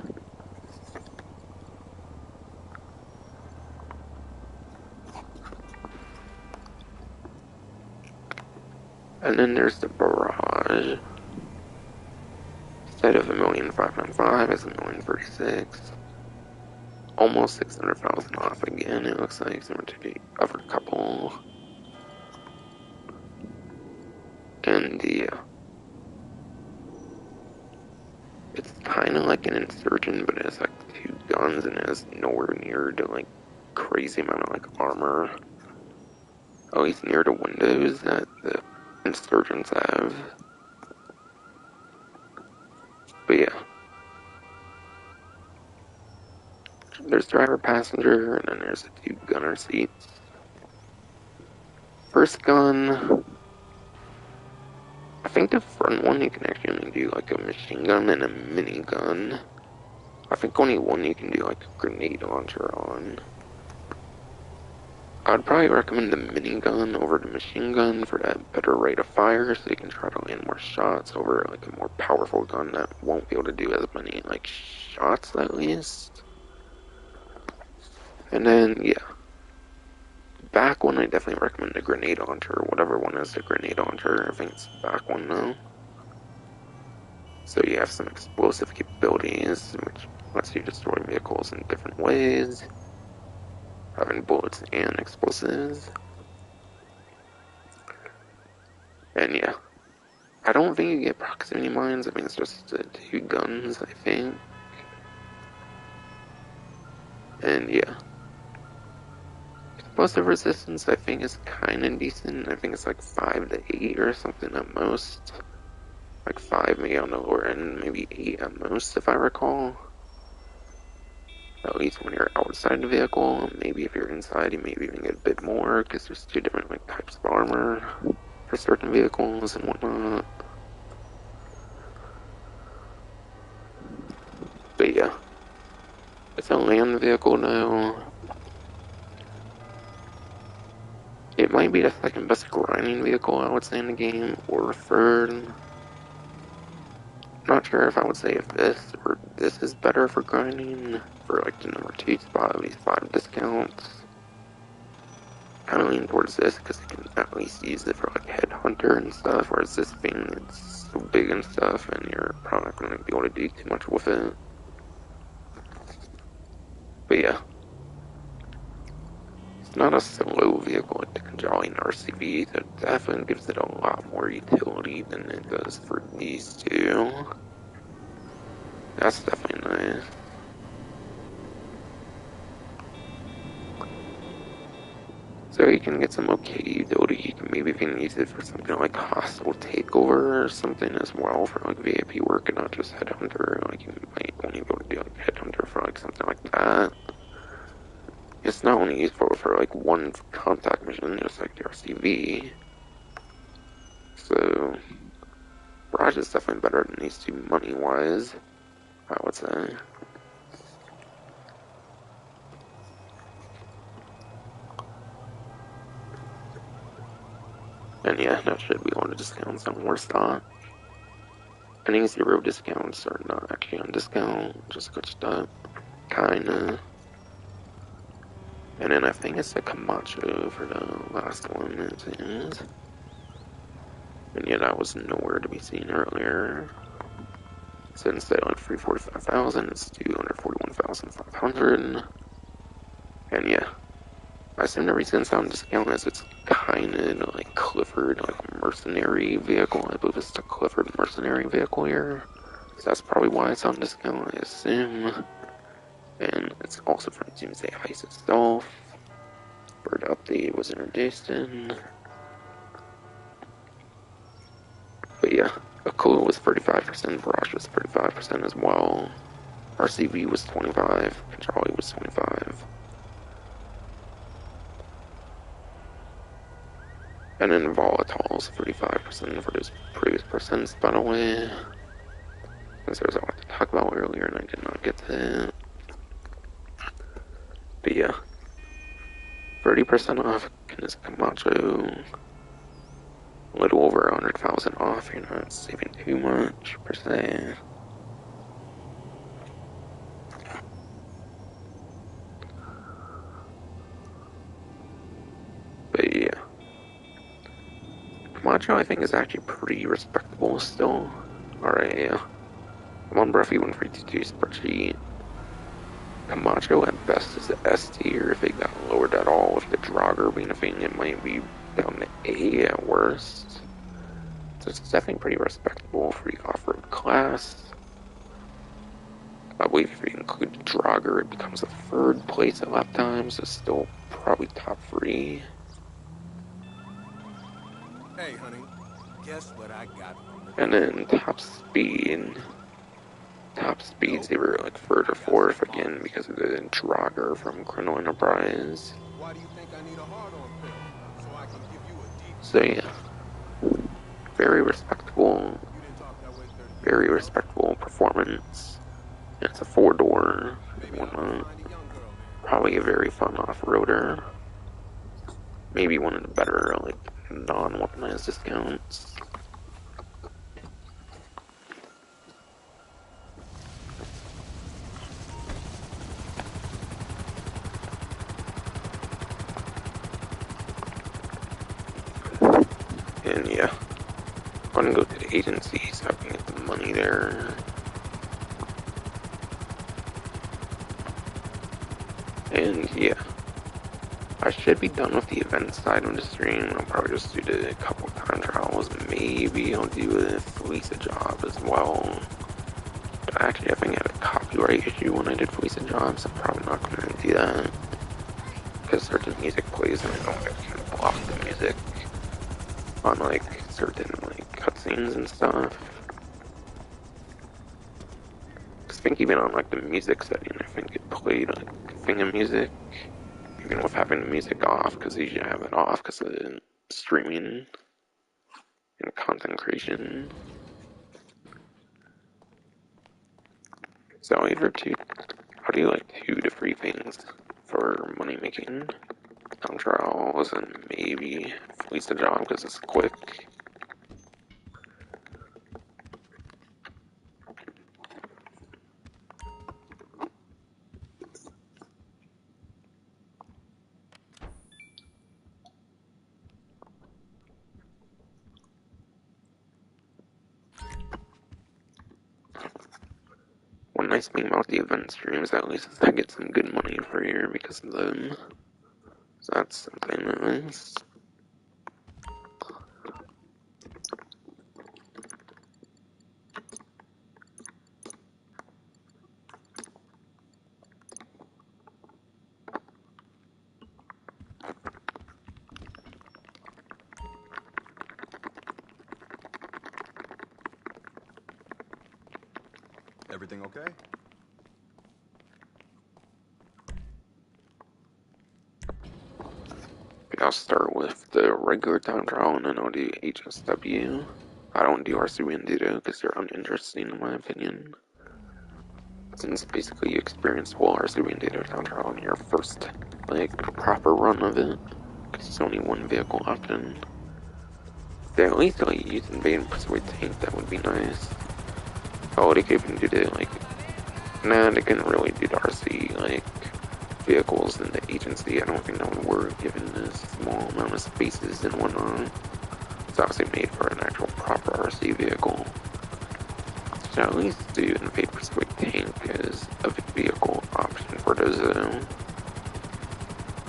And then there's the Barrage. Instead of $1,595,000, it's $1,036,000. Almost 600,000 off again, it looks like, similar to the other couple. And yeah. It's kind of like an Insurgent, but it has like 2 guns and it has nowhere near the like crazy amount of like armor. At least near the windows that the Insurgents have. But yeah. There's driver, passenger, and then there's the 2 gunner seats. First gun, I think the front one you can actually only do like a machine gun and a minigun. I think only one you can do like a grenade launcher on. I'd probably recommend the minigun over the machine gun for that better rate of fire, so you can try to land more shots over like a more powerful gun that won't be able to do as many like shots at least. And then yeah, back one I definitely recommend the grenade launcher, whatever one is the grenade launcher. I think it's the back one though. So you have some explosive capabilities, which lets you destroy vehicles in different ways, having bullets and explosives. And yeah, I don't think you get proximity mines. I think it's just the 2 guns, I think. And yeah, explosive resistance I think is kind of decent. I think it's like 5 to 8 or something at most. Like 5 maybe on the lower end, maybe 8 at most if I recall. At least when you're outside the vehicle. Maybe if you're inside, you maybe even get a bit more, because there's 2 different like types of armor for certain vehicles and whatnot. But yeah, it's a land vehicle now. It might be the second best grinding vehicle I would say in the game, or third. Not sure if I would say if this or this is better for grinding. For like the number 2 spot, at least 5 discounts. Kind of lean towards this because I can at least use it for like headhunter and stuff, whereas this thing it's so big and stuff and you're probably not going to be able to do too much with it. But yeah, it's not a slow vehicle like the Conjali RCV, that definitely gives it a lot more utility than it does for these 2. That's definitely nice. So you can get some okay utility. You can maybe even use it for something like hostile takeover or something as well for like VIP work and not just headhunter. Like you might only be able to do like headhunter for like something like that. It's not only useful for like one contact mission, just like the RCV. So Barrage is definitely better than these 2 money wise, I would say. And yeah, that should be one of the discounts on more stock. I think 0 discounts are not actually on discount, just glitched up. Kinda. And then I think it's a Camacho for the last one, it is. And yeah, that was nowhere to be seen earlier. So instead of 345,000, it's 241,500. And yeah, I assume the reason it's on discount is it's kind of like Clifford, like mercenary vehicle. I believe it's the Clifford mercenary vehicle here. So that's probably why it's on discount, I assume. And it's also from Doomsday Heist itself. Bird update was introduced in. But yeah, Akula was 35%, Barrage was 35% as well. RCV was 25, Charlie was 25. And then Volatiles 35% for those previous percents, by the way. Since there was a lot to talk about earlier and I did not get to it. But yeah, 30% off is Camacho. A little over 100,000 off, you're not saving too much per se. But yeah, Camacho I think is actually pretty respectable still. Alright, yeah. I'm on Breathy 1322 spreadsheet. Camacho at best is the S tier if it got lowered at all. With the Draugr being a thing, it might be down to A at worst. So it's definitely pretty respectable for the off-road class. I believe if you include the Draugr, it becomes a 3rd place at lap times, so still probably top 3. Hey, honey, guess what I got from the And then top speed. top speeds, they were like third or fourth again because of the Draugr from Criminal Enterprise. Why do you think I need a hard-on pill? So I can give you a deep... So yeah, very respectable, You didn't talk that way 30 years very ago. respectable performance. It's a 4-door, Maybe I'll go whatnot. find a young girl then. Probably a very fun off-roader. Maybe one of the better, like, non-weaponized discounts. And yeah, I'm gonna go to the agency so I can get the money there. And yeah, I should be done with the event side of the stream. I'll probably just do a couple time trials. Maybe I'll do a Fleeca job as well. But actually, I think I had a copyright issue when I did Fleeca jobs. I'm probably not gonna do that. Because certain music plays and I don't get to block the music on like certain like cutscenes and stuff. Cause I think even on like the music setting, I think it played like thing of music, even with having the music off, because you should have it off because of the streaming and content creation. So either two, how do you like 2 to 3 things for money making? Time trials and maybe Fleeca job because it's quick. One nice thing about the event streams, at least, is I get some good money per year because of them. So that's something nice. Everything okay? I'll start with the regular time trial and then I'll do HSW. I don't do RC and Ditto because they're uninteresting in my opinion. Since basically you experience full RC and Ditto time trial in your first, like, proper run of it. Because it's only one vehicle option. They at least like use invade and persuade tank, that would be nice. Oh, they could even do the, like, nah, they couldn't really do the RC, like, vehicles in the agency. I don't think that would work given the small amount of spaces and whatnot. It's obviously made for an actual proper RC vehicle. So at least do invade persuade tank as a vehicle option for those.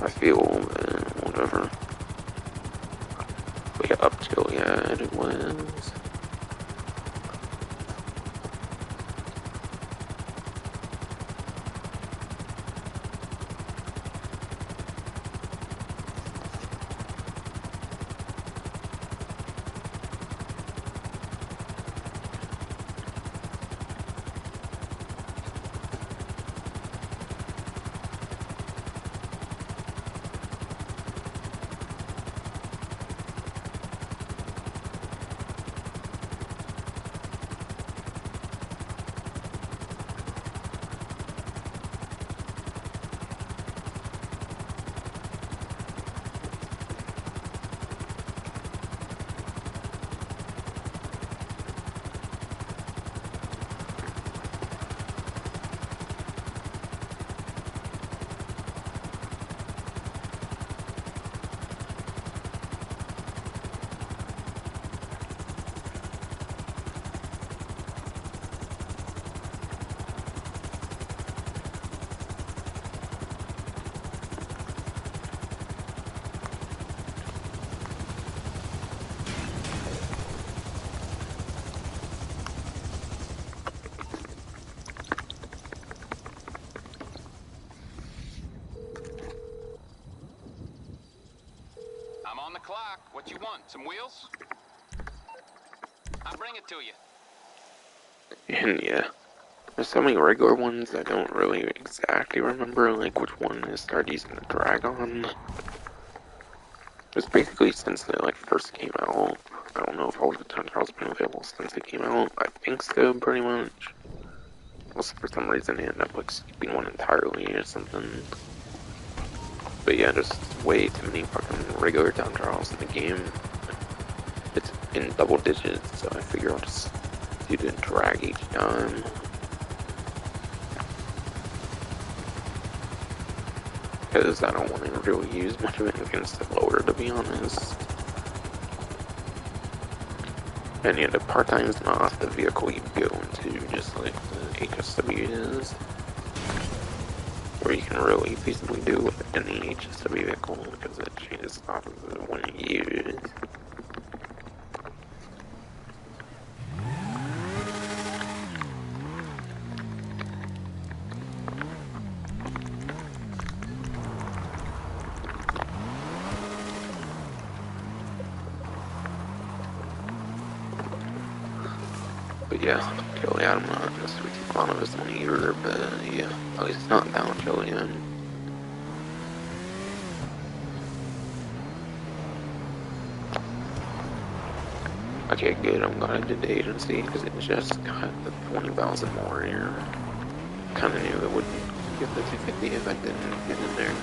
I feel whatever. But yeah, up till yeah, it was. I'm on the clock. What you want? Some wheels? I'll bring it to you. And yeah, There's so many regular ones I don't really exactly remember, like which one I started using the Dragon. It's basically since they like first came out. I don't know if all the Tundras have been available since they came out. I think so, pretty much. Unless for some reason they end up like skipping one entirely or something. But yeah, just way too many fucking regular Tundras in the game. It's in double digits, so I figure I'll just do the drag each time. Because I don't want to really use much of it against the loader, to be honest. And yeah, the part-time is not the vehicle you go into, just like the HSW is. Where you can really feasibly do with any HSW vehicle, because it changes off of the one you use. But yeah, Kelly, I'm not necessarily too fond of this one either, but yeah, at least it's not down Kellyanne. Okay, good, I'm glad I did the agency, because it just got the 20,000 more here. Kinda knew it wouldn't give the 250 if I didn't get in there.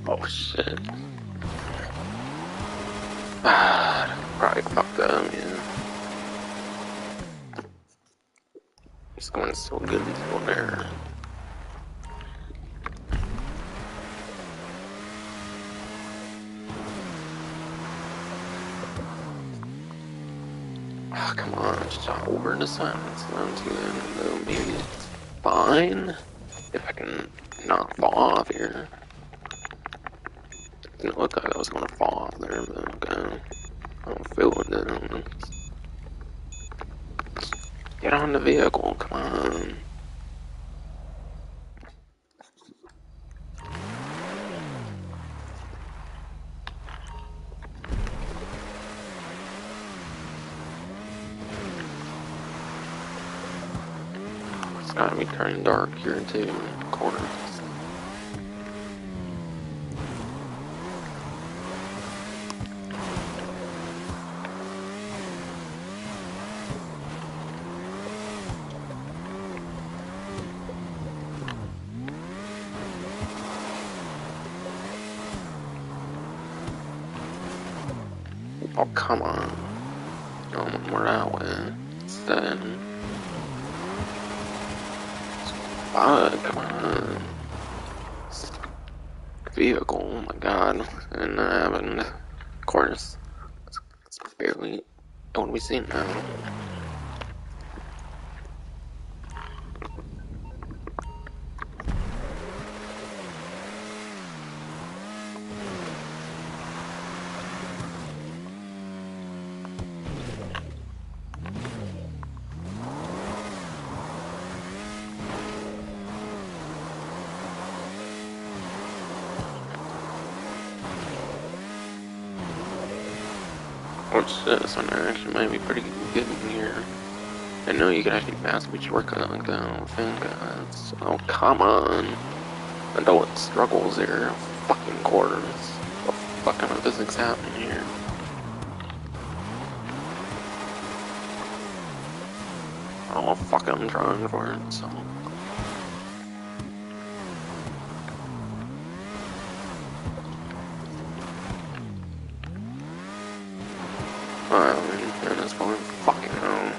Oh shit. Ah, probably fucked up, yeah. It's going so good until there. Oh, come on, just over the silence. Down to it, though. Maybe it's fine if I can not fall off here. It didn't look like I was gonna fall off there, but okay. I don't feel it then. Get on the vehicle, come on. It's gotta be turning dark here too, corners. Oh, come on. No, we're that way. Instead. Come on. Vehicle, oh my god. And having, of course, it's barely. What do we see now? What's this one actually might be pretty good in here. I know you can actually mass each workout like that, I don't think. Oh, come on. adult struggles here. Fucking quarters. What fucking physics happening here? Oh fuck, I'm trying for it, so. And it's going fucking home.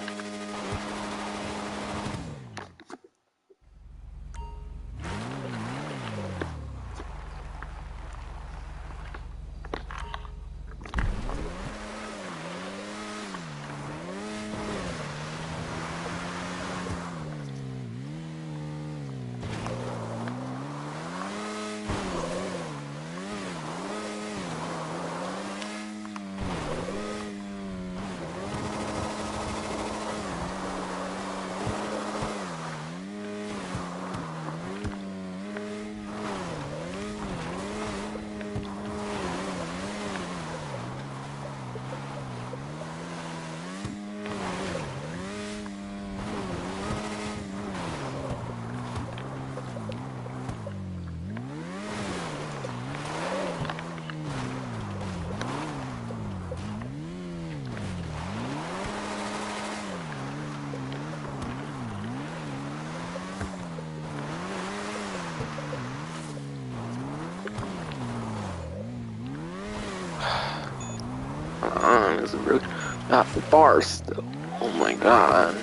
Is it really not far still? Oh my god.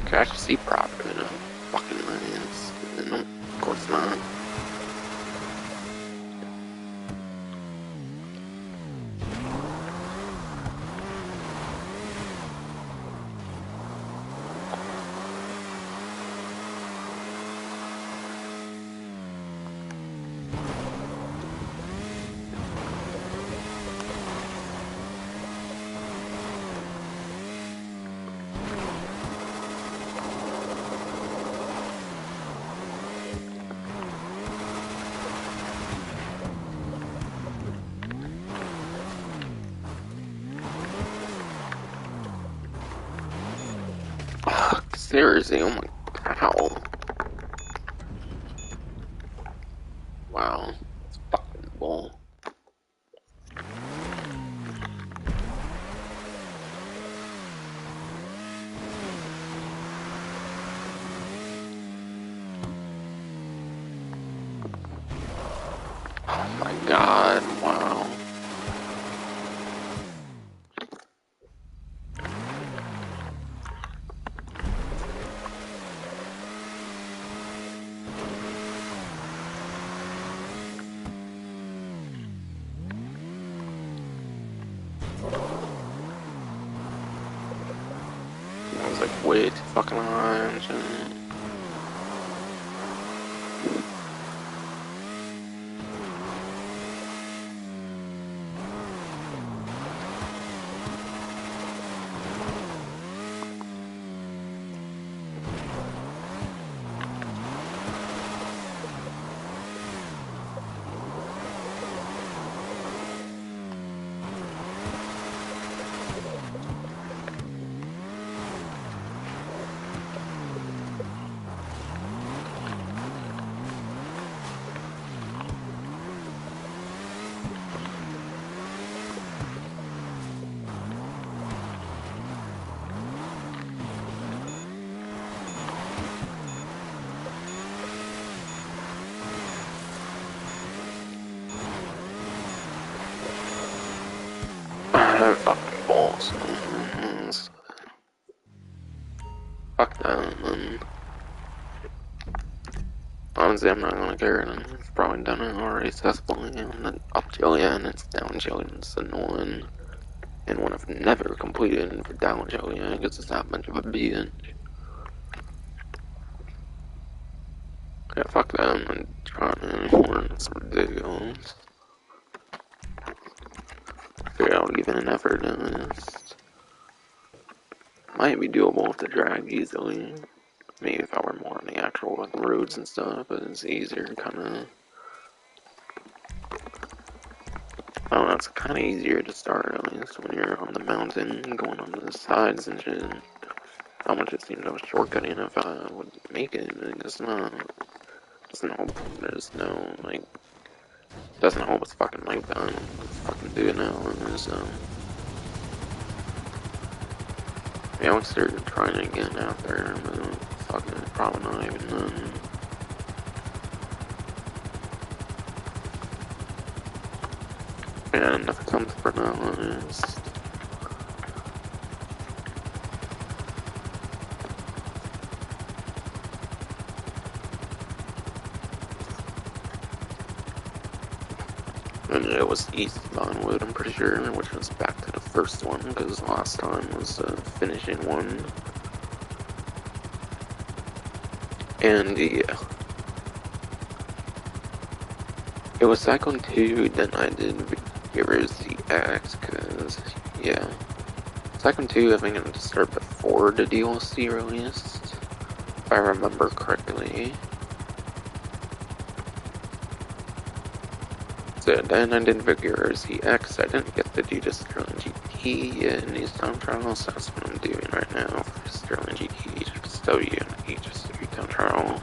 Can I actually see properly in a fucking lens? No, of course not. Fuck, seriously, oh my god. Wow. It's fucking bull. Oh my god, wow. That was like way too fucking high and shit. Fucking balls. Fuck that, man. Honestly, I'm not gonna care. I've probably done it already successfully. And up Jillian, it's down Jillian, it's annoying. And one I've never completed for down Jillian because it's not much of a beat. Yeah, fuck that, I'm not trying anymore. It's ridiculous. Figure out even an effort in this. Might be doable to drag easily. Maybe if I were more on the actual like, roads and stuff, but it's easier, kinda. I don't know, it's kinda easier to start at least when you're on the mountain, going on the sides and shit. how much it seemed I was shortcutting if I would make it. It's not. There's no, like, doesn't hold it's fucking like that. Let's fucking do it now. So, yeah, let's start trying it again out there, but fucking probably not even then. And if it comes for now, it's. And it was East Vinewood, I'm pretty sure, which was back to the first one, because last time was finishing one. And yeah. It was Cyclone 2, then I did Heroes ZX, because, yeah. Cyclone 2, I think it started before the DLC released, if I remember correctly. So then I did Vigor ZX. I didn't get to do the Sterling GT in these time trials. That's what I'm doing right now for Sterling GT, HSW, and HSW time trial.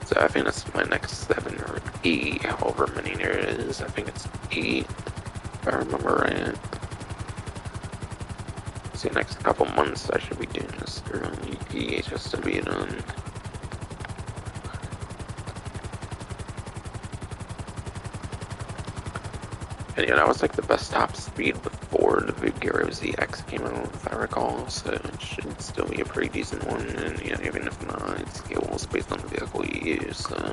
So I think that's my next 7 or 8, however many there is. I think it's 8, if I remember right. So the next couple months I should be doing the Sterling GT, HSW done. And yeah, that was like the best top speed before the Vigero ZX came out, if I recall, so it should still be a pretty decent one, and yeah, even if not, it's scalable based on the vehicle you use, so.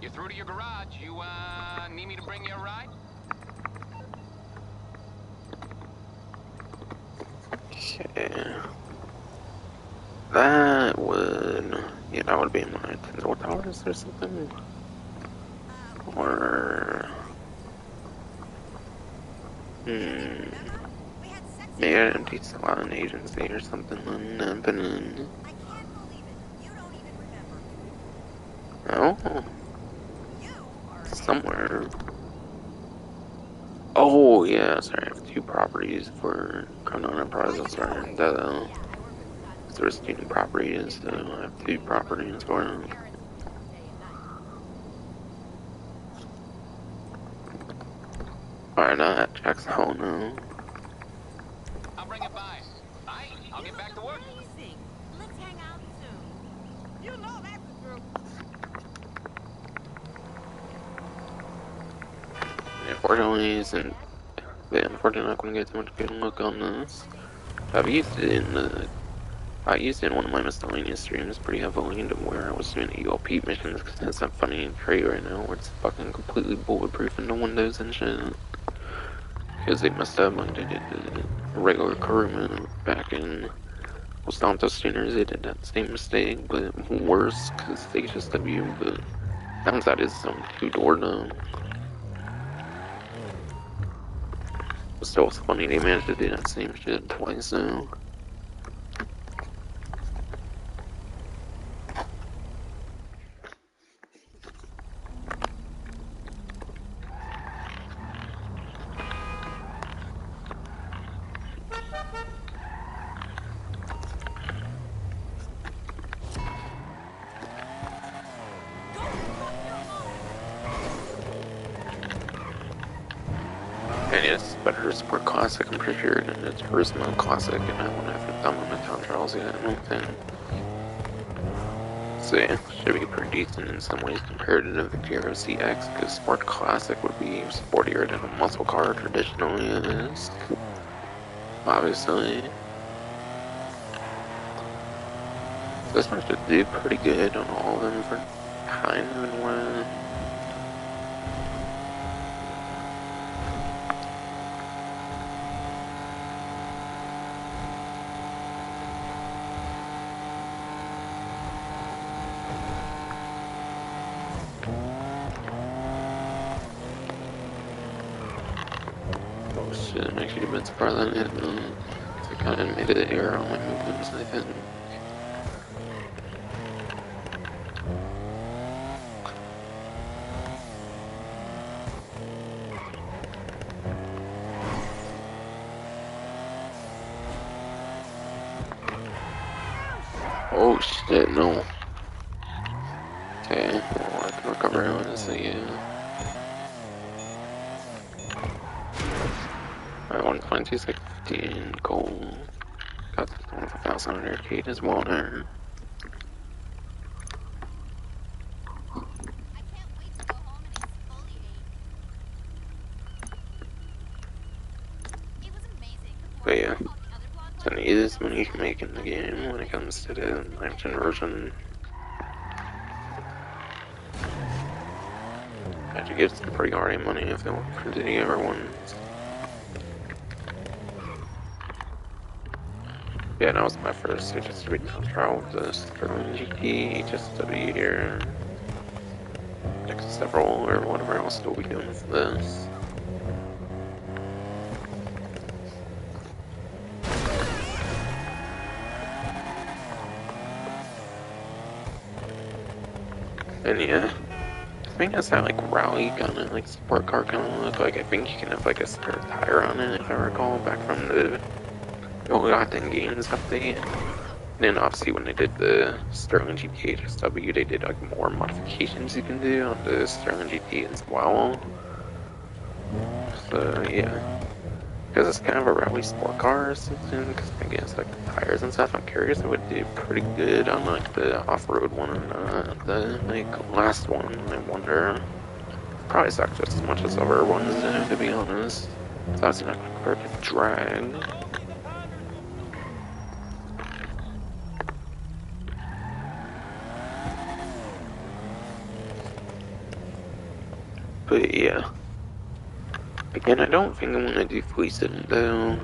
You're through to your garage. You, need me to bring you a ride? Okay. That would, yeah, that would be my Tinsel Towers or something. Or, maybe an empty salon agency or something then, but then, I can't believe it. You don't even remember. oh, You are an somewhere. Oh, yeah, sorry, I have 2 properties for Chrono Enterprises, sorry, there's 2 new properties, so I have 2 properties for them. Alright, that checks out now. I'll bring it by. Aight, I'll get back to work. amazing. Let's hang out soon. You know that's the truth. Unfortunately, unfortunately, I couldn't get too much good look on this. I've used it in one of my miscellaneous streams pretty heavily, into where I was doing ELP missions, because it's that funny trait right now where it's fucking completely bulletproof into Windows and shit. Because they messed up, like they did the regular crewman back in Los Santos tuners, they did that same mistake, but worse, because they just W, but downside is some 2-door though. Still, it's funny they managed to do that same shit twice now. And yes, better Sport Classic, I'm pretty sure, than the Turismo Classic, and I won't have done on the town trials yet, I don't think. So yeah, should be pretty decent in some ways compared to the Victoria CX, because Sport Classic would be sportier than a muscle car traditionally is. Obviously. So this one should do pretty good on all of them for kind of in a way. Oh shit, I'm actually a bit surprised I didn't hit them. I kinda made an error on my movements, I think. Oh shit, no. Okay, well, I can recover honestly, yeah. Alright, 1.2615 gold. Got 1,000 arcade as well there. I can't wait to go home and exfoliate. It was amazing. The more But I yeah, saw how the other blonde so was, the the more I easiest felt money you can sorry make for in the her. game when it I comes to think the she's still 9th gen pretty. version. Actually gives some pretty already money if they look for the other ones. Yeah, that was my first HSW time trial with the Sterling GT, HSW here. Next several or whatever else we'll be doing for this. And yeah, I think that's that like rally kind of like sport car kind of look. Like I think you can have like a spare tire on it if I recall back from the old Gotham Games update. And then obviously when they did the Sterling GT HSW, they did like more modifications you can do on the Sterling GT as well. So yeah, because it's kind of a rally sport car or something. Because I guess like the tires and stuff, I'm curious it would do pretty good on like the off-road one or not. The like last one, I wonder. Probably suck just as much as other ones do, to be honest. It's obviously not going to compare to drag. But yeah. Again, I don't think I'm going to do Fleeca though.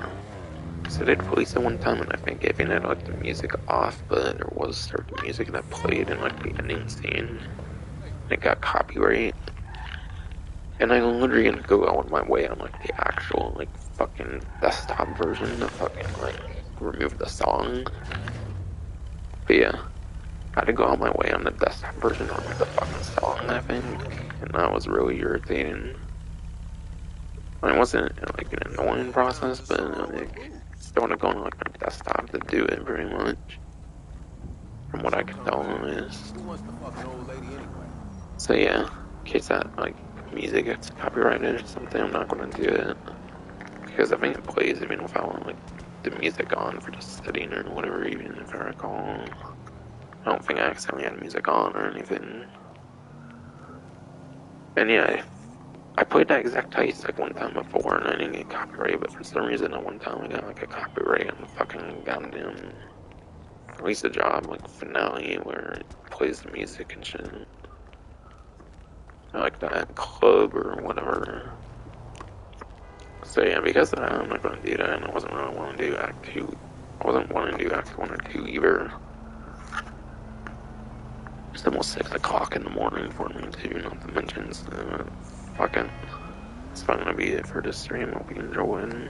So I did Fleeca one time and I think even had like the music off, but there was certain music that played in like the ending scene. And it got copyright. And I literally gonna go out of my way on like the actual like fucking desktop version to fucking like remove the song. But yeah, I had to go out of my way on the desktop version to remove the fucking song, I think. And that was really irritating. It wasn't like an annoying process, but like still want to go on like my desktop to do it very much. From what I So could come tell back. at least. Who wants to fuck an old lady anyway? So yeah, in case that like music gets copyrighted or something, I'm not gonna do it. Because I think it plays even without like the music on for just sitting or whatever, even if I recall. I don't think I accidentally had music on or anything. And yeah, I played that exact heist like one time before and I didn't get copyright, but for some reason that one time I got like a copyright on the fucking goddamn release the job like finale where it plays the music and shit. Like that club or whatever. So yeah, because of that, I'm not gonna do that, and I wasn't really wanting to do Act 2. I wasn't wanting to do Act 1 or 2 either. It's almost 6 o'clock in the morning for me too, not to mention, so fucking, it's not gonna be it for this stream. Hope you enjoying.